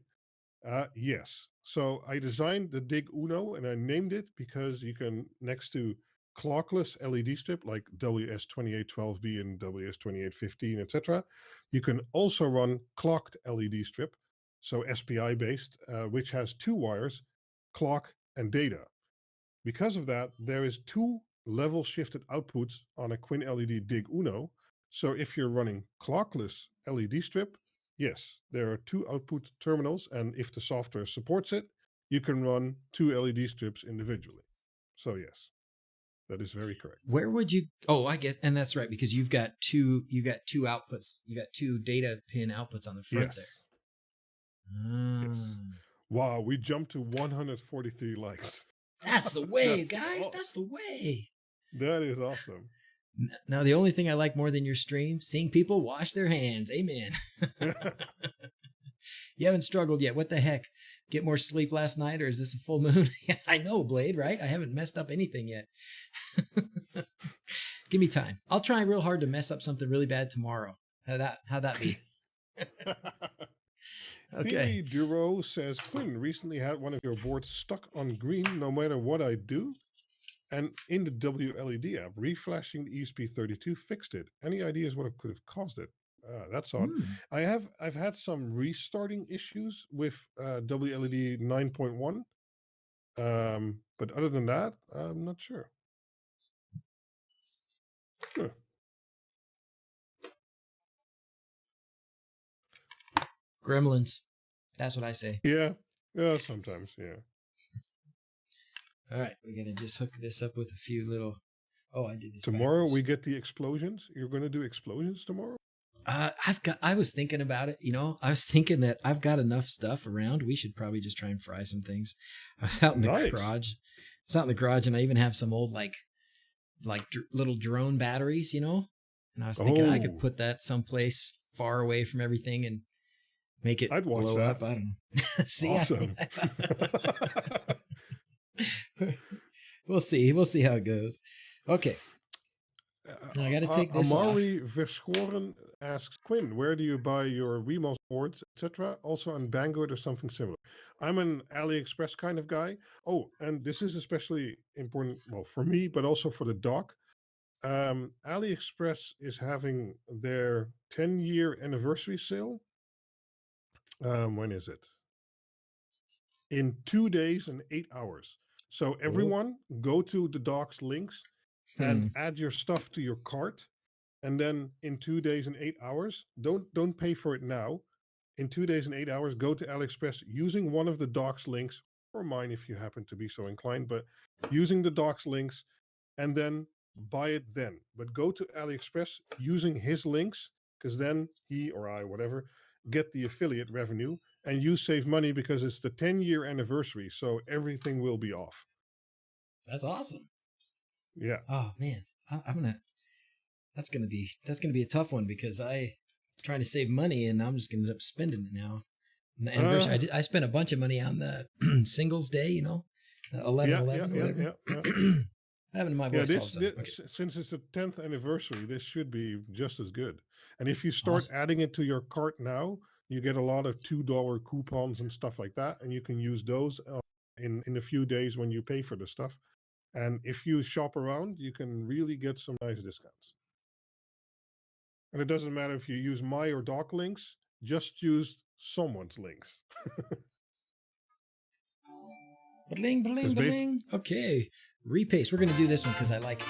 Yes. So I designed the Dig Uno and I named it because you can, next to clockless LED strip like WS2812B and WS2815, etc., you can also run clocked LED strip, so SPI based, which has 2 wires, clock and data. Because of that, there is 2 level shifted outputs on a Queen LED Dig Uno. So if you're running clockless LED strip, yes, there are 2 output terminals, and if the software supports it, you can run 2 LED strips individually. So yes, that is very correct. Where would you? Oh, I get, and that's right, because you've got 2 outputs. You got 2 data pin outputs on the front there. Yes. Wow, we jumped to 143 likes. That's the way, guys. That's the way. That is awesome. Now, the only thing I like more than your stream, seeing people wash their hands. Amen. You haven't struggled yet. What the heck? Get more sleep last night, or is this a full moon? I know, Blade, right? I haven't messed up anything yet. Give me time. I'll try real hard to mess up something really bad tomorrow. How'd that be? Okay. Duro says, Quinn, recently had one of your boards stuck on green no matter what I do. And in the WLED app, reflashing the ESP32 fixed it. Any ideas what could have caused it? That's odd. I've had some restarting issues with WLED 9.1. But other than that, I'm not sure. Huh. Gremlins. That's what I say. Yeah, sometimes, yeah. All right, we're going to just hook this up with a few little... Oh, I did this tomorrow backwards. We get the explosions. You're going to do explosions tomorrow? I was thinking about it, I was thinking that I've got enough stuff around. We should probably just try and fry some things. I was out in the garage. It's out in the garage, and I even have some old like little drone batteries, And I was thinking I could put that someplace far away from everything and make it blow up. I don't know. See, awesome. We'll see. We'll see how it goes. Okay. I got to take this Amari Verschoren asks, Quinn, where do you buy your Wemos boards, etc.? Also on Banggood or something similar. I'm an AliExpress kind of guy. Oh, and this is especially important, well, for me, but also for the doc. AliExpress is having their 10-year anniversary sale When is it? In 2 days and 8 hours. So Oh. everyone go to the docs links and add your stuff to your cart. And then in 2 days and 8 hours, don't pay for it now. In 2 days and 8 hours, go to AliExpress using one of the docs links, or mine if you happen to be so inclined, but using the docs links, and then buy it then. But go to AliExpress using his links, because then he or I, whatever, get the affiliate revenue, and you save money because it's the 10-year anniversary, so everything will be off. That's awesome. Yeah. Oh man, I'm gonna. That's gonna be a tough one because I'm trying to save money and I'm just gonna end up spending it now. On the anniversary, I spent a bunch of money on the Singles Day. You know, the 11/11 or whatever. I have it in my voice all of a sudden. Okay. Since it's the 10th anniversary, this should be just as good. And if you start Awesome. adding it to your cart now, you get a lot of $2 coupons and stuff like that, and you can use those in a few days when you pay for the stuff. And if you shop around, you can really get some nice discounts. And it doesn't matter if you use my or doc links, just use someone's links. Bling, bling, bling. Okay. Repaste. We're going to do this one because I like it.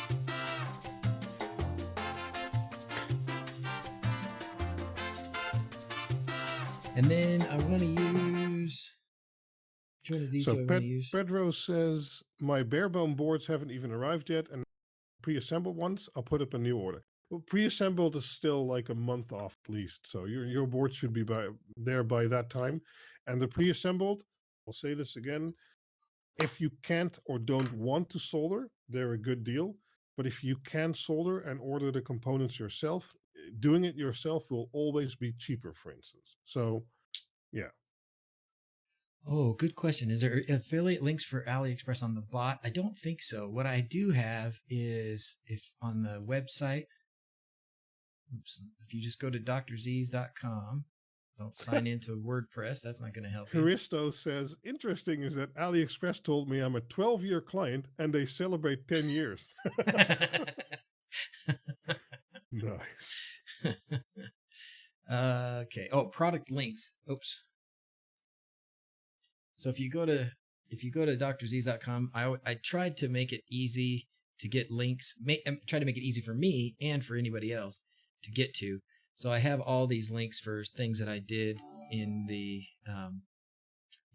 And then I want to use... Which one of these do I want to use? Pedro says, my barebone boards haven't even arrived yet, and pre-assembled ones, I'll put up a new order. Well, pre-assembled is still like a month off at least, so your board should be there by that time. And the pre-assembled, I'll say this again, if you can't or don't want to solder, they're a good deal. But if you can solder and order the components yourself, doing it yourself will always be cheaper, for instance. So, yeah. Oh, good question. Is there affiliate links for AliExpress on the bot? I don't think so. What I do have is if on the website, if you just go to DrZzs.com, don't sign into WordPress. That's not going to help you. Hristo says, interesting is that AliExpress told me I'm a 12-year client and they celebrate 10 years. Nice. Okay. Oh, product links. Oops. So if you go to DrZzs.com, I tried to make it easy to get links. Try to make it easy for me and for anybody else to get to. So I have all these links for things that I did in the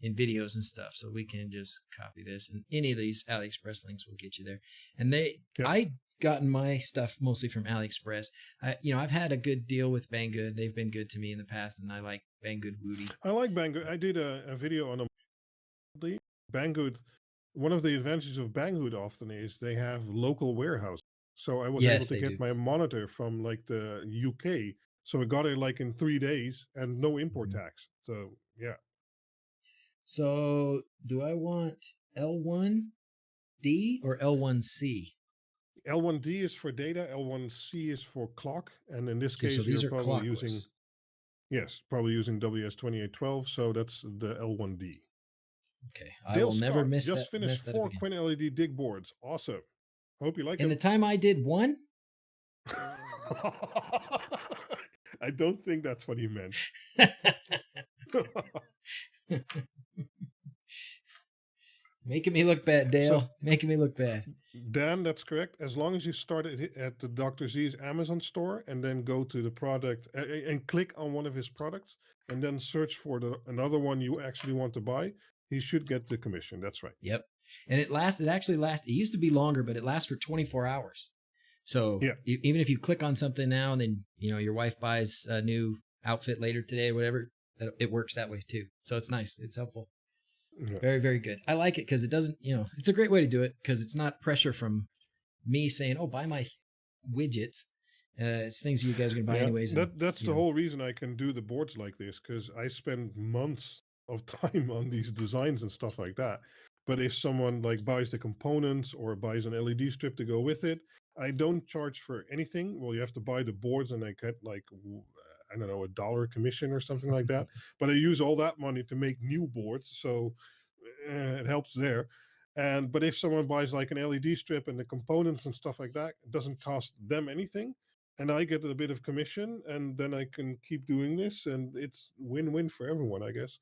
in videos and stuff. So we can just copy this, and any of these AliExpress links will get you there. And I gotten my stuff mostly from AliExpress. I've had a good deal with Banggood. They've been good to me in the past, and I like Banggood Woody. I like Banggood. I did a video on Banggood. One of the advantages of Banggood often is they have local warehouse. So I was able to get my monitor from like the UK. So I got it like in 3 days and no import tax. So yeah. So do I want L1D or L1C? L1D is for data, L1C is for clock, and in this case, so these you're are probably clockless. probably using WS2812, so that's the L1D. Okay, I will never miss that. Just finished 4 Quinn LED dig boards. Awesome. Hope you like them. it. In the time I did one? I don't think that's what he meant. Making me look bad, Dale. Making me look bad. Dan, that's correct. As long as you start at the DrZzs Amazon store and then go to the product and click on one of his products and then search for another one you actually want to buy, he should get the commission. That's right. Yep. And it used to be longer, but it lasts for 24 hours. So even if you click on something now and then, your wife buys a new outfit later today or whatever, it works that way too. So it's nice. It's helpful. Yeah. Very, very good. I like it because it doesn't, it's a great way to do it because it's not pressure from me saying, oh, buy my widgets. It's things you guys are going to buy anyways. That's the whole reason I can do the boards like this, because I spend months of time on these designs and stuff like that. But if someone like buys the components or buys an LED strip to go with it, I don't charge for anything. Well, you have to buy the boards and I get like, I don't know, $1 commission or something like that. But I use all that money to make new boards. So it helps there. But if someone buys like an LED strip and the components and stuff like that, it doesn't cost them anything. and I get a bit of commission, and then I can keep doing this, and it's win-win for everyone, I guess.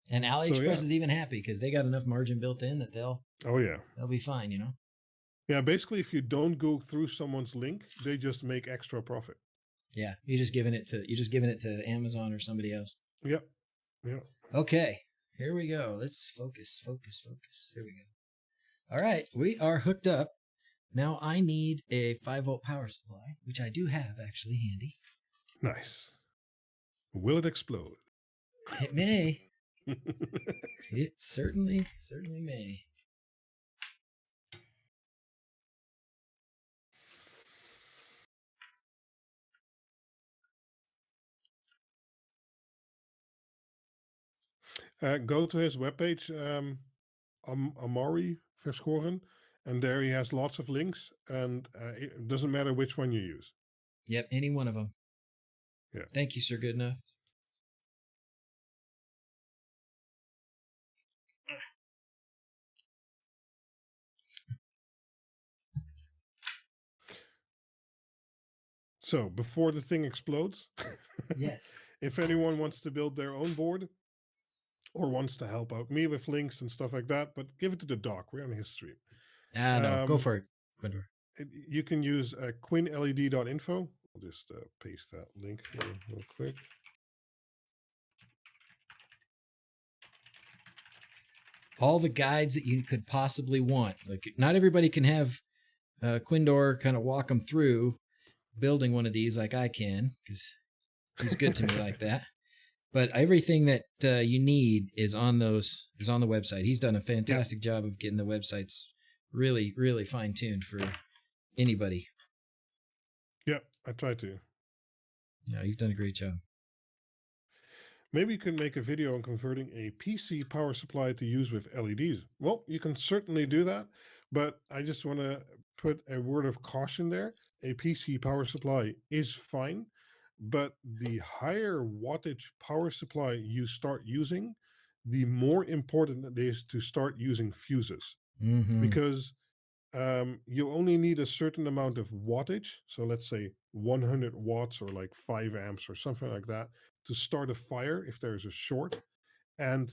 And So AliExpress yeah. is even happy because they got enough margin built in that they'll Oh yeah. be fine, you know. Yeah, basically, if you don't go through someone's link, they just make extra profit. Yeah, you're just giving it to Amazon or somebody else. Yep. Yeah. Okay, here we go. Let's focus. Here we go. All right, we are hooked up. Now I need a 5-volt power supply, which I do have actually handy. Nice. Will it explode? It may. It certainly may. Go to his webpage, Amari Verschoren, and there he has lots of links, and it doesn't matter which one you use. Yep, any one of them. Yeah. Thank you, Sir Goodenough. So before the thing explodes, Yes. if anyone wants to build their own board or wants to help out me with links and stuff like that, but give it to the doc. We're on his stream. No, go for it, Quindor. You can use quinled.info. I'll just paste that link here real quick. All the guides that you could possibly want. Like, not everybody can have Quindor kind of walk them through building one of these like I can, because he's good to me like that. But everything that you need is on the website. He's done a fantastic job of getting the websites really, really fine-tuned for anybody. Yeah, I try to. Yeah, you've done a great job. Maybe you can make a video on converting a PC power supply to use with LEDs. Well, you can certainly do that, but I just want to put a word of caution there. A PC power supply is fine, but the higher wattage power supply you start using, the more important it is to start using fuses. Mm-hmm. Because you only need a certain amount of wattage. So let's say 100 watts or like 5 amps or something like that to start a fire if there's a short. And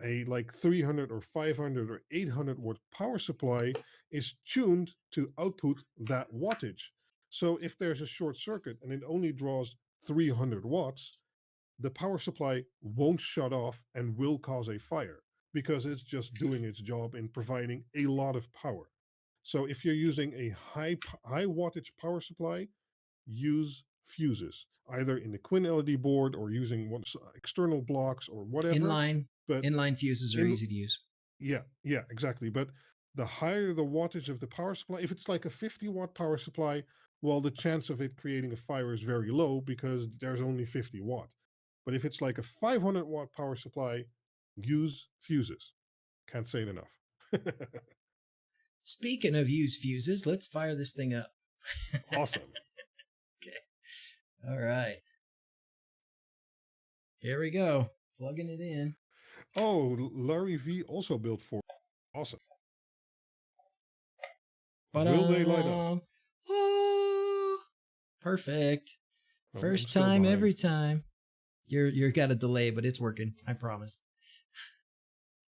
a like 300 or 500 or 800 watt power supply is tuned to output that wattage. So if there's a short circuit and it only draws 300 watts, the power supply won't shut off and will cause a fire because it's just doing its job in providing a lot of power. So if you're using a high wattage power supply, use fuses, either in the Quin LED board or using external blocks or whatever. Inline fuses are easy to use. Yeah, exactly. But the higher the wattage of the power supply, if it's like a 50 watt power supply, well, the chance of it creating a fire is very low because there's only 50 watt. But if it's like a 500 watt power supply, use fuses. Can't say it enough. Speaking of use fuses, let's fire this thing up. Awesome. Okay. All right. Here we go. Plugging it in. Oh, Larry V also built 4. Awesome. Will they light up? Oh, perfect. First time, every time. You're got a delay, but it's working. I promise.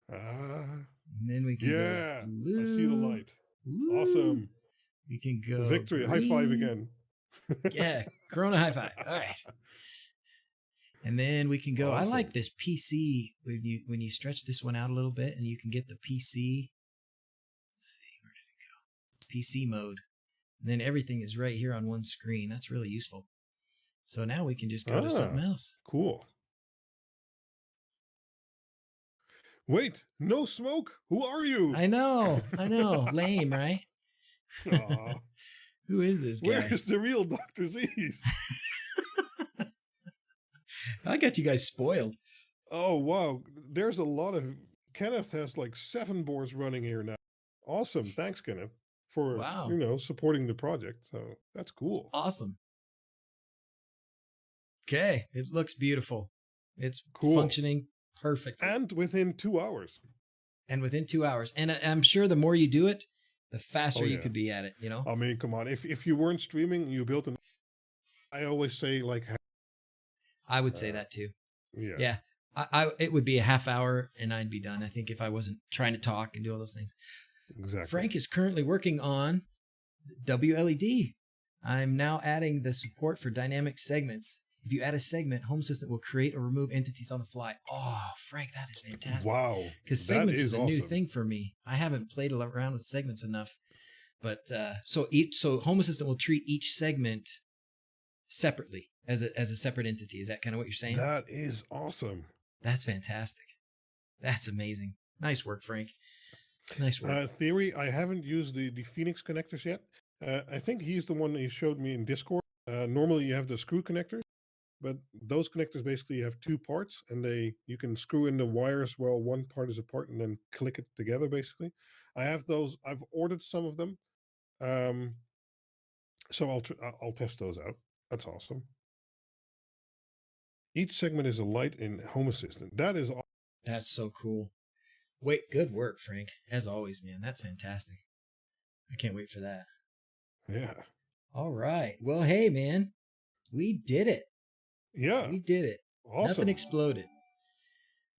And then we can go blue. I see the light. Ooh. Awesome. We can go victory. Green. High five again. Yeah, Corona high five. All right. And then we can go. Awesome. I like this PC when you stretch this one out a little bit, and you can get the PC. Let's see, where did it go? PC mode. And then everything is right here on one screen. That's really useful. So now we can just go to something else. Cool. Wait, no smoke? Who are you? I know. Lame, right? Who is this guy? Where's the real DrZzs? I got you guys spoiled. Oh, wow. There's a lot of... Kenneth has like 7 boards running here now. Awesome. Thanks, Kenneth, for, supporting the project. So that's cool. Awesome. Okay. It looks beautiful. It's cool. Functioning perfectly. And within 2 hours. And I'm sure the more you do it, the faster you could be at it, you know? I mean, come on. If you weren't streaming, you built an I always say like, I would say that too. yeah, Yeah. It would be a half hour and I'd be done. I think if I wasn't trying to talk and do all those things. exactly. Frank is currently working on WLED. I'm now adding the support for dynamic segments. If you add a segment, Home Assistant will create or remove entities on the fly. Oh, Frank, that is fantastic. Wow. Because that segments is a new awesome. thing for me. I haven't played around with segments enough. But so Home Assistant will treat each segment separately as a separate entity. Is that kind of what you're saying? That is awesome. That's fantastic. That's amazing. Nice work, Frank. Nice work. Theory, I haven't used the Phoenix connectors yet. I think he's the one he showed me in Discord. Normally you have the screw connectors, but those connectors basically have two parts, and you can screw in the wires while one part is apart and then click it together basically. I have those. I've ordered some of them. So I'll test those out. That's awesome. Each segment is a light in Home Assistant. That is awesome. That's so cool. Wait, good work, Frank. As always, man. That's fantastic. I can't wait for that. Yeah. All right. Well, hey, man. We did it. Yeah. We did it. Awesome. Nothing exploded.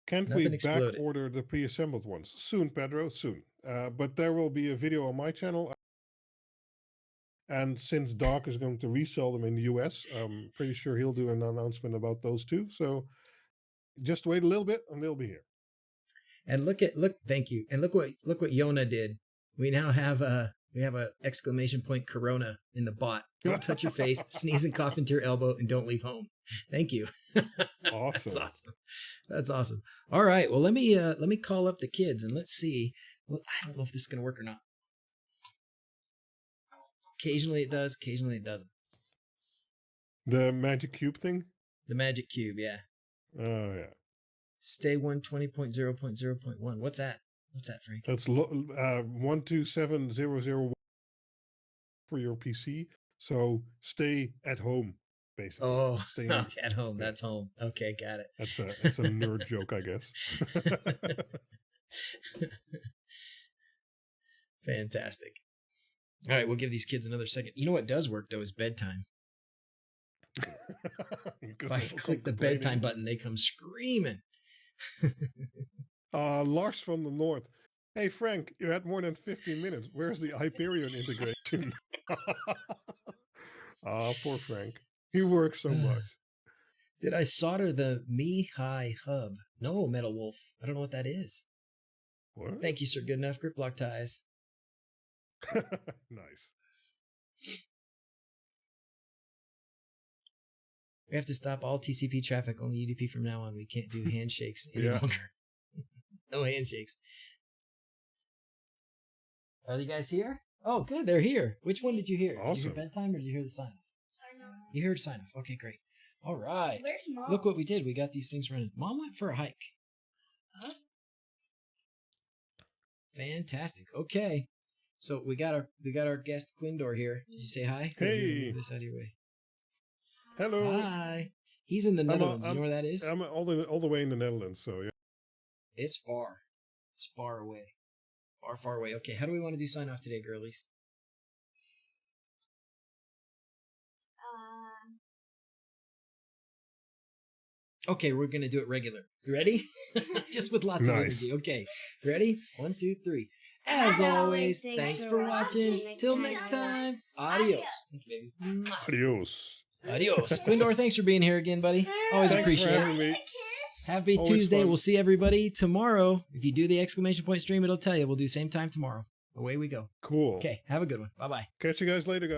Can't we back order the pre-assembled ones? Soon, Pedro, soon. But there will be a video on my channel. And since Doc is going to resell them in the US, I'm pretty sure he'll do an announcement about those too. So just wait a little bit and they'll be here. And thank you. And look what Yona did. We now have a exclamation point Corona in the bot. Don't touch your face, sneeze and cough into your elbow, and don't leave home. Thank you. Awesome. That's awesome. That's awesome. All right. Well, let me call up the kids and let's see. Well, I don't know if this is gonna work or not. Occasionally it does, occasionally it doesn't. The magic cube thing? The magic cube, yeah. Oh, yeah. Stay 120.0.0.1. What's that? What's that, Frank? That's 127001 for your PC. So stay at home, basically. Oh, stay at home. Yeah. That's home. Okay, got it. That's a nerd joke, I guess. Fantastic. All right, we'll give these kids another second. You know what does work, though, is bedtime. If I click the bedtime button, they come screaming. Lars from the North. Hey, Frank, you had more than 15 minutes. Where's the Hyperion integration? Poor Frank. He works so much. Did I solder the Mi-Hi hub? No, Metal Wolf. I don't know what that is. What? Thank you, sir. Good enough. Grip lock ties. Nice. We have to stop all TCP traffic, only UDP from now on. We can't do handshakes any longer. No handshakes. Are you guys here? Oh, good. They're here. Which one did you hear? Awesome. Did you hear bedtime or did you hear the sign off? You heard sign off. Okay, great. All right. Where's Mom? Look what we did. We got these things running. Mom went for a hike. Huh? Fantastic. Okay. So we got our guest Quindor here. Did you say hi? Hey. Move this out of your way. Hello. Hi. He's in the Netherlands. You know where that is? I'm all the way in the Netherlands, so yeah. It's far. It's far away. Far, far away. Okay, how do we want to do sign off today, girlies? Okay, we're going to do it regular. You ready? Just with lots of energy. Okay, ready? 1, 2, 3. As always, thanks for watching. Till next time. Adios. Thank you, baby. Adios. Adios. Quindor, thanks for being here again, buddy. Always appreciate it. Happy Tuesday. We'll see everybody tomorrow. If you do the exclamation point stream, it'll tell you. We'll do same time tomorrow. Away we go. Cool. Okay, have a good one. Bye-bye. Catch you guys later, guys.